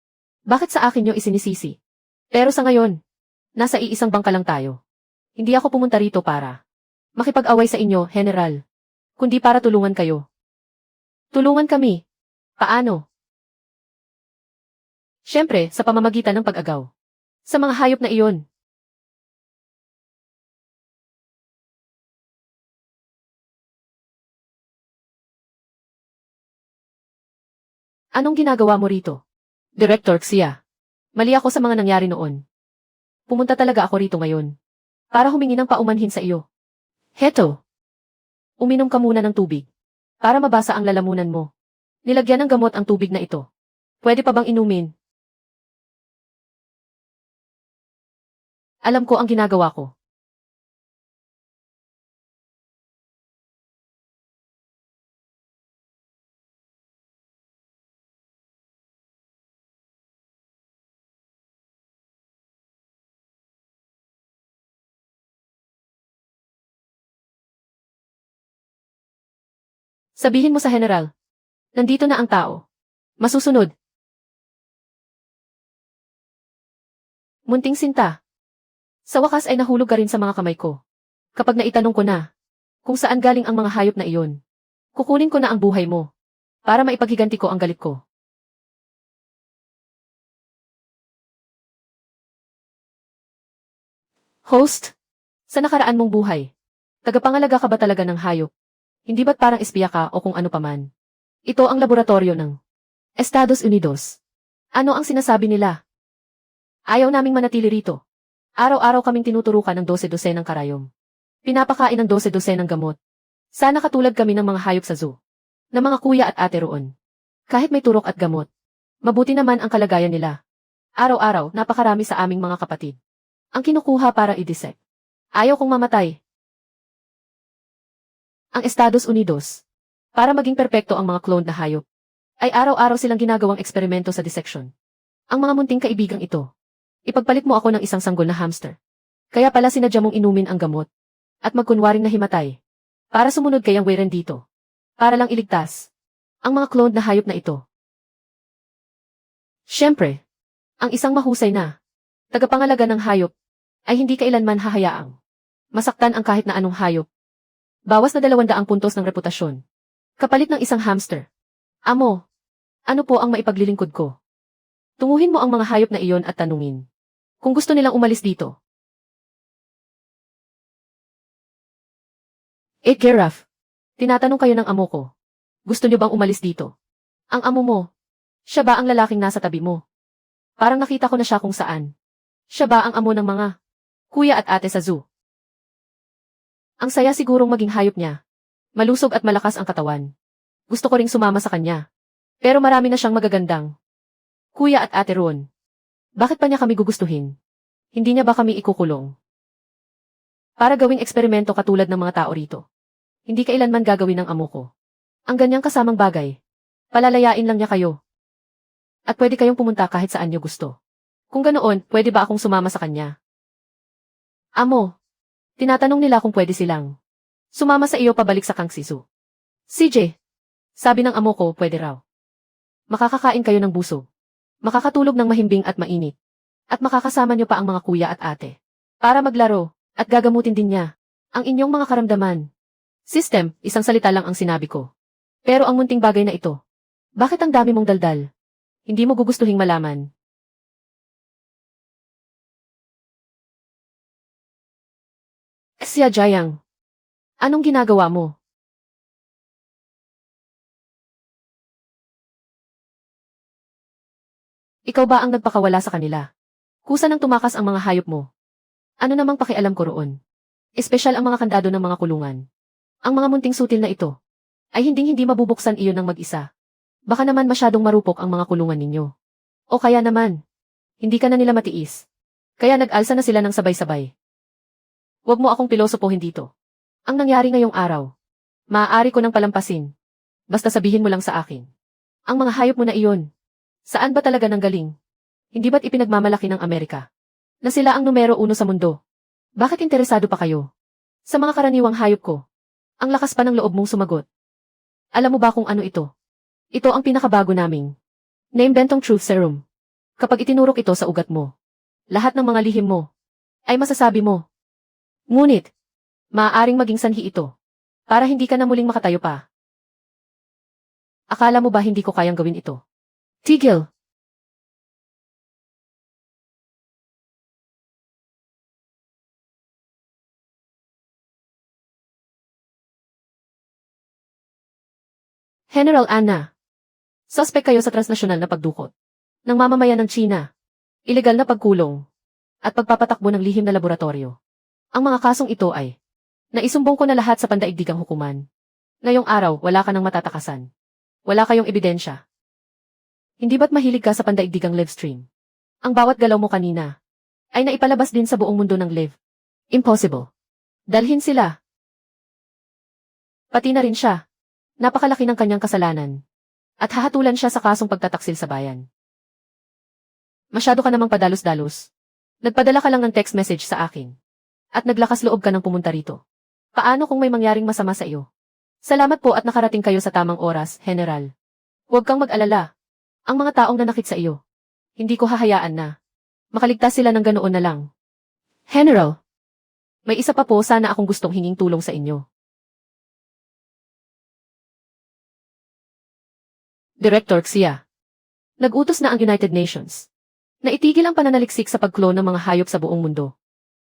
Bakit sa akin nyo isinisisi? Pero sa ngayon, nasa iisang bangka lang tayo. Hindi ako pumunta rito para makipag-away sa inyo, General. Kundi para tulungan kayo. Tulungan kami. Paano? Siyempre, sa pamamagitan ng pag-agaw. Sa mga hayop na iyon. Anong ginagawa mo rito? Director Xia. Mali ako sa mga nangyari noon. Pumunta talaga ako rito ngayon. Para humingi ng paumanhin sa iyo. Heto. Uminom ka muna ng tubig. Para mabasa ang lalamunan mo. Nilagyan ng gamot ang tubig na ito. Pwede pa bang inumin? Alam ko ang ginagawa ko. Sabihin mo sa General. Nandito na ang tao. Masusunod. Munting sinta. Sa wakas ay nahulog ka rin sa mga kamay ko. Kapag naitanong ko na kung saan galing ang mga hayop na iyon, kukunin ko na ang buhay mo para maipaghiganti ko ang galit ko. Host, sa nakaraan mong buhay, tagapangalaga ka ba talaga ng hayop? Hindi ba't parang espiya ka o kung ano paman? Ito ang laboratorio ng Estados Unidos. Ano ang sinasabi nila? Ayaw naming manatili rito. Araw-araw kaming tinuturukan ng 12 ng karayom. Pinapakain ng 12 ng gamot. Sana katulad kami ng mga hayop sa zoo. Na mga kuya at ate roon. Kahit may turok at gamot. Mabuti naman ang kalagayan nila. Araw-araw, napakarami sa aming mga kapatid. Ang kinukuha para i-dissect. Ayaw kong mamatay. Ang Estados Unidos, para maging perpekto ang mga cloned na hayop, ay araw-araw silang ginagawang eksperimento sa dissection. Ang mga munting kaibigang ito, ipagpalit mo ako ng isang sanggol na hamster. Kaya pala sinadya mong inumin ang gamot, at magkunwaring nahimatay, para sumunod kayang weren dito. Para lang iligtas ang mga cloned na hayop na ito. Siyempre, ang isang mahusay na tagapangalaga ng hayop ay hindi kailanman hahayaang masaktan ang kahit na anong hayop. Bawas na 200 puntos ng reputasyon. Kapalit ng isang hamster. Amo, ano po ang maipaglilingkod ko? Tunguhin mo ang mga hayop na iyon at tanungin kung gusto nilang umalis dito. Giraffe, tinatanong kayo ng amo ko. Gusto niyo bang umalis dito? Ang amo mo, siya ba ang lalaking nasa tabi mo? Parang nakita ko na siya kung saan. Siya ba ang amo ng mga kuya at ate sa zoo? Ang saya sigurong maging hayop niya. Malusog at malakas ang katawan. Gusto ko ring sumama sa kanya. Pero marami na siyang magagandang kuya at ate roon. Bakit pa niya kami gugustuhin? Hindi niya ba kami ikukulong? Para gawing eksperimento katulad ng mga tao rito. Hindi kailanman gagawin ng amo ko. Ang ganyang kasamang bagay. Palalayain lang niya kayo. At pwede kayong pumunta kahit saan niyo gusto. Kung ganoon, pwede ba akong sumama sa kanya? Amo. Tinatanong nila kung pwede silang sumama sa iyo pabalik sa Kangsisu. CJ, sabi ng amo ko, pwede raw. Makakakain kayo ng busog. Makakatulog ng mahimbing at mainit. At makakasama niyo pa ang mga kuya at ate. Para maglaro, at gagamutin din niya ang inyong mga karamdaman. System, isang salita lang ang sinabi ko. Pero ang munting bagay na ito, bakit ang dami mong daldal? Hindi mo gugustuhing malaman. Xia Jiang, anong ginagawa mo? Ikaw ba ang nagpakawala sa kanila? Kusa nang tumakas ang mga hayop mo. Ano namang pakialam ko roon? Espesyal ang mga kandado ng mga kulungan. Ang mga munting sutil na ito ay hinding-hindi mabubuksan iyon ng mag-isa. Baka naman masyadong marupok ang mga kulungan ninyo. O kaya naman, hindi ka na nila matiis. Kaya nag-alsa na sila ng sabay-sabay. Huwag mo akong pilosopohin dito. Ang nangyari ngayong araw, maaari ko nang palampasin. Basta sabihin mo lang sa akin. Ang mga hayop mo na iyon, saan ba talaga nanggaling? Hindi ba't ipinagmamalaki ng Amerika na sila ang numero 1 sa mundo? Bakit interesado pa kayo? Sa mga karaniwang hayop ko. Ang lakas pa ng loob mong sumagot. Alam mo ba kung ano ito? Ito ang pinakabago naming naimbentong Truth Serum. Kapag itinurok ito sa ugat mo, lahat ng mga lihim mo ay masasabi mo. Ngunit, maaaring maging sanhi ito para hindi ka na muling makatayo pa. Akala mo ba hindi ko kayang gawin ito? Tigil! General Anna, suspect kayo sa transnasyonal na pagdukot ng mamamayan ng China, ilegal na pagkulong, at pagpapatakbo ng lihim na laboratorio. Ang mga kasong ito ay naisumbong ko na lahat sa pandaigdigang hukuman. Ngayong araw, wala ka nang matatakasan. Wala kayong ebidensya. Hindi ba't mahilig ka sa pandaigdigang live stream? Ang bawat galaw mo kanina ay naipalabas din sa buong mundo ng live. Impossible. Dalhin sila. Pati na rin siya. Napakalaki ng kanyang kasalanan. At hahatulan siya sa kasong pagtataksil sa bayan. Masyado ka namang padalos-dalos. Nagpadala ka lang ng text message sa akin. At naglakas loob ka ng pumunta rito. Paano kung may mangyaring masama sa iyo? Salamat po at nakarating kayo sa tamang oras, General. Huwag kang mag-alala. Ang mga taong nanakit sa iyo, hindi ko hahayaan na makaligtas sila ng ganoon na lang. General, may isa pa po sana akong gustong hinging tulong sa inyo. Director Xia. Nag-utos na ang United Nations na itigil ang pananaliksik sa pag-clone ng mga hayop sa buong mundo.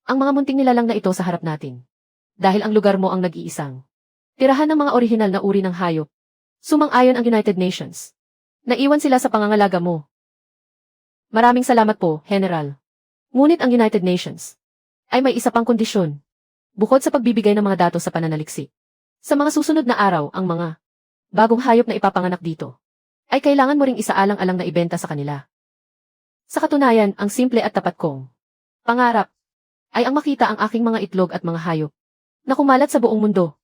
Ang mga munting nilalang na ito sa harap natin. Dahil ang lugar mo ang nag-iisang tirahan ng mga orihinal na uri ng hayop. Sumang-ayon ang United Nations. Naiwan sila sa pangangalaga mo. Maraming salamat po, General. Ngunit ang United Nations ay may isa pang kondisyon. Bukod sa pagbibigay ng mga datos sa pananaliksik. Sa mga susunod na araw, ang mga bagong hayop na ipapanganak dito ay kailangan mo ring isaalang-alang na ibenta sa kanila. Sa katunayan, ang simple at tapat kong pangarap ay ang makita ang aking mga itlog at mga hayop na kumalat sa buong mundo.